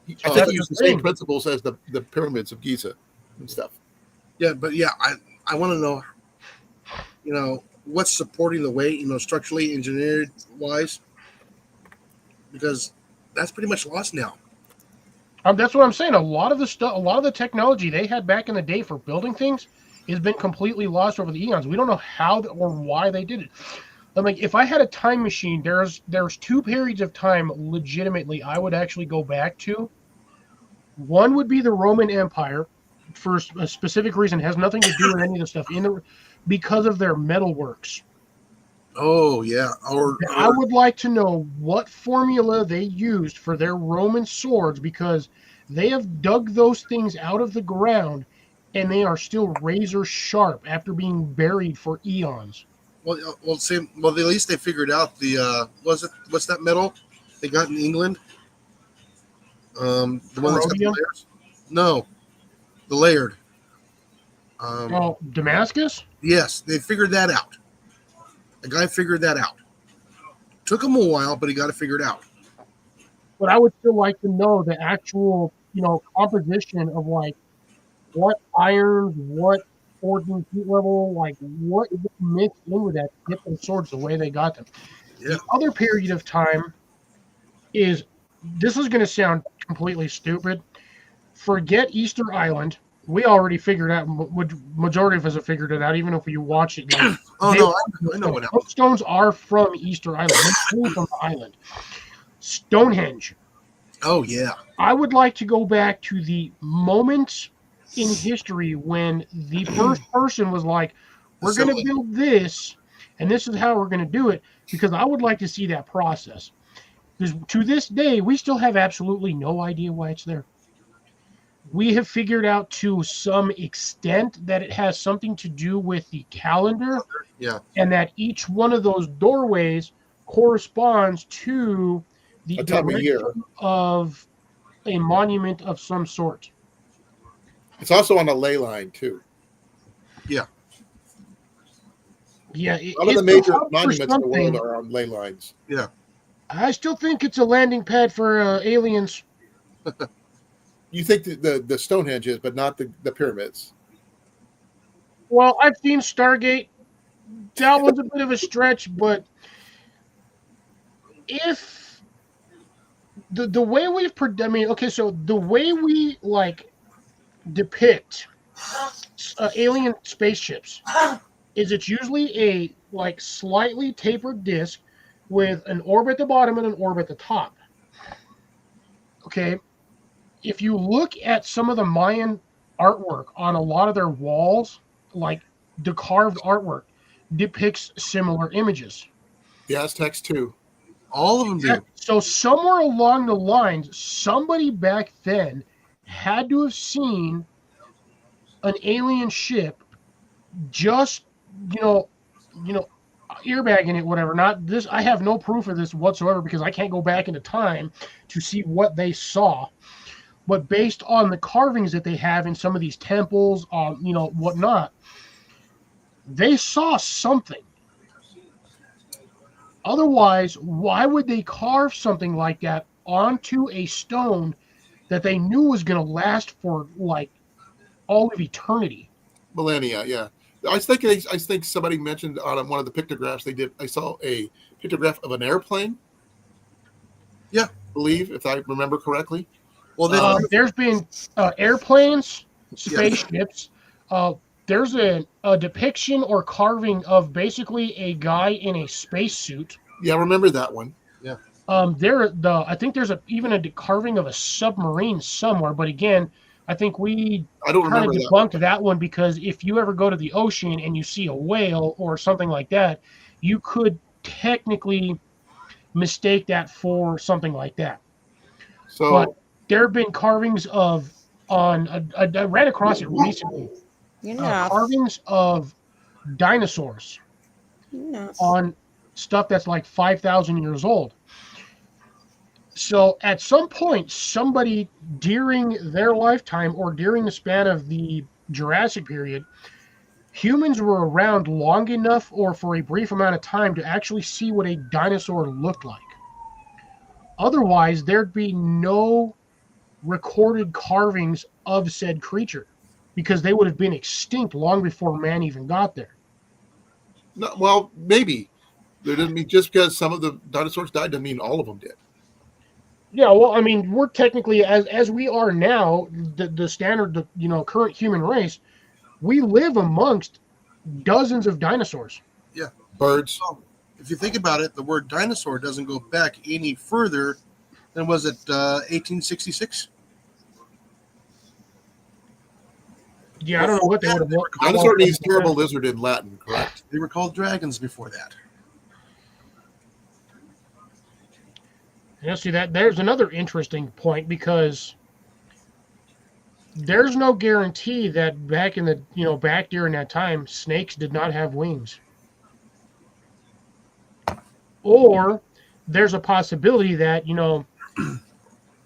I think that's he used the the same thing. principles as the pyramids of Giza and stuff. Yeah, but yeah, I want to know, what's supporting the weight, structurally engineered wise, because that's pretty much lost now. That's what I'm saying. A lot of the technology they had back in the day for building things has been completely lost over the eons. We don't know how or why they did it. I'm like, if I had a time machine, there's 2 periods of time legitimately I would actually go back to. One would be the Roman Empire for a specific reason. It has nothing to do with any of the stuff because of their metalworks. Oh yeah, I would like to know what formula they used for their Roman swords, because they have dug those things out of the ground and they are still razor sharp after being buried for eons. well, at least they figured out the what's that metal they got in England? The one that's got the Rhodium? layers? No, the layered. Damascus? Yes, they figured that out. The guy figured that out. Took him a while, but he got it figured out. But I would still like to know the actual, composition of like what irons, what forging heat level, like what is mixed in with that to get those swords the way they got them. Yeah. The other period of time is, this is going to sound completely stupid. Forget Easter Island. We already figured out, majority of us have figured it out, even if you watch it. Like, Oh no, I know what happened. stones are from Easter Island. They came from the island. Stonehenge. Oh yeah. I would like to go back to the moment in history when the first person was like, we're going to build this, and this is how we're going to do it, because I would like to see that process. Because to this day, we still have absolutely no idea why it's there. We have figured out to some extent that it has something to do with the calendar, Yeah. and that each one of those doorways corresponds to the A time of year. direction of a monument of some sort. It's also on a ley line too. Yeah, A lot of the major monuments in the world are on ley lines. I still think it's a landing pad for aliens. You think the Stonehenge is, but not the pyramids. Well, I've seen Stargate. That one's a bit of a stretch, but if the way we've, so the way we depict alien spaceships is it's usually a slightly tapered disc with an orb at the bottom and an orb at the top. Okay, if you look at some of the Mayan artwork on a lot of their walls, the carved artwork depicts similar images. The Aztecs too. All of them do. So somewhere along the lines, somebody back then had to have seen an alien ship just, earbagging it, whatever. Not this. I have no proof of this whatsoever because I can't go back into time to see what they saw. But based on the carvings that they have in some of these temples, whatnot, they saw something. Otherwise, why would they carve something like that onto a stone that they knew was going to last for all of eternity? Millennia, yeah. I think somebody mentioned on one of the pictographs they did. I saw a pictograph of an airplane. Yeah, I believe, if I remember correctly. Well, there's been airplanes, spaceships. There's a depiction or carving of basically a guy in a spacesuit. Yeah, I remember that one. Yeah. I think there's even a carving of a submarine somewhere. But again, I think we I don't kind of remember debunked that one because if you ever go to the ocean and you see a whale or something like that, you could technically mistake that for something like that. So But there have been carvings of I ran across it recently. Enough. Carvings of dinosaurs Enough. on stuff that's like 5,000 years old. So at some point, somebody during their lifetime or during the span of the Jurassic period, humans were around long enough or for a brief amount of time to actually see what a dinosaur looked like. Otherwise, there'd be no recorded carvings of said creature because they would have been extinct long before man even got there. no, well, maybe there doesn't mean just because some of the dinosaurs died doesn't mean all of them did. Yeah, well, I mean, we're technically as we are now, the standard, current human race, we live amongst dozens of dinosaurs. Birds. So, if you think about it, the word dinosaur doesn't go back any further than was it 1866? Yeah, I don't know what they would have looked. Dinosaur means terrible lizard in Latin, correct? They were called dragons before that. Yeah, see that there's another interesting point because there's no guarantee that back in the back during that time snakes did not have wings. Or there's a possibility that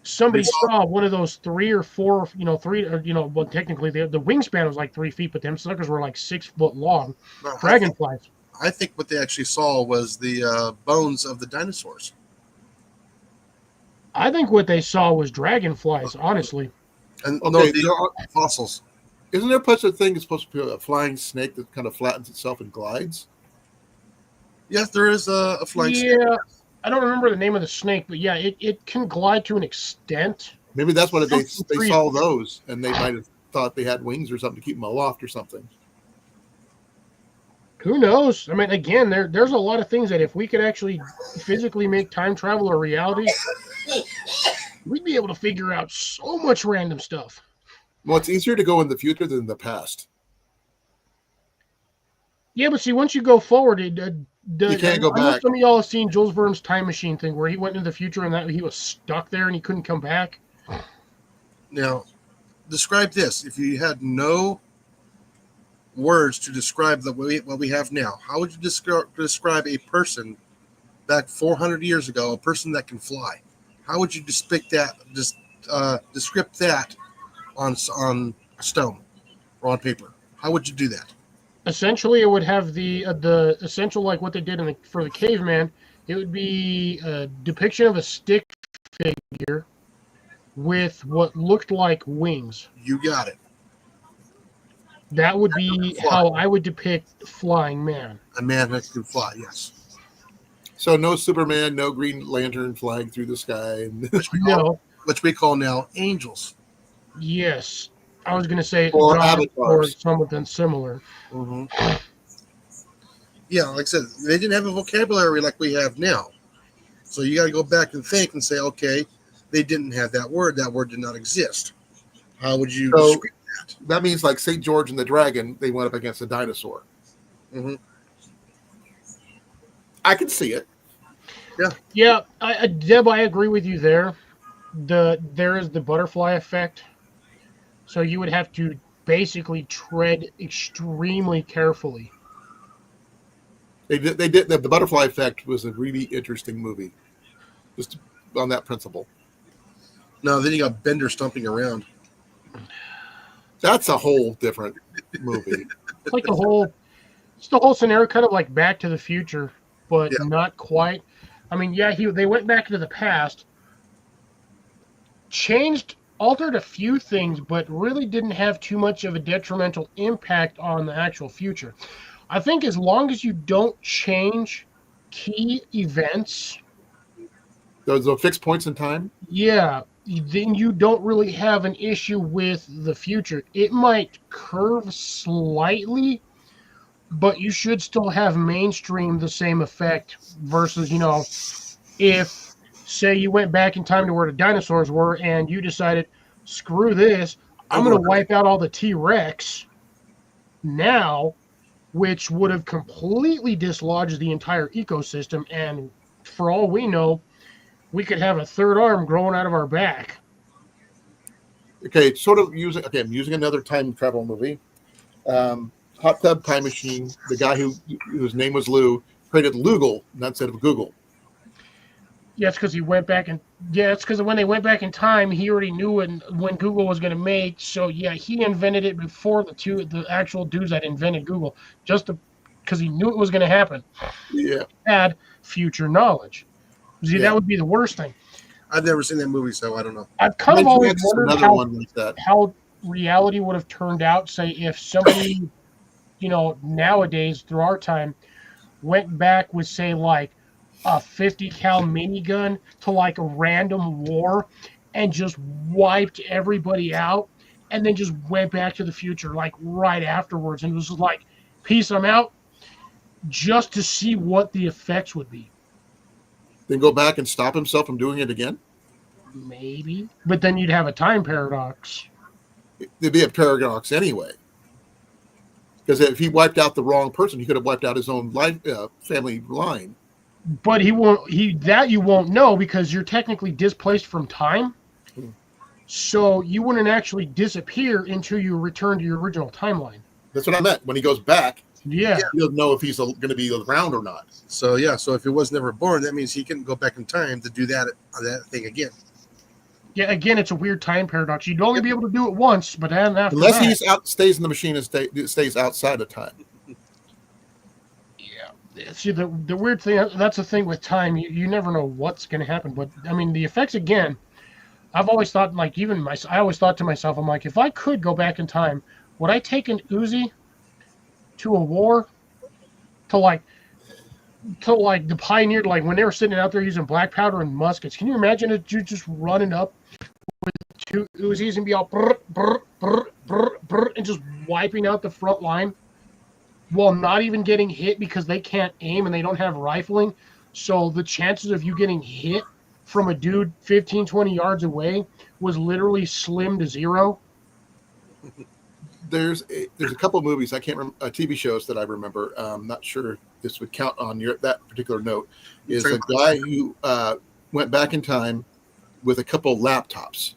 somebody saw one of those 3 or 4 well technically the wingspan was like 3 feet, but them suckers were like 6 foot long No, dragonflies. I think what they actually saw was the bones of the dinosaurs. I think what they saw was dragonflies, honestly. And Okay, no, there the fossils. Isn't there such a thing as supposed to be a flying snake that kind of flattens itself and glides? Yes, there is a flying snake. Yeah, I don't remember the name of the snake, but yeah, it can glide to an extent. Maybe that's what they Something saw those, and they might have thought they had wings or something to keep them aloft or something. Who knows? I mean, again, there's a lot of things that if we could actually physically make time travel a reality, we'd be able to figure out so much random stuff. Well, it's easier to go in the future than the past. Yeah, but see, once you go forward, You can't go I know back. some of y'all have seen Jules Verne's Time Machine thing where he went into the future and that he was stuck there and he couldn't come back. Now, describe this. If you had no words to describe what we have now, how would you describe a person back 400 years ago, a person that can fly? How would you descript that on stone or on paper? How would you do that? Essentially, it would have the essential, like what they did for the caveman. It would be a depiction of a stick figure with what looked like wings. You got it. That would be how I would depict flying man. A man that can fly, yes. So no Superman, no Green Lantern flying through the sky. No, Which we call now angels. yes, I was going to say Or God or avatars. something similar. Mm-hmm. Yeah, like I said, they didn't have a vocabulary like we have now. So you got to go back and think and say, okay, they didn't have that word. That word did not exist. How would you So- describe that? That means like St. George and the Dragon, they went up against a dinosaur. Mm-hmm. I can see it. Yeah, Deb, I agree with you there. There is the butterfly effect. So you would have to basically tread extremely carefully. They did. The Butterfly Effect was a really interesting movie, just on that principle. No, then you got Bender stomping around. That's a whole different movie. It's like the whole scenario, kind of like Back to the Future, but Yeah. not quite. I mean, yeah, they went back into the past, altered a few things, but really didn't have too much of a detrimental impact on the actual future. I think as long as you don't change key events, Those are fixed points in time. yeah, then you don't really have an issue with the future. It might curve slightly, but you should still have mainstream the same effect versus, if, say, you went back in time to where the dinosaurs were and you decided, screw this, I'm going to wipe out all the T-Rex now, which would have completely dislodged the entire ecosystem and for all we know, we could have a third arm growing out of our back. Okay, I'm using another time travel movie. Hot Tub Time Machine. The guy whose name was Lou created Lugal instead of Google. Yeah, it's because he went back and it's because when they went back in time, he already knew when Google was going to make. So yeah, he invented it before the actual dudes that invented Google, just because he knew it was going to happen. Yeah, Had future knowledge. See, that would be the worst thing. I've never seen that movie, so I don't know. I've kind of always wondered like how reality would have turned out. Say if somebody, nowadays through our time, went back with say like a 50 cal minigun to like a random war and just wiped everybody out and then just went back to the future like right afterwards and was like, peace, I'm out, just to see what the effects would be. Then go back and stop himself from doing it again? Maybe. But then you'd have a time paradox. There'd be a paradox anyway. Because if he wiped out the wrong person, he could have wiped out his own family line. But you won't know because you're technically displaced from time. So you wouldn't actually disappear until you return to your original timeline. That's what I meant. When he goes back, yeah, he doesn't know if he's going to be around or not. So if he was never born, that means he couldn't go back in time to do that thing again. Yeah, again, it's a weird time paradox. You'd only be able to do it once, but then after unless that, he stays in the machine and stays outside of time. See, the weird thing, that's the thing with time, you never know what's going to happen. But, I mean, the effects, again, I've always thought, like, I always thought to myself, I'm like, if I could go back in time, would I take an Uzi to a war to the pioneer, like, when they were sitting out there using black powder and muskets? Can you imagine it, you just running up with 2 Uzis and be all brr, brr, brr, brr, brr, and just wiping out the front line? While not even getting hit because they can't aim and they don't have rifling. So the chances of you getting hit from a dude 15, 20 yards away was literally slim to zero. There's a couple of movies, I can't remember, TV shows that I remember. I'm not sure if this would count on that particular note. Is a guy who went back in time with a couple of laptops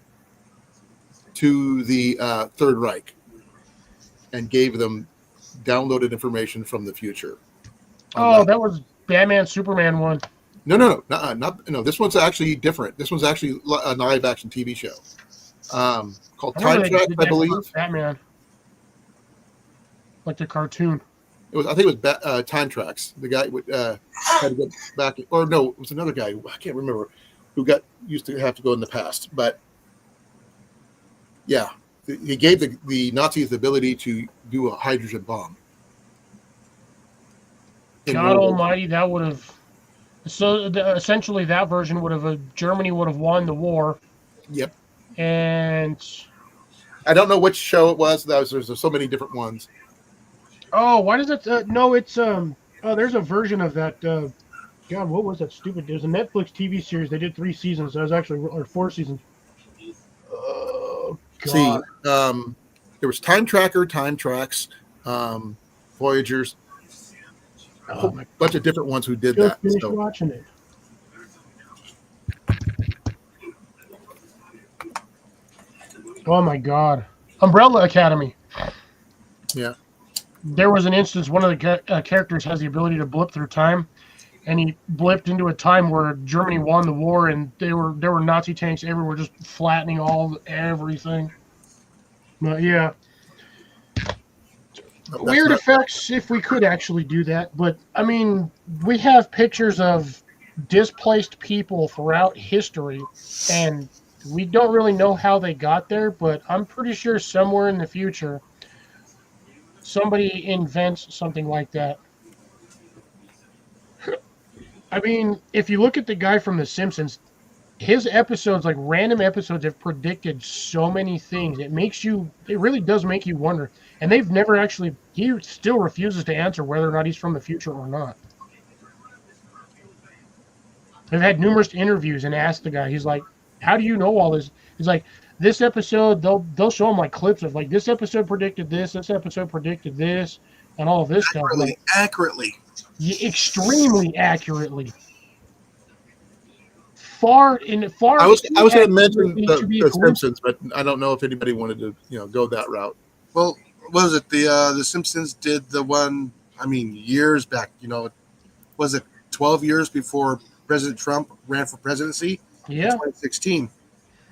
to the Third Reich and gave them downloaded information from the future. Oh, that was Batman Superman one. No. This one's actually different. This one's actually a live action TV show called Time Track, I believe. Batman, like the cartoon. I think it was Time Tracks. The guy had to go back, or no, it was another guy. I can't remember who used to have to go in the past. But yeah, he gave the Nazis the ability to do a hydrogen bomb. God Almighty, that would have. So essentially, that version would have. Germany would have won the war. Yep. And I don't know which show it was. There's so many different ones. Oh, why does it? No, it's there's a version of that. God, what was that stupid? There's a Netflix TV series. They did 3 seasons. That was actually or 4 seasons. Oh God. See, there was Time Tracker, Time Tracks, Voyagers, a whole bunch of different ones who did that. Finish watching it. Oh my God, Umbrella Academy. Yeah. There was an instance, one of the characters has the ability to blip through time, and he blipped into a time where Germany won the war, and there were Nazi tanks everywhere, just flattening everything. But yeah, weird effects if we could actually do that. But I mean, we have pictures of displaced people throughout history, and we don't really know how they got there. But I'm pretty sure somewhere in the future, somebody invents something like that. I mean, if you look at the guy from The Simpsons, his episodes, like random episodes, have predicted so many things. It really does make you wonder. And they've never actually, he still refuses to answer whether or not he's from the future or not. They've had numerous interviews and asked the guy, he's like, how do you know all this? He's like, this episode, they'll show him like clips of like, this episode predicted this episode predicted this, and all of this stuff. Like, Accurately. extremely accurately. far. I was going to mention to be the cool. Simpsons, but I don't know if anybody wanted to go that route. Well, what was it? The Simpsons did the one. I mean, years back. Was it 12 years before President Trump ran for presidency? Yeah. In 2016.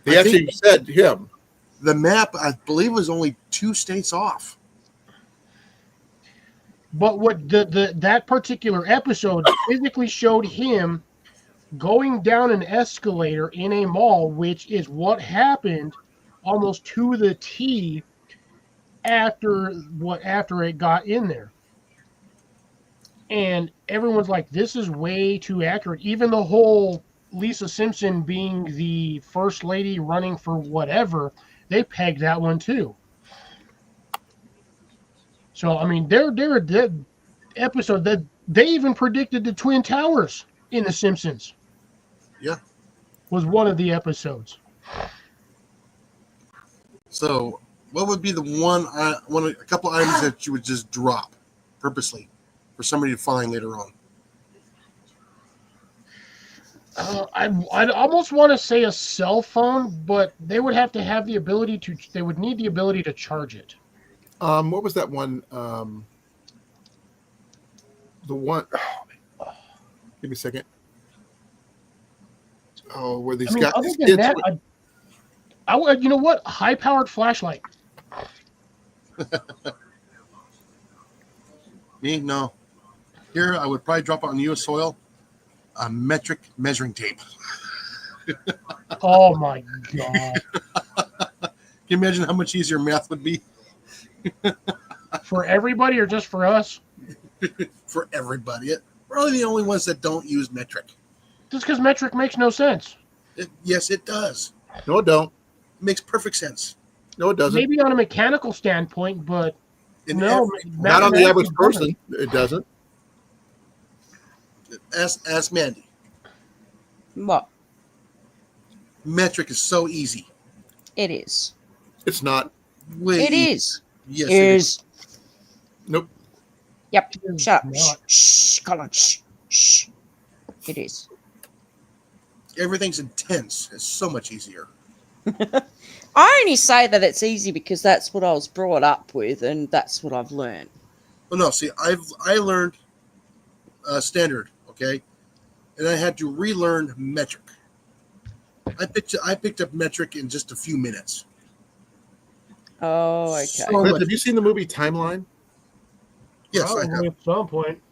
They I actually think said him. the map, I believe, was only 2 states off. But what that particular episode physically showed him going down an escalator in a mall, which is what happened almost to the T after it got in there. And everyone's like, this is way too accurate. Even the whole Lisa Simpson being the first lady running for whatever, they pegged that one too. So, I mean, they're a dead episode that they even predicted the Twin Towers in The Simpsons. Yeah. Was one of the episodes. So, what would be the a couple items that you would just drop purposely for somebody to find later on? I'd almost want to say a cell phone, but they would have to have the ability to. They would need the ability to charge it. What was that one? The one. Give me a second. Oh, where these guys? Other than that, I would. You know what? High-powered flashlight. Me, no. Here, I would probably drop on U.S. soil a metric measuring tape. Oh my god! Can you imagine how much easier math would be? For everybody or just for us? For everybody. We're only the only ones that don't use metric. Just because metric makes no sense. Yes, it does. No, it don't. It makes perfect sense. No, it doesn't. Maybe on a mechanical standpoint, but no, Not on the average person. It doesn't. Ask Mandy. What? Metric is so easy. It is. It's not. It is. Yes, It is. Nope. Yep. It is Shut up. not. Shh. Colin. Shh. Shh. It is. Everything's intense. It's so much easier. I only say that it's easy because that's what I was brought up with, and that's what I've learned. Well, no, see, I learned standard, okay, and I had to relearn metric. I picked up metric in just a few minutes. Oh, okay. So Chris, much. have you seen the movie Timeline Yes, I have. Probably at some point.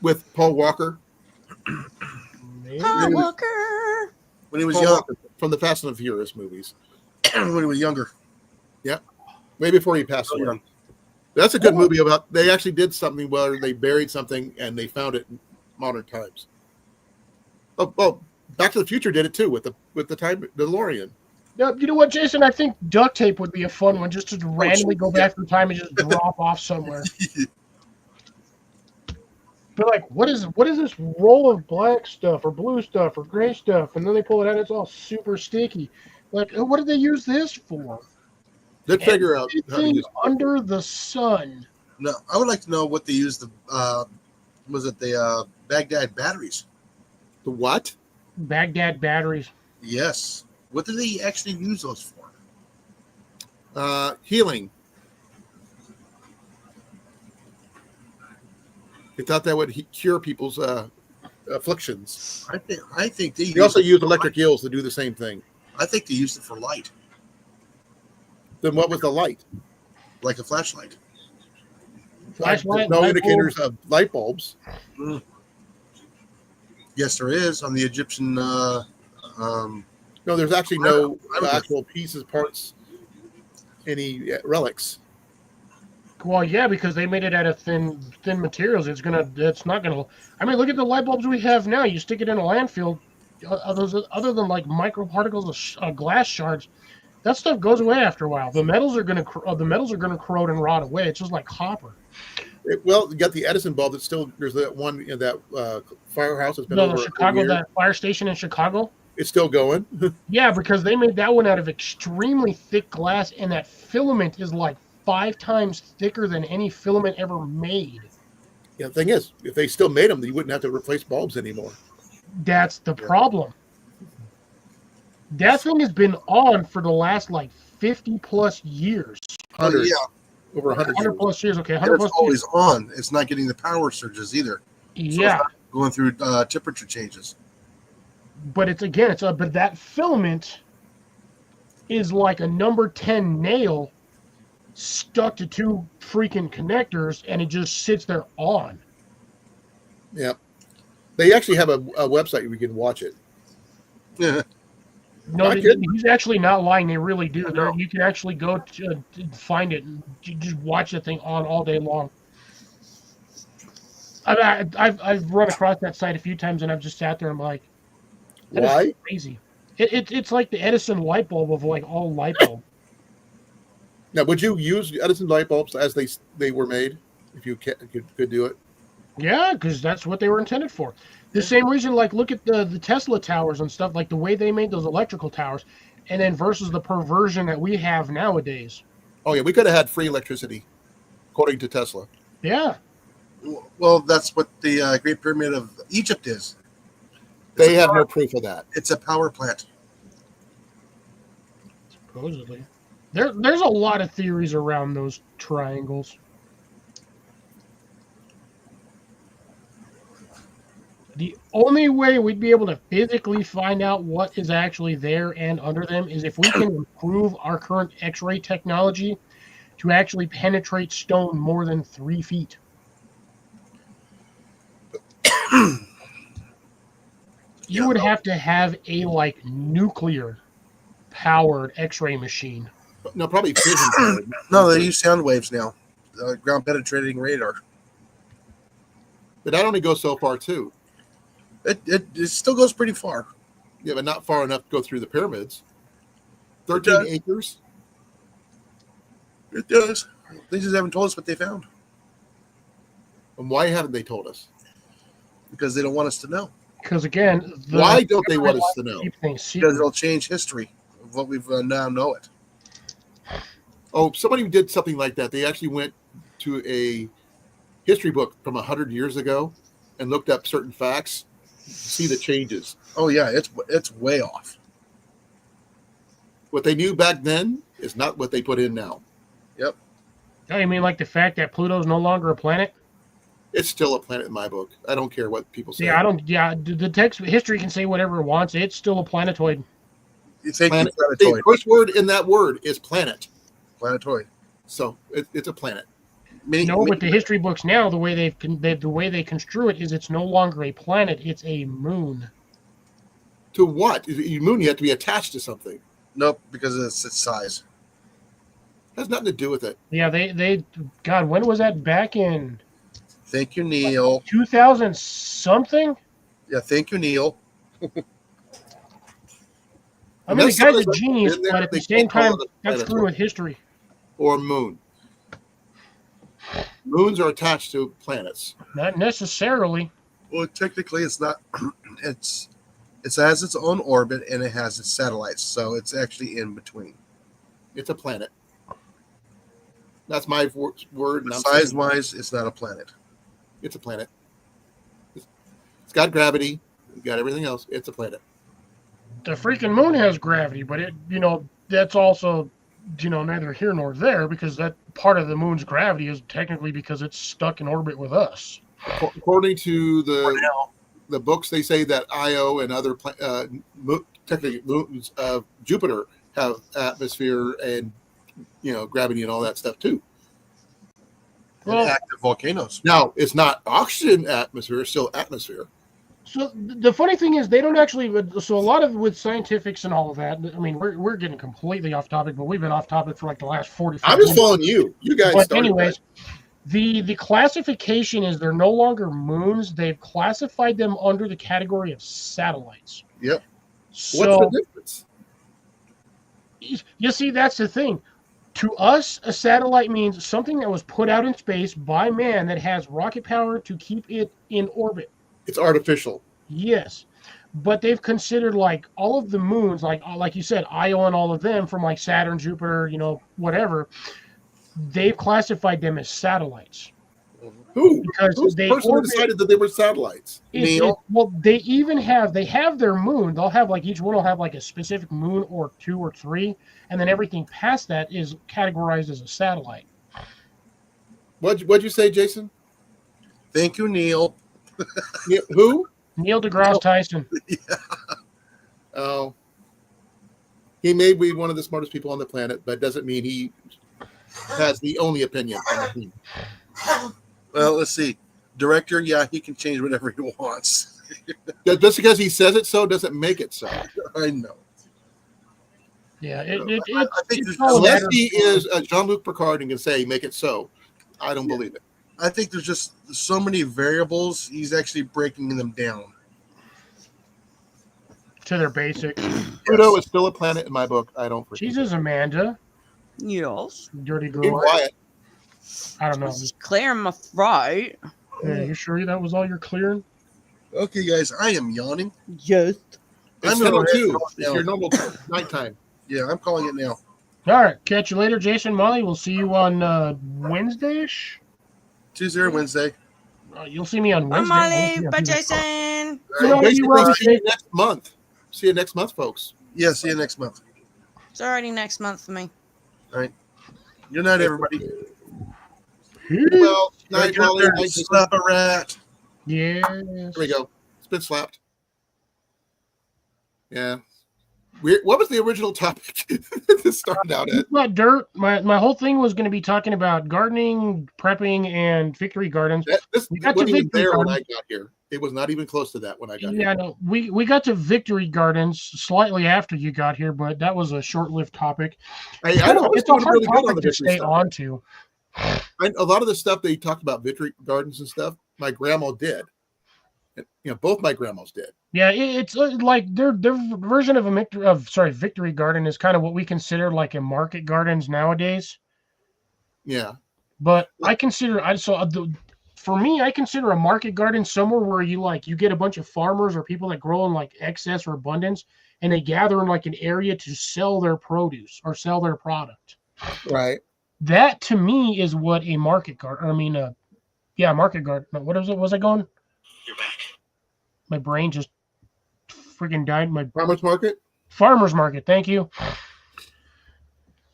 with Paul Walker? Maybe. Paul Walker. When he was Paul young, Walker from the Fast and the Furious movies. when he was younger. Way before he passed So away. young. That's a good movie about. They actually did something where they buried something and they found it in modern times. Oh, Back to the Future did it too with the time DeLorean. No, you know what, Jason? I think duct tape would be a fun one, just to randomly go back through time and just drop off somewhere. But like, what is this roll of black stuff or blue stuff or gray stuff? And then they pull it out, it's all super sticky. Like, what did they use this for? They'd figure out how to Anything use. under the sun. No, I would like to know what they used the Baghdad batteries. The what? Baghdad batteries. Yes. What did they actually use those for? Healing. They thought that would cure people's afflictions. I think they They also use electric eels to do the same thing. I think they used it for light, Then what was the light? like a flashlight. Flashlight, No light indicators of light bulbs. Yes, there is on the Egyptian. No, there's actually no I don't- actual pieces, parts, any relics. Well, yeah, because they made it out of thin materials. It's not gonna. I mean, look at the light bulbs we have now. You stick it in a landfill. Other than like microparticles of glass shards, that stuff goes away after a while. The metals are gonna corrode and rot away. It's just like copper. Well, you got the Edison bulb. That's still there's that one that firehouse has been The over a Chicago, year. that fire station in Chicago. It's still going. Yeah, because they made that one out of extremely thick glass, and that filament is like 5 times thicker than any filament ever made. Yeah, the thing is, if they still made them, you wouldn't have to replace bulbs anymore. That's the problem. That thing has been on for the last like 50 plus years. 100, Yeah, over 100 100 years. plus years. Okay, and 100 it's plus always years. on. It's not getting the power surges either. Yeah, Going through temperature changes. but but that filament is like a number 10 nail stuck to two freaking connectors, and it just sits there on. Yeah. They actually have a website where you can watch it. Yeah. No, Not kidding. he's actually not lying. They really do. I There, know. you can actually go to find it and just watch the thing on all day long. I've run across that site a few times, and I've just sat there and I'm like, that is Why? crazy. It's like the Edison light bulb of like all light bulbs. Now, would you use Edison light bulbs as they were made if you could do it? Yeah, because that's what they were intended for. The same reason, like, look at the Tesla towers and stuff, like the way they made those electrical towers, and then versus the perversion that we have nowadays. Oh yeah, we could have had free electricity, according to Tesla. Yeah, Well, that's what the Great Pyramid of Egypt is. They have no proof of that. It's a power plant. supposedly. There's a lot of theories around those triangles. The only way we'd be able to physically find out what is actually there and under them is if we can improve our current X-ray technology to actually penetrate stone more than 3 feet. You would have to have a like nuclear powered X-ray machine. No, probably fission. No, they use sound waves now. Ground penetrating radar. But that only goes so far too. It still goes pretty far. Yeah, but not far enough to go through the pyramids. 13 does. acres. It does. They just haven't told us what they found And why haven't they told us? because they don't want us to know. Because again, Why don't they want us to know? keep things Because secret. it'll change history of what we've now know it. Oh, somebody did something like that. They actually went to a history book from 100 years ago and looked up certain facts, see the changes. Oh yeah, it's way off. What they knew back then is not what they put in now. Oh, you mean like the fact that Pluto's no longer a planet? It's still a planet in my book. I don't care what people say. Yeah, I don't. Yeah, the text history can say whatever it wants. It's still a planetoid. Thank Planet. you, The planetoid. first word in that word is planet. Planetoid. So it's a planet. No, but the history books now, the way the way they construe it is it's no longer a planet; it's a moon. To what? You moon, you have to be attached to something. Nope, because of its size. Has nothing to do with it. Yeah, they God, when was that? Back in Thank you, Neil. 2000 something. Yeah, thank you, Neil. I And mean, the that's some of guy's a the- genius, in there, but at the they same can't call time, it a that's planetoid. screwing with history. Or moon. Moons are attached to planets. Not necessarily. Well, technically, it's not. It has its own orbit and it has its satellites, so it's actually in between. It's a planet. That's my word. And I'm Size saying wise, it's not a planet. it's a planet. It's got gravity. It's got everything else. It's a planet. The freaking moon has gravity, but that's also, neither here nor there because that part of the moon's gravity is technically because it's stuck in orbit with us. According to For now. the books, they say that Io and other technically moons of Jupiter have atmosphere and gravity and all that stuff too. And Well, active volcanoes. Now it's not oxygen atmosphere; it's still atmosphere. so the funny thing is they don't actually. So a lot of with scientifics and all of that. I mean, we're getting completely off topic, but we've been off topic for like the last 45 I'm just minutes. following you. You guys. But started anyways, that. the classification is they're no longer moons. They've classified them under the category of satellites. Yep. What's So the difference? you see, that's the thing. To us, a satellite means something that was put out in space by man that has rocket power to keep it in orbit. It's artificial. Yes. But they've considered like all of the moons, like you said, Io and all of them from like Saturn, Jupiter, whatever. They've classified them as satellites. Who? Because Who's the they person who orbit- decided that they were satellites? well, they have their moon. They'll have like each one will have like a specific moon or 2 or 3, and then everything past that is categorized as a satellite. What'd you say, Jason? Thank you, Neil. Yeah, who? Neil deGrasse Tyson. Oh, he may be one of the smartest people on the planet, but doesn't mean he has the only opinion on the team. Well, let's see. Director, yeah, he can change whatever he wants. Just because he says it so doesn't make it so. I know. Yeah, I think it's there's- all a Unless matter of- he is Jean-Luc Picard and can say make it so, I don't believe it. I think there's just so many variables. He's actually breaking them down. to their basic. Pluto is still a planet in my book. I don't. freaking Jesus, Amanda, Yes. dirty Be girl. quiet. I don't know. Just clearing my throat. Yeah, you sure that was all you're clearing? Okay, guys, I am yawning. Yes. It's I'm gonna 7:02. head It's your normal nighttime. Yeah, I'm calling it now. All right, catch you later, Jason. Molly, we'll see you on Wednesday-ish. Tuesday or Wednesday. You'll see me on Bye, Wednesday. Molly. Yeah, Bye, yeah. Jason. You know, you Basically, were- see you next month. See you next month, folks. Yeah, see you next month. It's already next month for me. Good night, everybody. Well, night, Get up Molly. there Night, and Jason. slap a rat. Yes. There we go. It's been slapped. Yeah. What was the original topic to start out at? Not dirt. My whole thing was going to be talking about gardening, prepping, and victory gardens. This We got wasn't to even Victory there when I Gardens. got here. It was not even close to that when I got Yeah, here. no, we got to victory gardens slightly after you got here, but that was a short-lived topic. I was It's a doing hard really good on the topic to victory stay stuff. on to. A lot of the stuff they talked about victory gardens and stuff, my grandma did. Both my grandmas did. Yeah, it's like their version of victory garden is kind of what we consider like a market gardens nowadays. Yeah. But I consider for me, I consider a market garden somewhere where you get a bunch of farmers or people that grow in like excess or abundance, and they gather in like an area to sell their produce or sell their product. Right. That to me is what a market garden. Market garden. No, what is it? Was I going? You're back. My brain just freaking died. My Farmers market. farmers market. Thank you.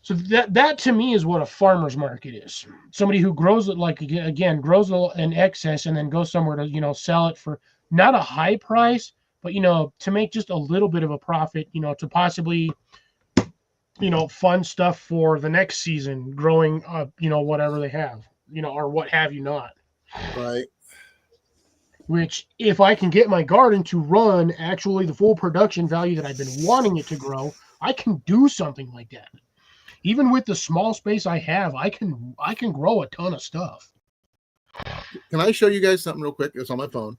So that to me is what a farmer's market is. Somebody who grows it grows in excess and then goes somewhere to sell it for not a high price, but to make just a little bit of a profit. To possibly fund stuff for the next season, growing whatever they have, or what have you not. Right. Which, if I can get my garden to run actually the full production value that I've been wanting it to grow, I can do something like that. Even with the small space I have, I can grow a ton of stuff. Can I show you guys something real quick? It's on my phone.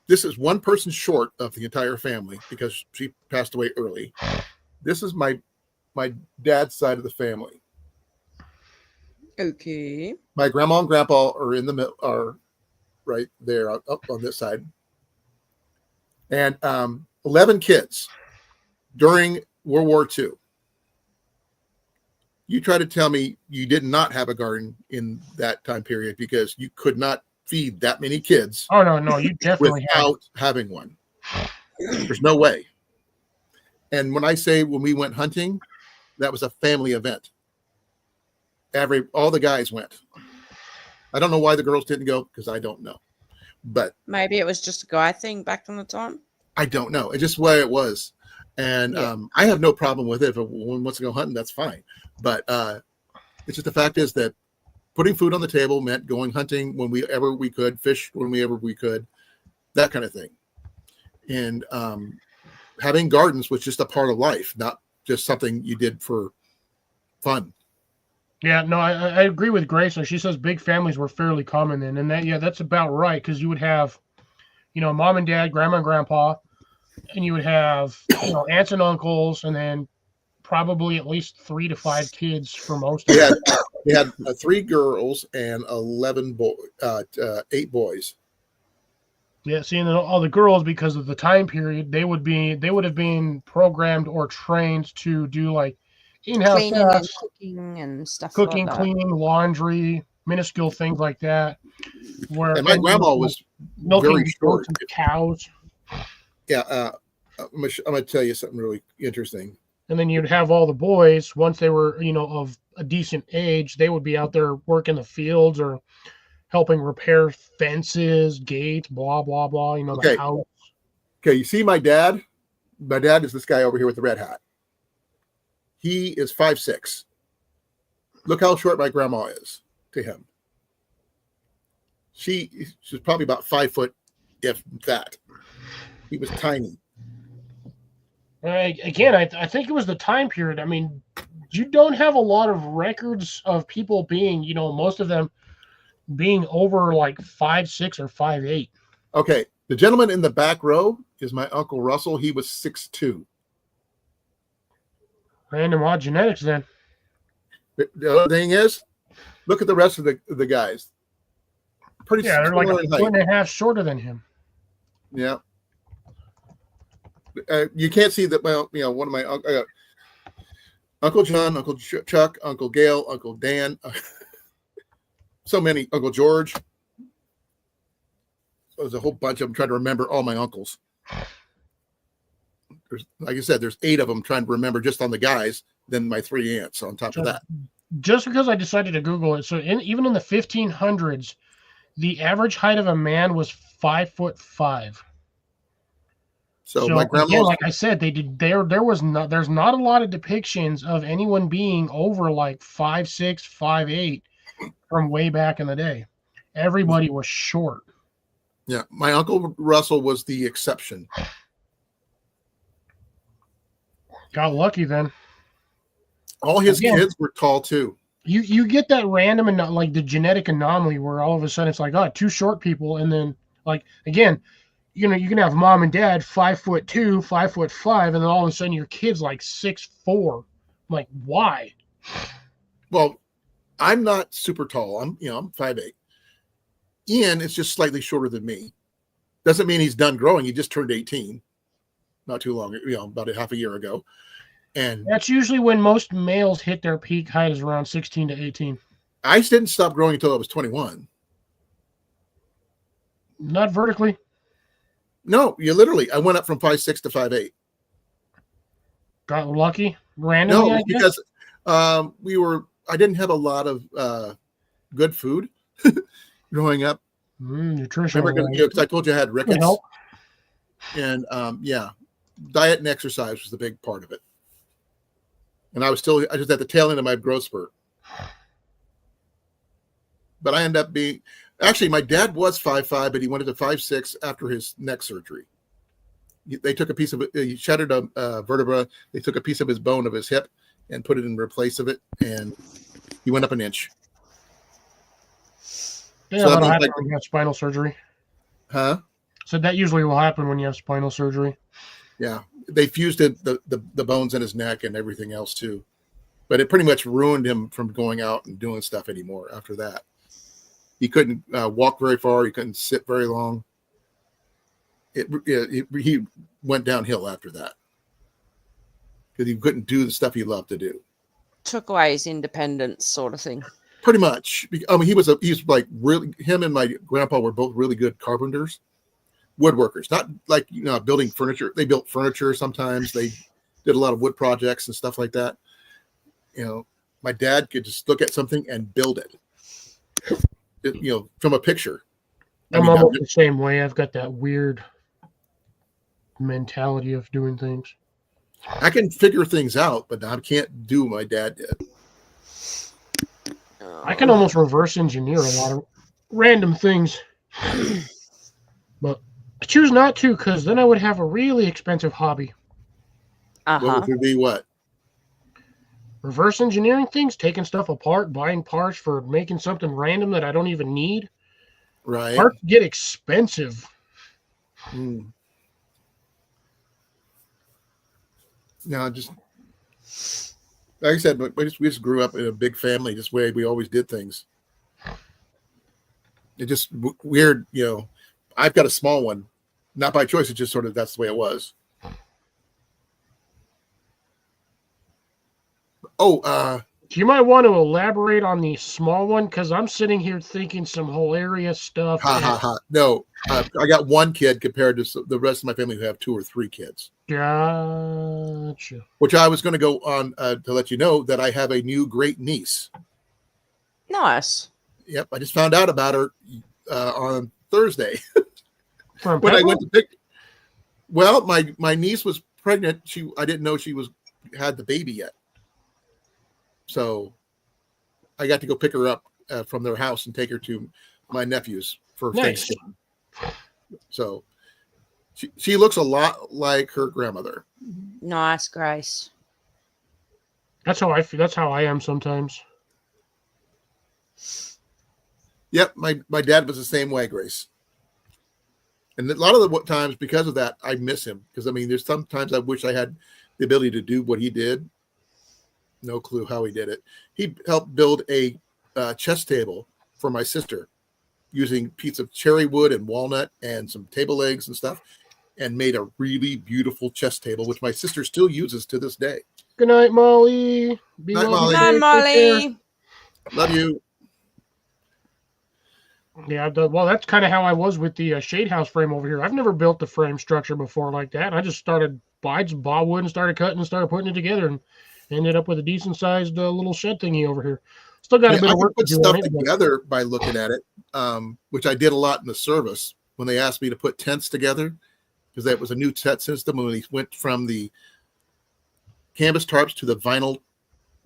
This is one person short of the entire family because she passed away early. This is my dad's side of the family. Okay. My grandma and grandpa are in the middle, are right there up on this side, and 11 kids during World War II. You try to tell me you did not have a garden in that time period because you could not feed that many kids Oh no, you definitely have. without having one. There's no way. And when we went hunting, that was a family event. All the guys went. I don't know why the girls didn't go because I don't know. But Maybe it was just a guy thing back in the time. I don't know. It's just the way it was. And Yeah. I have no problem with it. If a woman wants to go hunting, that's fine. But it's just the fact is that putting food on the table meant going hunting whenever we could, fish whenever we could, that kind of thing. And having gardens was just a part of life, not just something you did for fun. Yeah, no, I agree with Grace. She says big families were fairly common then, and that's about right because you would have, mom and dad, grandma and grandpa, and you would have aunts and uncles, and then probably at least 3 to 5 kids for most of them. They had 3 girls and 8 boys. Yeah, see, and then all the girls, because of the time period, they would have been programmed or trained to do like in-house Cleaning and tasks, cooking and stuff cooking, like that. cleaning, laundry, minuscule things like that. Where And my grandma was milking very goats short. and cows, Yeah, I'm gonna tell you something really interesting. and then you'd have all the boys once they were, of a decent age, they would be out there working the fields or helping repair fences, gates, blah blah blah. Okay. The house. Okay, you see my dad? My dad is this guy over here with the red hat. He is 5'6". Look how short my grandma is to him. She's probably about 5 foot, if that. He was tiny. Again, I think it was the time period. I mean, you don't have a lot of records of people being, most of them being over like 5'6" or 5'8". Okay, the gentleman in the back row is my Uncle Russell. He was 6'2". Random odd genetics, then. The other thing is, look at the rest of the guys. Pretty Yeah, they're like similar a in foot height. and a half shorter than him. Yeah. You can't see that. One of my Uncle John, Uncle Chuck, Uncle Gail, Uncle Dan, so many, Uncle George. There's a whole bunch of them trying to remember all my uncles. Like I said, there's 8 of them trying to remember just on the guys, then my 3 aunts on top of that. Just because I decided to Google it, so even in the 1500s, the average height of a man was 5'5". So my grandma, again, like I said, there's not a lot of depictions of anyone being over like 5'6", 5'8" from way back in the day. Everybody was short. yeah, my Uncle Russell was the exception. Got lucky then. All his Again, kids were tall too. You get that random and like the genetic anomaly where all of a sudden it's like, 2 short people, and then like again, you can have mom and dad 5'2", 5'5", and then all of a sudden your kid's like 6'4". I'm like, why? Well, I'm not super tall. I'm 5'8". Ian is just slightly shorter than me. Doesn't mean he's done growing. He just turned 18 not too long, about a half a year ago. And That's usually when most males hit their peak height, is around 16 to 18. I didn't stop growing until I was 21. Not vertically. No, I went up from 5'6" to 5'8". Got lucky. Randomly, No, I guess. because I didn't have a lot of good food growing up. Nutrition. Remember, because I told you I had rickets. help. And diet and exercise was the big part of it. And I was at the tail end of my growth spurt. But I ended up being, actually, my dad was 5'5", but he went into 5'6" after his neck surgery. They took a piece of it, he shattered a vertebra. They took a piece of his bone of his hip and put it in place of it, and he went up an inch. Yeah, So that that'll means, happen like- when you have spinal surgery. Huh? So that usually will happen when you have spinal surgery. Yeah. They fused the bones in his neck and everything else too. But it pretty much ruined him from going out and doing stuff anymore after that. He couldn't walk very far. He couldn't sit very long. He went downhill after that because he couldn't do the stuff he loved to do. Took away his independence, sort of thing. Pretty much. I mean, he's like really, him and my grandpa were both really good carpenters, woodworkers, not like, building furniture. They built furniture sometimes. They did a lot of wood projects and stuff like that. My dad could just look at something and build it, from a picture. I'm almost the same way. I've got that weird mentality of doing things. I can figure things out, but I can't do what my dad did. I can almost reverse engineer a lot of random things. But I choose not to, because then I would have a really expensive hobby. What would be what? Reverse engineering things, taking stuff apart, buying parts for making something random that I don't even need. Right. Parts get expensive. No, just like I said, we just grew up in a big family, just way we always did things. It just weird, I've got a small one, not by choice. It's just sort of that's the way it was. Oh, You might want to elaborate on the small one because I'm sitting here thinking some hilarious stuff. Ha ha ha. No, I got one kid compared to the rest of my family who have 2 or 3 kids. Gotcha. Which I was going to go on to let you know that I have a new great niece. Nice. Yep, I just found out about her on Thursday From when I Pebble? went to pick. Well, my niece was pregnant. I didn't know she had the baby yet, so I got to go pick her up from their house and take her to my nephew's for Nice. Thanksgiving. So she looks a lot like her grandmother. Nice, Grace. That's how I feel. That's how I am sometimes. Yep, my dad was the same way, Grace. And a lot of the times, because of that, I miss him. Because, I mean, there's sometimes I wish I had the ability to do what he did. No clue how he did it. He helped build a chess table for my sister using piece of cherry wood and walnut and some table legs and stuff, and made a really beautiful chess table, which my sister still uses to this day. Good night, Molly. Be Night, well, Molly. be Hi, safe, take care. Molly. Love you. Yeah, well, that's kind of how I was with the shade house frame over here. I've never built the frame structure before like that. I just bought wood and started cutting and started putting it together and ended up with a decent sized little shed thingy over here. Still got a Yeah, bit I of can work to put do stuff on it. But together by looking at it, which I did a lot in the service when they asked me to put tents together, because that was a new tent system when we went from the canvas tarps to the vinyl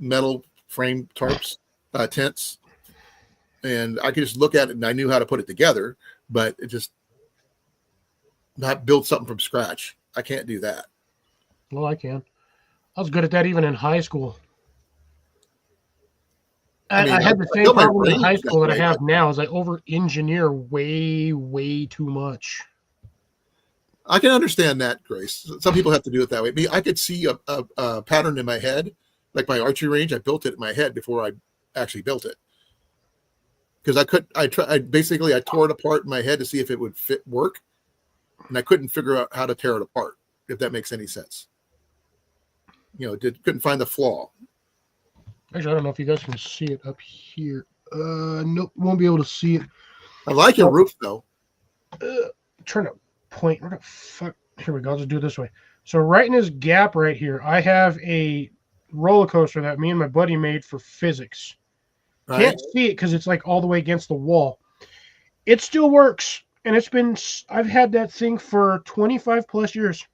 metal frame tarps tents. And I could just look at it and I knew how to put it together, but it just not build something from scratch. I can't do that. well, I can. I was good at that even in high school. I mean, I had the I same built my problem in range high that school that I way, have but- now. Is I over engineer way too much. I can understand that, Grace. Some people have to do it that way. Me, I could see a pattern in my head, like my archery range. I built it in my head before I actually built it. Because I tore it apart in my head to see if it would work, and I couldn't figure out how to tear it apart. If that makes any sense, couldn't find the flaw. Actually, I don't know if you guys can see it up here. Nope, won't be able to see it. I like your roof though. Trying to point. Where the fuck? Here we go. I'll just do it this way. So right in this gap right here, I have a roller coaster that me and my buddy made for physics. Right? Can't see it because it's like all the way against the wall. It still works, and I've had that thing for 25 plus years.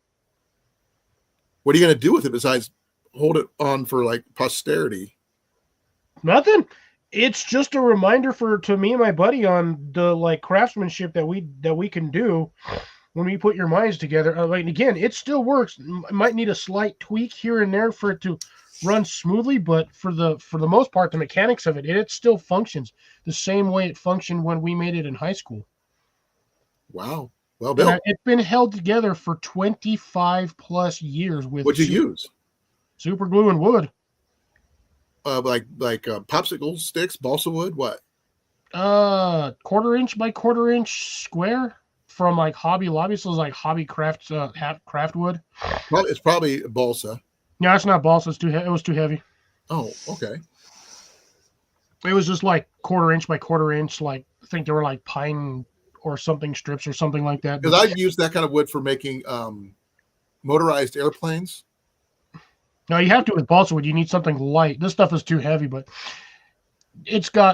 What are you going to do with it besides hold it on for like posterity? Nothing. It's just a reminder to me and my buddy on the like craftsmanship that we can do when we put your minds together. Like again, it still works. It might need a slight tweak here and there for it to run smoothly, but for the most part, the mechanics of it still functions the same way it functioned when we made it in high school. Wow. Well built. It's been held together for 25 plus years with What'd you use? super glue and wood. Like popsicle sticks, balsa wood. What? 1/4 inch by 1/4 inch square from like Hobby Lobby. So it's like hobby craft wood. Well, it's probably balsa. No, it's not balsa. It was too heavy. Oh, okay. It was just like 1/4 inch by 1/4 inch. Like I think they were like pine or something strips or something like that. Because I've used that kind of wood for making motorized airplanes. No, you have to with balsa wood. You need something light. This stuff is too heavy, but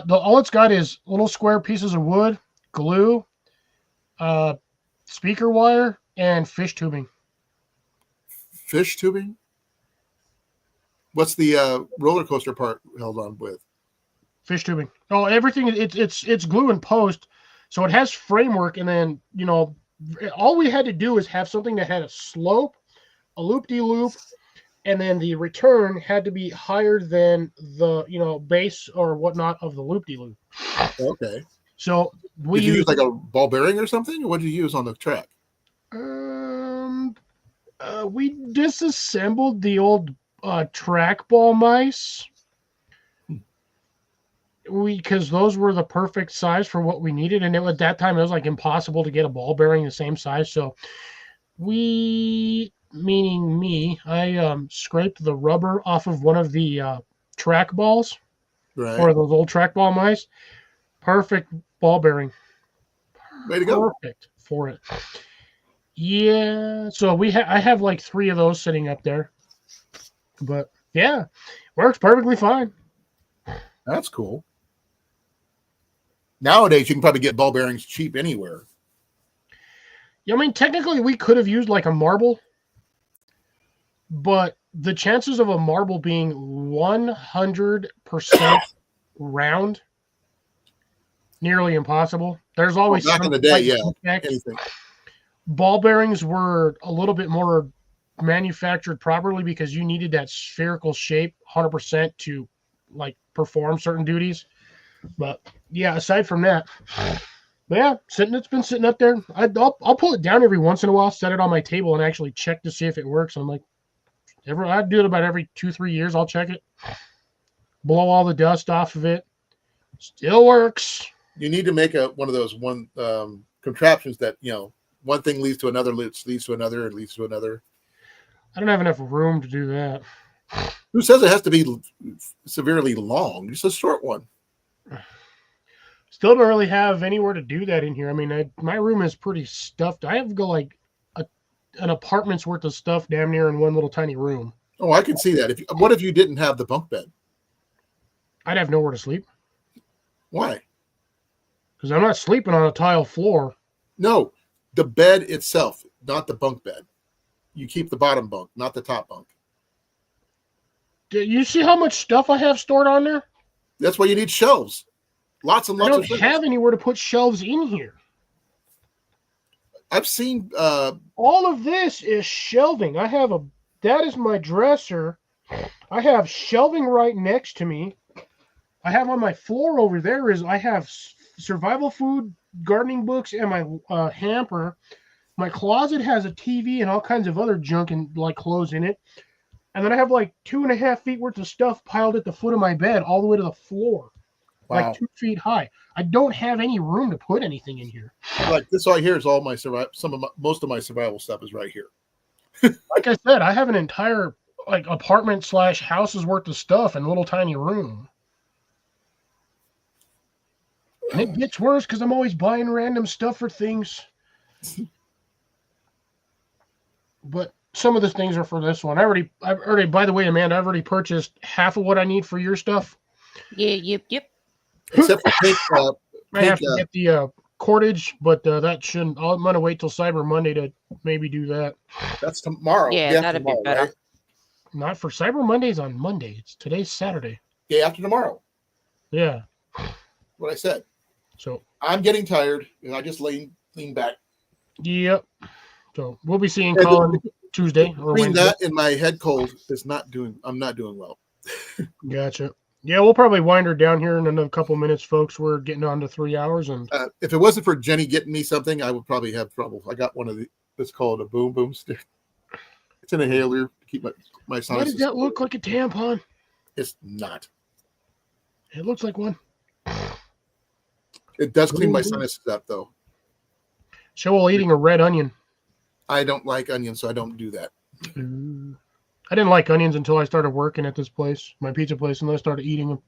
all it's got is little square pieces of wood, glue, speaker wire, and fish tubing. Fish tubing? What's the roller coaster part held on with? Fish tubing. Oh, everything. It's glue and post, so it has framework, and then all we had to do is have something that had a slope, a loop-de-loop, and then the return had to be higher than the base or whatnot of the loop-de-loop. Okay. So we Did you use like a ball bearing or something? Or what did you use on the track? We disassembled the old trackball mice. Because those were the perfect size for what we needed, and at that time it was like impossible to get a ball bearing the same size. So meaning me, I scraped the rubber off of one of the track balls Right. or those old trackball mice. Perfect ball bearing. Way to go. Perfect for it. Yeah. So I have like 3 of those sitting up there. But yeah, works perfectly fine. That's cool. Nowadays, you can probably get ball bearings cheap anywhere. Yeah, I mean, technically, we could have used like a marble, but the chances of a marble being 100% round, nearly impossible. There's always Back in some the day, slight yeah. defect. Anything. Ball bearings were a little bit more manufactured properly because you needed that spherical shape 100% to like perform certain duties. But yeah, aside from that, but yeah, it's been sitting up there. I'll pull it down every once in a while, set it on my table, and actually check to see if it works. I'm like, I do it about every 2-3 years. I'll check it, blow all the dust off of it. Still works. You need to make one of those contraptions that, one thing leads to another, leads to another, and leads to another. I don't have enough room to do that. Who says it has to be severely long? Just a short one. Still don't really have anywhere to do that in here. I mean, my room is pretty stuffed. I have to go like an apartment's worth of stuff damn near in one little tiny room. Oh, I can see that. What if you didn't have the bunk bed? I'd have nowhere to sleep. Why? Because I'm not sleeping on a tile floor. No, the bed itself, not the bunk bed. You keep the bottom bunk, not the top bunk. Do you see how much stuff I have stored on there? That's why you need shelves. Lots and I lots don't of things. have anywhere to put shelves in here. I've seen All of this is shelving. That is my dresser. I have shelving right next to me. I have on my floor over there I have survival food, gardening books, and my hamper. My closet has a TV and all kinds of other junk and like clothes in it. And then I have like 2.5 feet worth of stuff piled at the foot of my bed all the way to the floor. wow. Like 2 feet high. I don't have any room to put anything in here. Like this right here is all my most of my survival stuff is right here. Like I said, I have an entire like apartment / house's worth of stuff in a little tiny room. And it gets worse because I'm always buying random stuff for things. But some of the things are for this one. I've already, by the way, Amanda, I've already purchased half of what I need for your stuff. Yeah, yep. Except for pink, I have to get the cordage, but that shouldn't. I'm gonna wait till Cyber Monday to maybe do that. that's tomorrow. Yeah, Day that'd be tomorrow, better. right? Not for Cyber Monday's on Monday. Today's Saturday. Day after tomorrow. Yeah. What I said. So I'm getting tired, and I just lean back. yep. So we'll be seeing Yeah, Colin Tuesday or Between Wednesday. that and my head cold I'm not doing well. Gotcha. Yeah, we'll probably wind her down here in another couple minutes, folks. We're getting on to 3 hours, and If it wasn't for Jenny getting me something, I would probably have trouble. I got one of it's called a boom boom stick. It's an inhaler to keep my why does sinuses. that look like a tampon? It's not. It looks like one. It does clean my Ooh. sinuses up, though. Show eating a red onion. I don't like onions, so I don't do that. I didn't like onions until I started working at this place, my pizza place, and then I started eating them.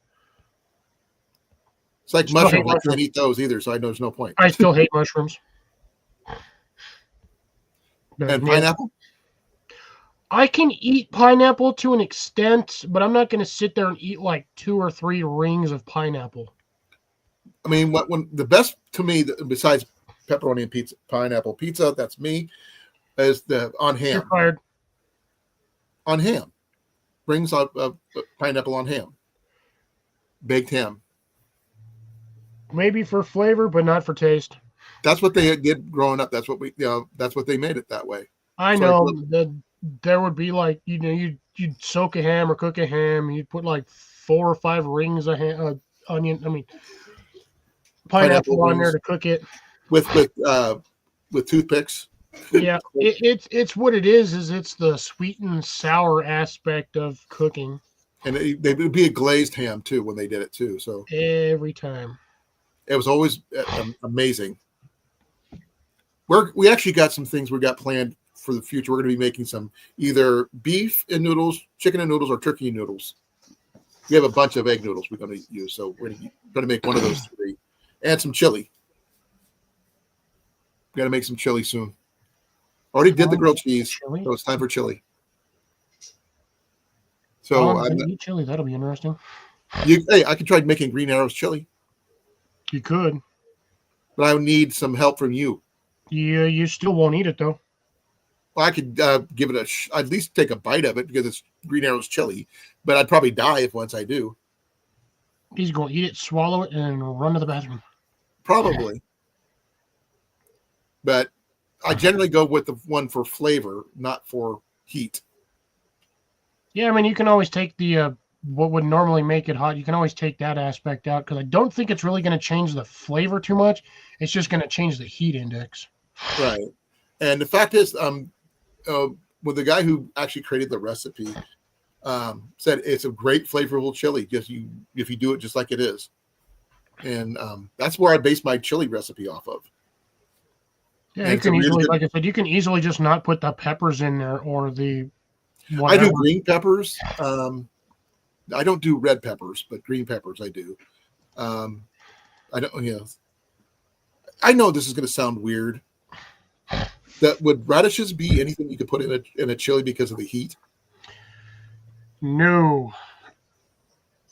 It's like Still hate mushrooms. I can't mushrooms. eat those either, so I know there's no point. I still hate mushrooms. But, And yeah, pineapple? I can eat pineapple to an extent, but I'm not going to sit there and eat like 2 or 3 rings of pineapple. I mean, when the best to me, besides pepperoni and pineapple pizza, that's me, is the on You're ham. fired. On ham. Brings out pineapple on ham. Baked ham. Maybe for flavor, but not for taste. That's what they did growing up. That's what that's what they made it that way. I So know look- that there would be like, you'd soak a ham or cook a ham, and you'd put like 4 or 5 rings of onion. I mean, pineapple on there rings. to cook it. With toothpicks. Yeah, it's what it is it's the sweet and sour aspect of cooking And they would be a glazed ham too when they did it too. So every time. it was always amazing. We actually got some things we got planned for the future. We're going to be making some either beef and noodles, chicken and noodles, or turkey and noodles. We have a bunch of egg noodles we're going to use, so we're going to make one of those 3, and some chili. We got to make some chili soon. Already did the grilled cheese, Chili? so it's time for chili. So Eat chili. That'll be interesting. hey, I could try making Green Arrows chili, You could. but I would need some help from you. Yeah, you still won't eat it though. Well, I could give it at least take a bite of it because it's Green Arrows chili, but I'd probably die if once I do. He's going to eat it, swallow it, and run to the bathroom. Probably. But I generally go with the one for flavor, not for heat. Yeah, I mean, you can always take the what would normally make it hot. You can always take that aspect out because I don't think it's really going to change the flavor too much. It's just going to change the heat index. Right. And the fact is, with the guy who actually created the recipe, said it's a great flavorful chili. Just if you do it just like it is, and that's where I base my chili recipe off of. Yeah, And you it's a can really easily, good- like I said, you can easily just not put the peppers in there or the. I Whatever. do green peppers. I don't do red peppers, but green peppers I do. I don't. I know this is going to sound weird. That would radishes be anything you could put in a chili because of the heat? No.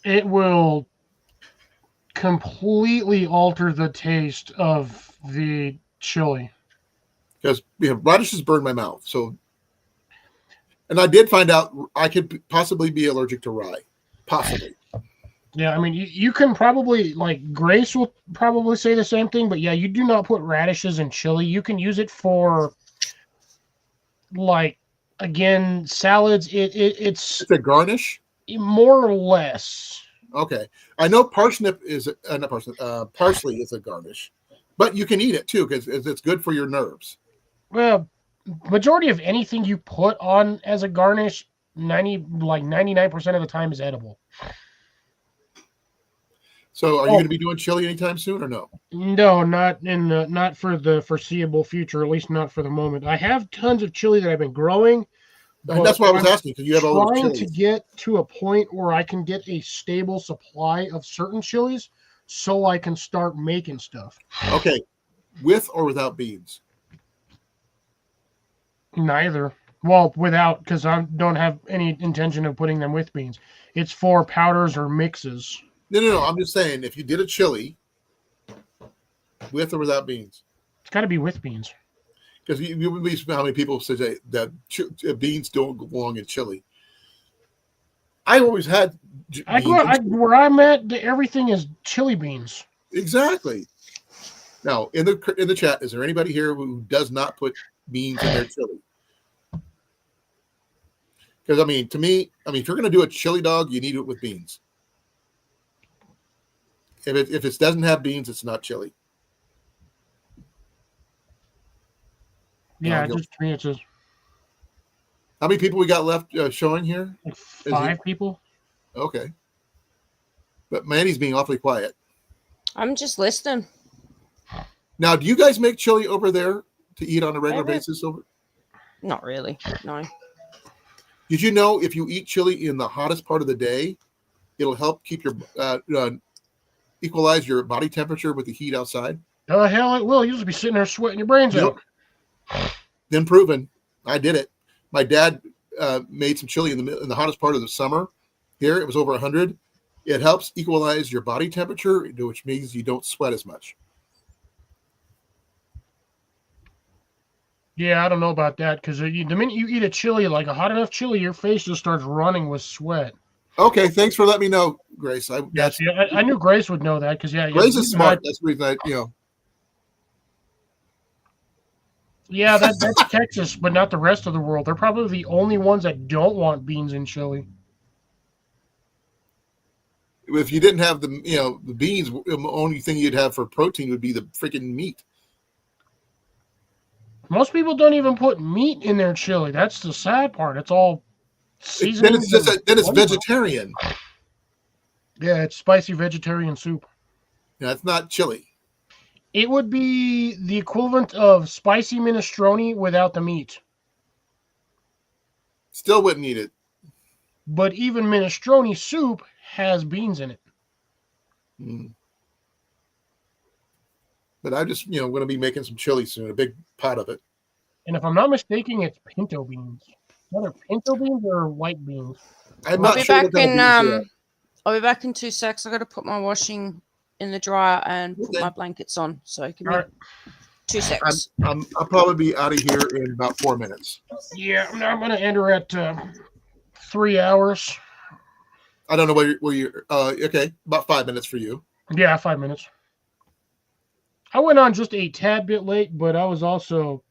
It will completely alter the taste of the chili. Because radishes burn my mouth. So, and I did find out I could possibly be allergic to rye. Possibly. Yeah, I mean, you can probably, like, Grace will probably say the same thing, but yeah, you do not put radishes in chili. You can use it for, like, again, salads. It's It's a garnish. more or less. Okay, I know parsnip is not parsnip. Parsley is a garnish, but you can eat it too because it's good for your nerves. Well, majority of anything you put on as a garnish, 99% of the time is edible. So, are you going to be doing chili anytime soon or no? No, not for the foreseeable future, at least not for the moment. I have tons of chili that I've been growing. And that's why I was I'm asking because you have all those trying chilies. to get to a point where I can get a stable supply of certain chilies so I can start making stuff. Okay, with or without beans? Neither. Well, without, because I don't have any intention of putting them with beans. It's for powders or mixes. No. I'm just saying if you did a chili with or without beans. It's got to be with beans. Because you would be how many people say that beans don't belong in chili. I always had Where I'm at, everything is chili beans. Exactly. Now, in the chat, is there anybody here who does not put beans in their chili? Because to me, if you're going to do a chili dog, you need it with beans. If it doesn't have beans, it's not chili. Yeah, No, just to me, it's just How many people we got left showing here? like 5 people. Okay. But Manny's being awfully quiet. I'm just listening. Now, do you guys make chili over there to eat on a regular Maybe. basis? Not really. No. Did you know if you eat chili in the hottest part of the day, it'll help keep your equalize your body temperature with the heat outside? The hell it will. You'll just be sitting there sweating your brains out. Then proven. I did it. My dad made some chili in the hottest part of the summer. Here it was over 100. It helps equalize your body temperature, which means you don't sweat as much. Yeah, I don't know about that because the minute you eat a chili, like a hot enough chili, your face just starts running with sweat. Okay, thanks for letting me know, Grace. I knew Grace would know that because Grace is smart. That's the reason Yeah, that's Texas, but not the rest of the world. They're probably the only ones that don't want beans in chili. If you didn't have the beans, the only thing you'd have for protein would be the freaking meat. Most people don't even put meat in their chili. That's the sad part. It's all seasoned. Then it's vegetarian. Yeah, it's spicy vegetarian soup. Yeah, it's not chili. It would be the equivalent of spicy minestrone without the meat. Still wouldn't eat it. But even minestrone soup has beans in it. Mm. But I just, going to be making some chili soon, a big pot of it. And if I'm not mistaken, it's pinto beans. Whether pinto beans or white beans. I'm I'll not be sure back what kind in of beans they are. I'll be back in 2 secs. I got to put my washing in the dryer and put Okay. my blankets on. So give me All right. 2 secs. I'll probably be out of here in about 4 minutes. Yeah, I'm going to enter at 3 hours. I don't know where you're. Okay, about 5 minutes for you. Yeah, 5 minutes. I went on just a tad bit late, but I was also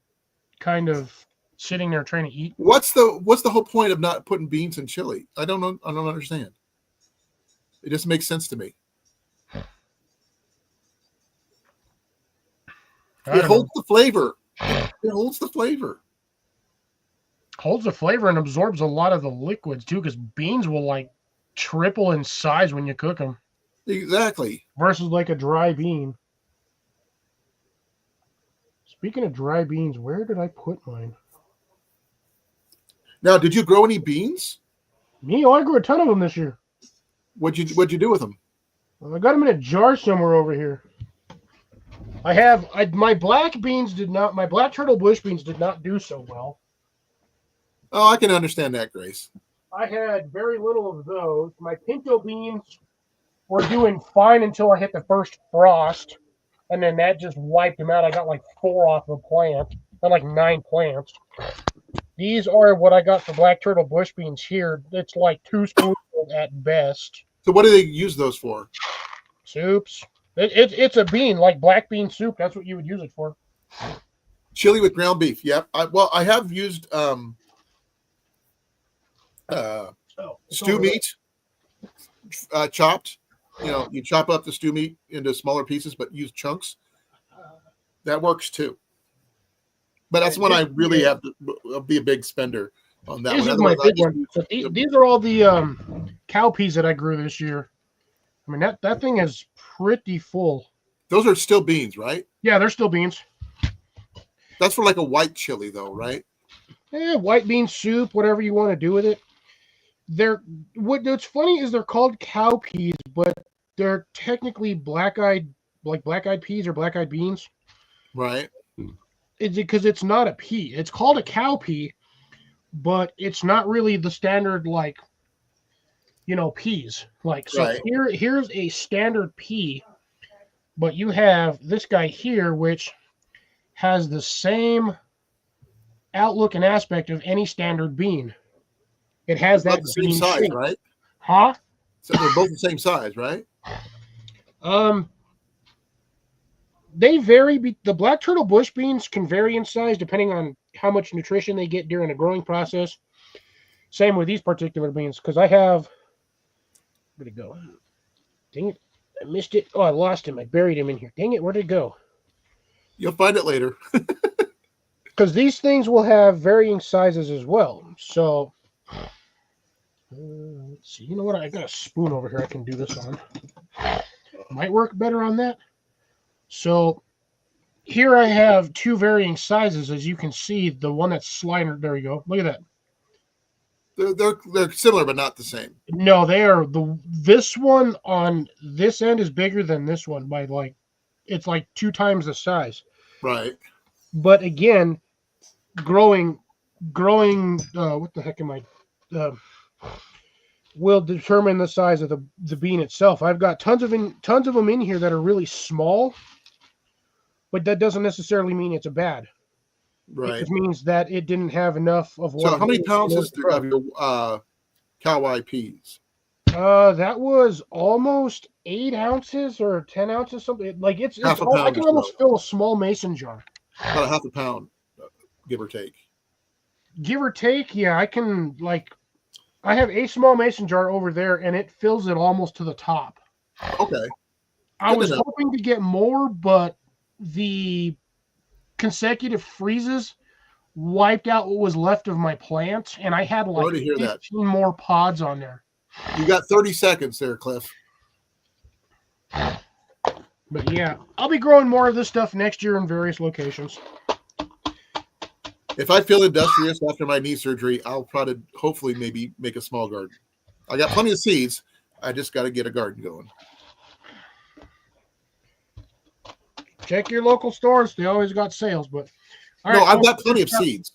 kind of sitting there trying to eat. What's the whole point of not putting beans in chili? I don't know. I don't understand. It just makes sense to me. It holds the flavor. It holds the flavor. Holds the flavor and absorbs a lot of the liquids too, because beans will like triple in size when you cook them Exactly. versus like a dry bean. Speaking of dry beans, where did I put mine? Now, did you grow any beans? Me, I grew a ton of them this year. What'd you do with them? I got them in a jar somewhere over here. My black turtle bush beans did not do so well. Oh, I can understand that, Grace. I had very little of those. My pinto beans were doing fine until I hit the first frost, and then that just wiped them out. I got like 4 off the plant, and like 9 plants. These are what I got for black turtle bush beans here. It's like 2 spoonfuls at best. So what do they use those for? Soups. It's a bean, like black bean soup. That's what you would use it for. Chili with ground beef. Yep. I have used stew meat chopped. You chop up the stew meat into smaller pieces, but use chunks. That works too. But that's when I really have to be a big spender on that. This one. is my Otherwise, big one. So these are all the cow peas that I grew this year. I mean, that thing is pretty full. Those are still beans, right? Yeah, they're still beans. That's for like a white chili, though, right? White bean soup, whatever you want to do with it. What's funny is they're called cow peas, but they're technically black-eyed peas or black-eyed beans. Right. It's because it's not a pea. It's called a cow pea, but it's not really the standard peas. Right. Here's a standard pea, but you have this guy here, which has the same outlook and aspect of any standard bean. It has They're that the same bean size, shape. right? Huh? So they're both the same size, right? They vary. The black turtle bush beans can vary in size depending on how much nutrition they get during the growing process. Same with these particular beans, because I have. Where'd it go? Dang it! I missed it. Oh, I lost him. I buried him in here. Dang it! Where'd it go? You'll find it later. Because these things will have varying sizes as well. So, let's see. You know what? I got a spoon over here I can do this on. Might work better on that. So, here I have 2 varying sizes. As you can see, the one that's sliding. There you go. Look at that. They're similar, but not the same. No, they are. This one on this end is bigger than this one by it's like 2 times the size. Right. But again, growing. What the heck am I? Will determine the size of the bean itself. I've got tons of them in here that are really small, but that doesn't necessarily mean it's a bad. Right. It just means that it didn't have enough of what. So how many pounds is there of your cow-eye peas? That was almost 8 ounces or 10 ounces, something like it's. Half a I pound can or almost so. fill a small mason jar. About a half a pound, give or take. Give or take, yeah, I can I have a small mason jar over there, and it fills it almost to the top. Okay. I was hoping to get more, but the consecutive freezes wiped out what was left of my plant, and I had like 15 more pods on there. You got 30 seconds there, Cliff. But yeah, I'll be growing more of this stuff next year in various locations. If I feel industrious after my knee surgery, I'll hopefully maybe make a small garden. I got plenty of seeds. I just got to get a garden going. Check your local stores. They always got sales, but all No, right, I've folks, got plenty of seeds.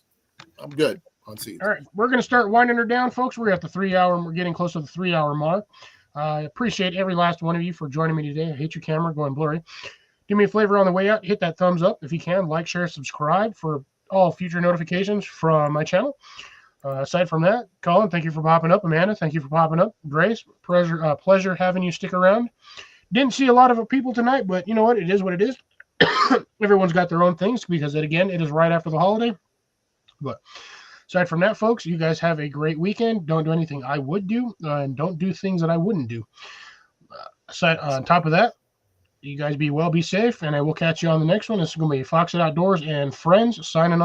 I'm good on seeds. all right, we're going to start winding her down, folks. We're at the 3 hour. We're getting close to the 3 hour mark. I appreciate every last one of you for joining me today. I hate your camera going blurry. Do me a favor on the way out. Hit that thumbs up if you can. Like, share, subscribe for all future notifications from my channel. Aside from that, Colin, thank you for popping up. Amanda, thank you for popping up. Grace, pleasure having you stick around. Didn't see a lot of people tonight, but you know what? It is what it is. Everyone's got their own things because, it is right after the holiday. But aside from that, folks, you guys have a great weekend. Don't do anything I would do, and don't do things that I wouldn't do. On top of that, you guys be well, be safe, and I will catch you on the next one. This is going to be Fox It Outdoors and friends signing off.